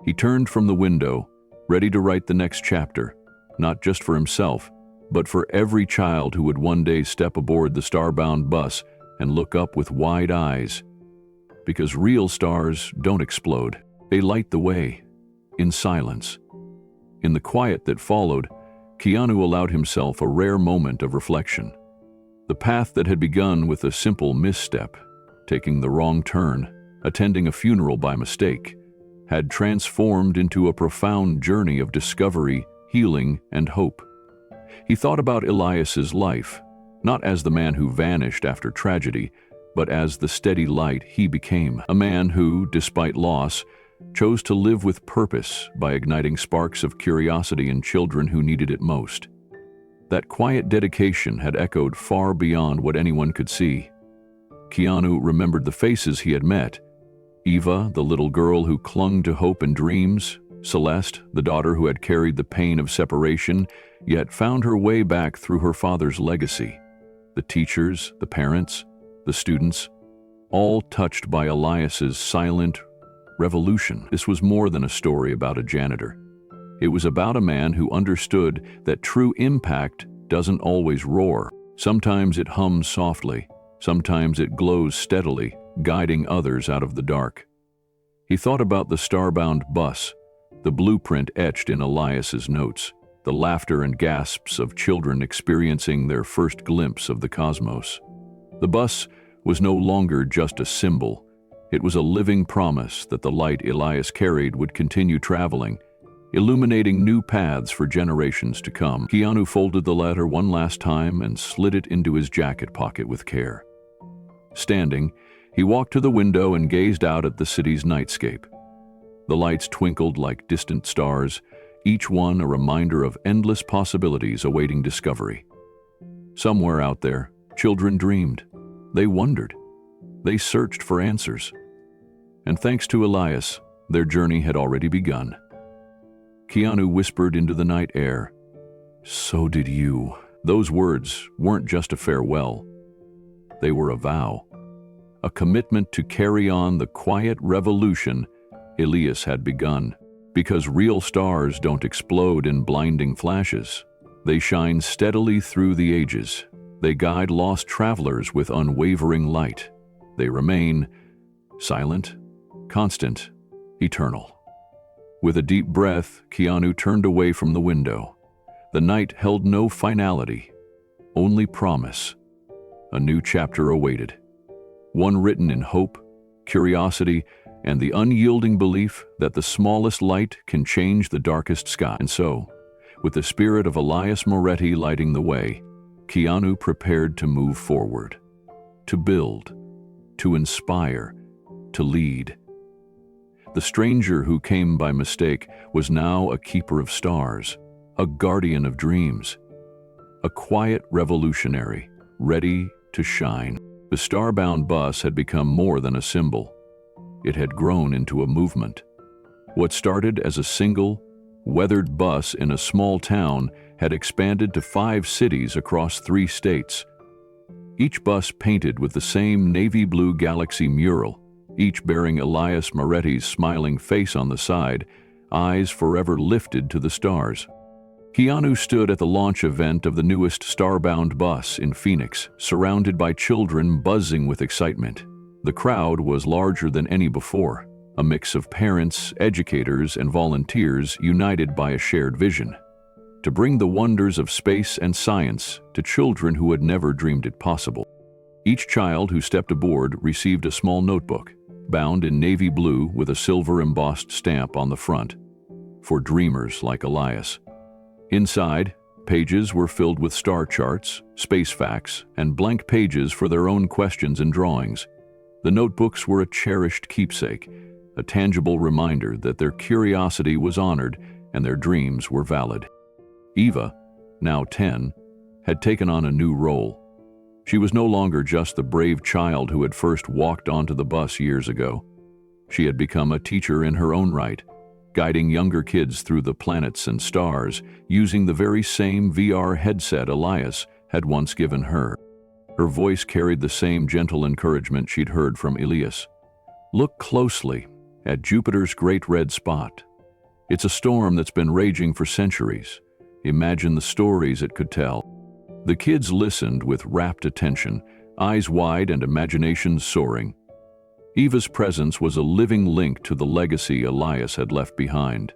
He turned from the window, ready to write the next chapter, not just for himself, but for every child who would one day step aboard the Starbound bus and look up with wide eyes. because real stars don't explode. They light the way, in silence. In the quiet that followed, Keanu allowed himself a rare moment of reflection. The path that had begun with a simple misstep, taking the wrong turn, attending a funeral by mistake, had transformed into a profound journey of discovery, healing, and hope. He thought about Elias's life, not as the man who vanished after tragedy, but as the steady light he became, a man who, despite loss, chose to live with purpose by igniting sparks of curiosity in children who needed it most. That quiet dedication had echoed far beyond what anyone could see. Keanu remembered the faces he had met: Eva, the little girl who clung to hope and dreams; Celeste, the daughter who had carried the pain of separation, yet found her way back through her father's legacy; the teachers, the parents, the students, all touched by Elias's silent revolution. This was more than a story about a janitor. It was about a man who understood that true impact doesn't always roar. Sometimes it hums softly, sometimes it glows steadily, guiding others out of the dark. He thought about the Starbound Bus, the blueprint etched in Elias's notes, the laughter and gasps of children experiencing their first glimpse of the cosmos. The bus was no longer just a symbol. It was a living promise that the light Elias carried would continue traveling, illuminating new paths for generations to come. Keanu folded the letter one last time and slid it into his jacket pocket with care. Standing, he walked to the window and gazed out at the city's nightscape. The lights twinkled like distant stars, each one a reminder of endless possibilities awaiting discovery. Somewhere out there, children dreamed. They wondered. They searched for answers. And thanks to Elias, their journey had already begun. Keanu whispered into the night air, "So did you." Those words weren't just a farewell. They were a vow, a commitment to carry on the quiet revolution Elias had begun. Because real stars don't explode in blinding flashes. They shine steadily through the ages. They guide lost travelers with unwavering light. They remain silent, constant, eternal. With a deep breath, Keanu turned away from the window. The night held no finality, only promise. A new chapter awaited, one written in hope, curiosity, and the unyielding belief that the smallest light can change the darkest sky. And so, with the spirit of Elias Moretti lighting the way, Keanu prepared to move forward, to build, to inspire, to lead. The stranger who came by mistake was now a keeper of stars, a guardian of dreams, a quiet revolutionary, ready to shine. The Starbound Bus had become more than a symbol. It had grown into a movement. What started as a single, weathered bus in a small town had expanded to 5 cities across 3 states. Each bus painted with the same navy blue galaxy mural, each bearing Elias Moretti's smiling face on the side, eyes forever lifted to the stars. Keanu stood at the launch event of the newest Starbound Bus in Phoenix, surrounded by children buzzing with excitement. The crowd was larger than any before, a mix of parents, educators, and volunteers united by a shared vision: to bring the wonders of space and science to children who had never dreamed it possible. Each child who stepped aboard received a small notebook, bound in navy blue with a silver embossed stamp on the front, for dreamers like Elias. Inside, pages were filled with star charts, space facts, and blank pages for their own questions and drawings. The notebooks were a cherished keepsake, a tangible reminder that their curiosity was honored and their dreams were valid. Eva, now 10, had taken on a new role. She was no longer just the brave child who had first walked onto the bus years ago. She had become a teacher in her own right, guiding younger kids through the planets and stars using the very same VR headset Elias had once given her. Her voice carried the same gentle encouragement she'd heard from Elias. "Look closely at Jupiter's great red spot. It's a storm that's been raging for centuries. Imagine the stories it could tell." The kids listened with rapt attention, eyes wide and imaginations soaring. Eva's presence was a living link to the legacy Elias had left behind,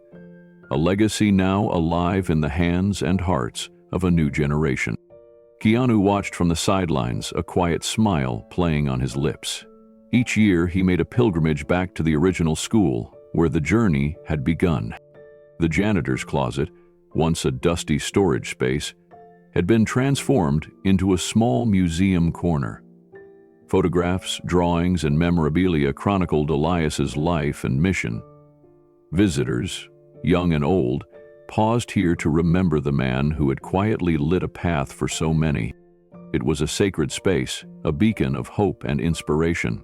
a legacy now alive in the hands and hearts of a new generation. Keanu watched from the sidelines, a quiet smile playing on his lips. Each year, he made a pilgrimage back to the original school, where the journey had begun. The janitor's closet, once a dusty storage space, had been transformed into a small museum corner. Photographs, drawings, and memorabilia chronicled Elias's life and mission. Visitors, young and old, paused here to remember the man who had quietly lit a path for so many. It was a sacred space, a beacon of hope and inspiration.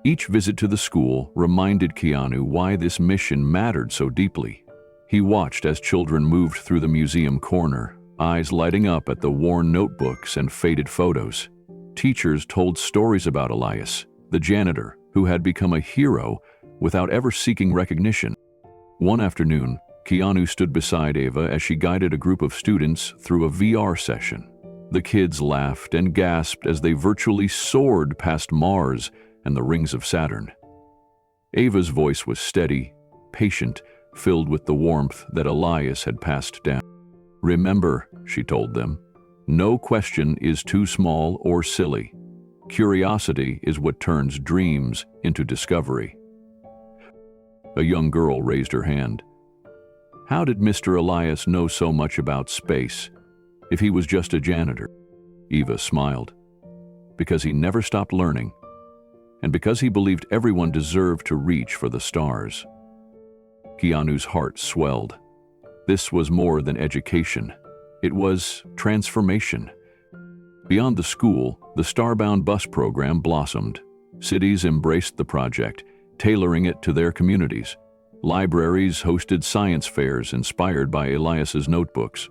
Each visit to the school reminded Keanu why this mission mattered so deeply. He watched as children moved through the museum corner, eyes lighting up at the worn notebooks and faded photos. Teachers told stories about Elias, the janitor, who had become a hero without ever seeking recognition. One afternoon, Keanu stood beside Eva as she guided a group of students through a VR session. The kids laughed and gasped as they virtually soared past Mars and the rings of Saturn. Eva's voice was steady, patient, filled with the warmth that Elias had passed down. "Remember," she told them, "no question is too small or silly. Curiosity is what turns dreams into discovery." A young girl raised her hand. How did Mr. Elias know so much about space, if he was just a janitor? Eva smiled. Because he never stopped learning, and because he believed everyone deserved to reach for the stars. Keanu's heart swelled. This was more than education. It was transformation. Beyond the school, the Starbound Bus program blossomed. Cities embraced the project, tailoring it to their communities. Libraries hosted science fairs inspired by Elias's notebooks.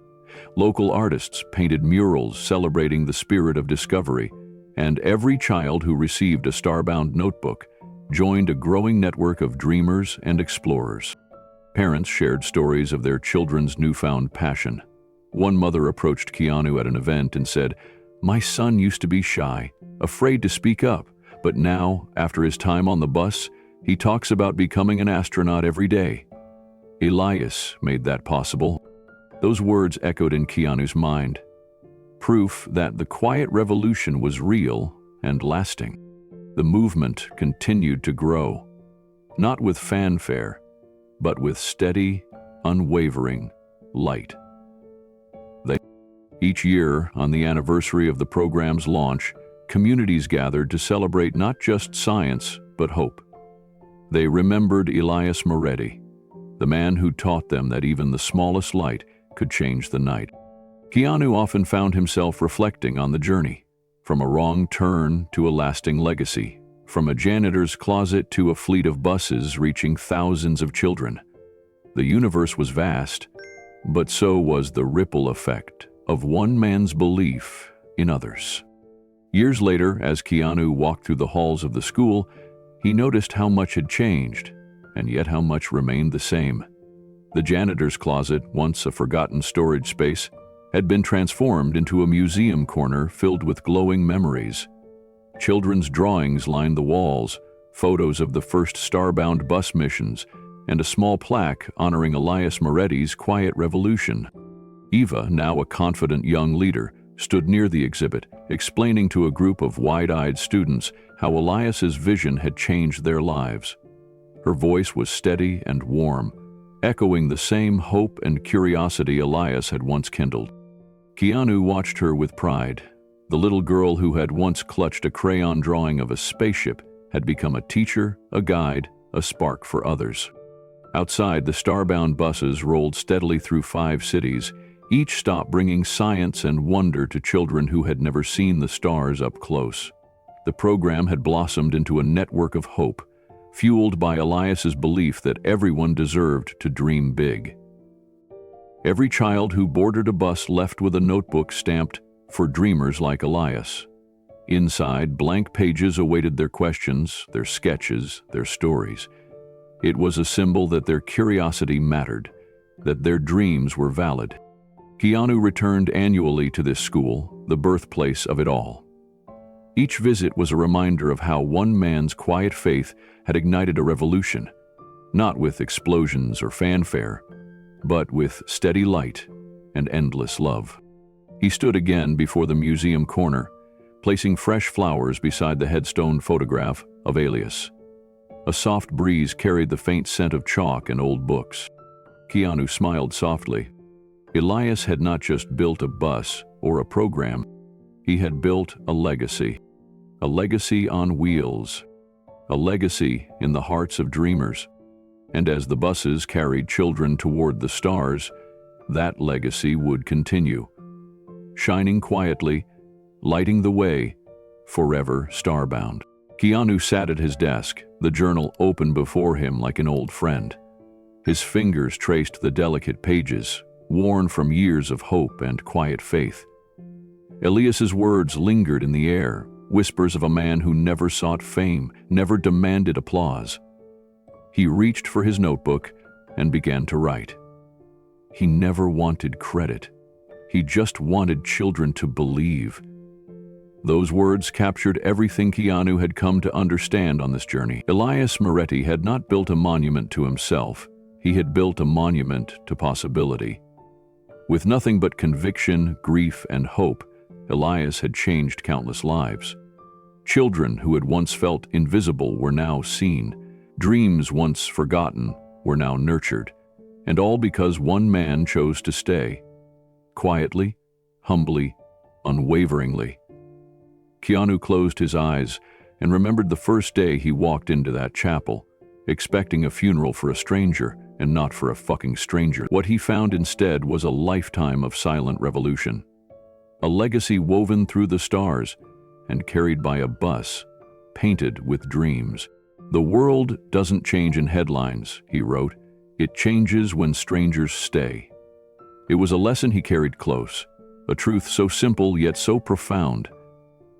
Local artists painted murals celebrating the spirit of discovery, and every child who received a Starbound notebook joined a growing network of dreamers and explorers. Parents shared stories of their children's newfound passion. One mother approached Keanu at an event and said, "My son used to be shy, afraid to speak up, but now, after his time on the bus, he talks about becoming an astronaut every day." Elias made that possible. Those words echoed in Keanu's mind. Proof that the quiet revolution was real and lasting. The movement continued to grow, not with fanfare, but with steady, unwavering light. Each year, on the anniversary of the program's launch, communities gathered to celebrate not just science, but hope. They remembered Elias Moretti, the man who taught them that even the smallest light could change the night. Keanu often found himself reflecting on the journey, from a wrong turn to a lasting legacy, from a janitor's closet to a fleet of buses reaching thousands of children. The universe was vast, but so was the ripple effect of one man's belief in others. Years later, as Keanu walked through the halls of the school, he noticed how much had changed, and yet how much remained the same. The janitor's closet, once a forgotten storage space, had been transformed into a museum corner filled with glowing memories. Children's drawings lined the walls, photos of the first Starbound Bus missions, and a small plaque honoring Elias Moretti's quiet revolution. Eva, now a confident young leader, stood near the exhibit, explaining to a group of wide-eyed students how Elias's vision had changed their lives. Her voice was steady and warm, echoing the same hope and curiosity Elias had once kindled. Keanu watched her with pride. The little girl who had once clutched a crayon drawing of a spaceship had become a teacher, a guide, a spark for others. Outside, the Starbound buses rolled steadily through 5 cities, each stop bringing science and wonder to children who had never seen the stars up close. The program had blossomed into a network of hope, fueled by Elias's belief that everyone deserved to dream big. Every child who boarded a bus left with a notebook stamped, "For dreamers like Elias." Inside, blank pages awaited their questions, their sketches, their stories. It was a symbol that their curiosity mattered, that their dreams were valid. Keanu returned annually to this school, the birthplace of it all. Each visit was a reminder of how one man's quiet faith had ignited a revolution, not with explosions or fanfare, but with steady light and endless love. He stood again before the museum corner, placing fresh flowers beside the headstone photograph of Elias. A soft breeze carried the faint scent of chalk and old books. Keanu smiled softly. Elias had not just built a bus or a program, he had built a legacy on wheels, a legacy in the hearts of dreamers. And as the buses carried children toward the stars, that legacy would continue, shining quietly, lighting the way, forever starbound. Keanu sat at his desk, the journal open before him like an old friend. His fingers traced the delicate pages, worn from years of hope and quiet faith. Elias's words lingered in the air, whispers of a man who never sought fame, never demanded applause. He reached for his notebook and began to write. He never wanted credit. He just wanted children to believe. Those words captured everything Keanu had come to understand on this journey. Elias Moretti had not built a monument to himself. He had built a monument to possibility. With nothing but conviction, grief, and hope, Elias had changed countless lives. Children who had once felt invisible were now seen. Dreams once forgotten were now nurtured. And all because one man chose to stay. Quietly, humbly, unwaveringly. Keanu closed his eyes and remembered the first day he walked into that chapel, expecting a funeral for a stranger and not for a fucking stranger. What he found instead was a lifetime of silent revolution. A legacy woven through the stars and carried by a bus, painted with dreams. "The world doesn't change in headlines," he wrote. "It changes when strangers stay." It was a lesson he carried close, a truth so simple yet so profound.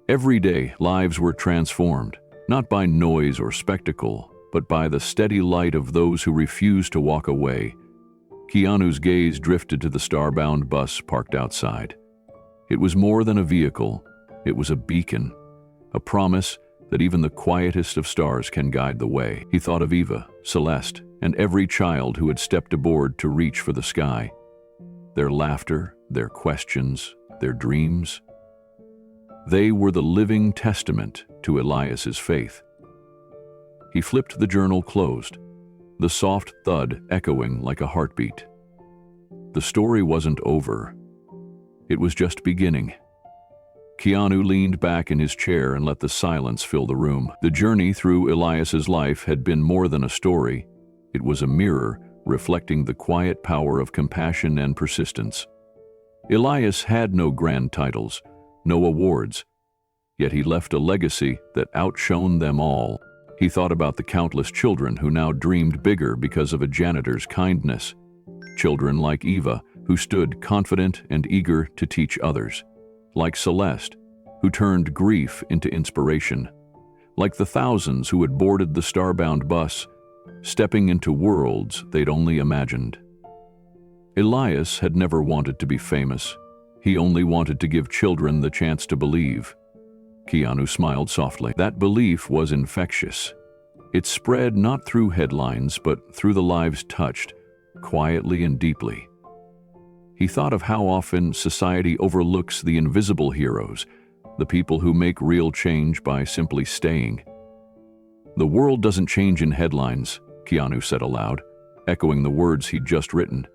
Every day, lives were transformed, not by noise or spectacle, but by the steady light of those who refused to walk away. Keanu's gaze drifted to the Starbound bus parked outside. It was more than a vehicle, it was a beacon, a promise that even the quietest of stars can guide the way. He thought of Eva, Celeste, and every child who had stepped aboard to reach for the sky. Their laughter, their questions, their dreams. They were the living testament to Elias's faith. He flipped the journal closed, the soft thud echoing like a heartbeat. The story wasn't over. It was just beginning. Keanu leaned back in his chair and let the silence fill the room. The journey through Elias's life had been more than a story. It was a mirror reflecting the quiet power of compassion and persistence. Elias had no grand titles, no awards, yet he left a legacy that outshone them all. He thought about the countless children who now dreamed bigger because of a janitor's kindness. Children like Eva, who stood confident and eager to teach others. Like Celeste, who turned grief into inspiration. Like the thousands who had boarded the Starbound bus, stepping into worlds they'd only imagined. Elias had never wanted to be famous. He only wanted to give children the chance to believe. Keanu smiled softly. That belief was infectious. It spread not through headlines, but through the lives touched, quietly and deeply. He thought of how often society overlooks the invisible heroes, the people who make real change by simply staying. "The world doesn't change in headlines," Keanu said aloud, echoing the words he'd just written.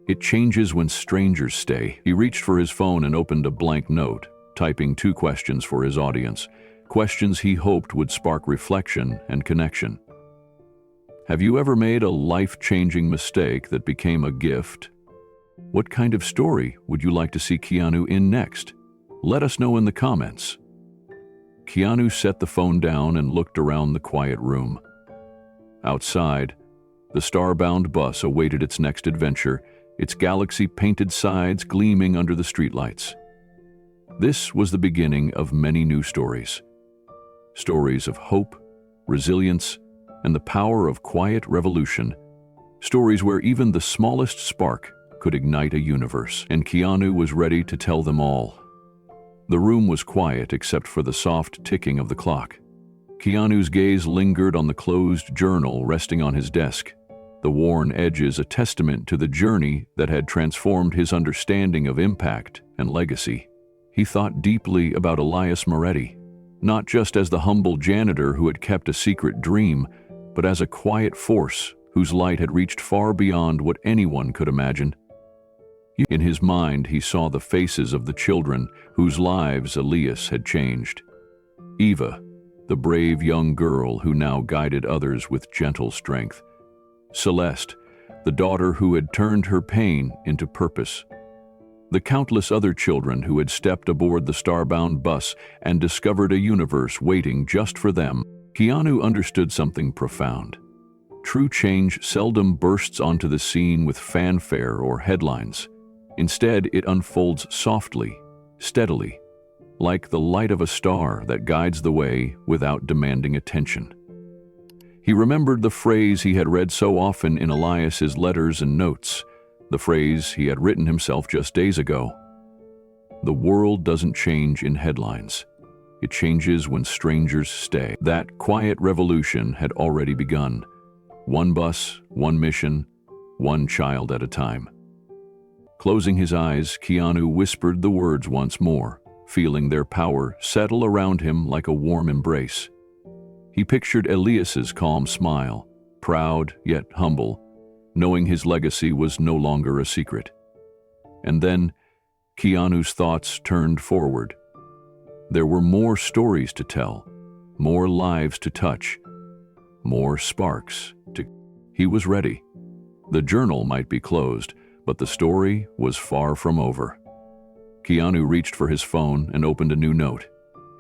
"It changes when strangers stay." He reached for his phone and opened a blank note, typing 2 questions for his audience, questions he hoped would spark reflection and connection. Have you ever made a life-changing mistake that became a gift? What kind of story would you like to see Keanu in next? Let us know in the comments. Keanu set the phone down and looked around the quiet room. Outside, the Starbound bus awaited its next adventure, its galaxy-painted sides gleaming under the streetlights. This was the beginning of many new stories. Stories of hope, resilience, and the power of quiet revolution. Stories where even the smallest spark could ignite a universe. And Keanu was ready to tell them all. The room was quiet except for the soft ticking of the clock. Keanu's gaze lingered on the closed journal resting on his desk, the worn edges a testament to the journey that had transformed his understanding of impact and legacy. He thought deeply about Elias Moretti, not just as the humble janitor who had kept a secret dream, but as a quiet force whose light had reached far beyond what anyone could imagine. In his mind, he saw the faces of the children whose lives Elias had changed. Eva, the brave young girl who now guided others with gentle strength. Celeste, the daughter who had turned her pain into purpose. The countless other children who had stepped aboard the Starbound Bus and discovered a universe waiting just for them. Keanu understood something profound. True change seldom bursts onto the scene with fanfare or headlines. Instead, it unfolds softly, steadily, like the light of a star that guides the way without demanding attention. He remembered the phrase he had read so often in Elias's letters and notes, the phrase he had written himself just days ago. The world doesn't change in headlines. It changes when strangers stay. That quiet revolution had already begun. One bus, one mission, one child at a time. Closing his eyes, Keanu whispered the words once more, feeling their power settle around him like a warm embrace. He pictured Elias's calm smile, proud yet humble, knowing his legacy was no longer a secret. And then, Keanu's thoughts turned forward. There were more stories to tell, more lives to touch, more sparks to... He was ready. The journal might be closed, but the story was far from over. Keanu reached for his phone and opened a new note.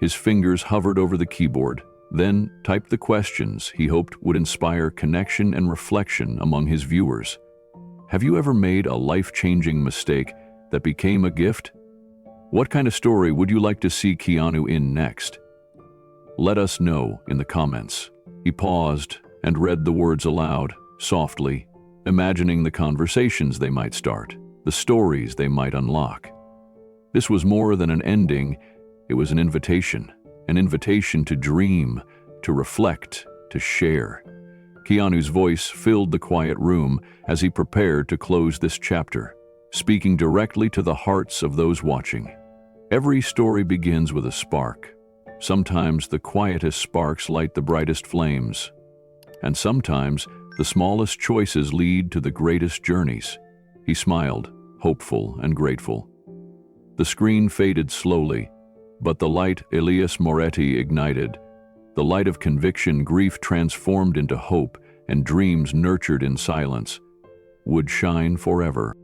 His fingers hovered over the keyboard, then typed the questions he hoped would inspire connection and reflection among his viewers. Have you ever made a life-changing mistake that became a gift? What kind of story would you like to see Keanu in next? Let us know in the comments. He paused and read the words aloud, softly, imagining the conversations they might start, the stories they might unlock. This was more than an ending, it was an invitation to dream, to reflect, to share. Keanu's voice filled the quiet room as he prepared to close this chapter, speaking directly to the hearts of those watching. Every story begins with a spark. Sometimes the quietest sparks light the brightest flames, and sometimes the smallest choices lead to the greatest journeys. He smiled, hopeful and grateful. The screen faded slowly, but the light Elias Moretti ignited, the light of conviction grief transformed into hope and dreams nurtured in silence, would shine forever.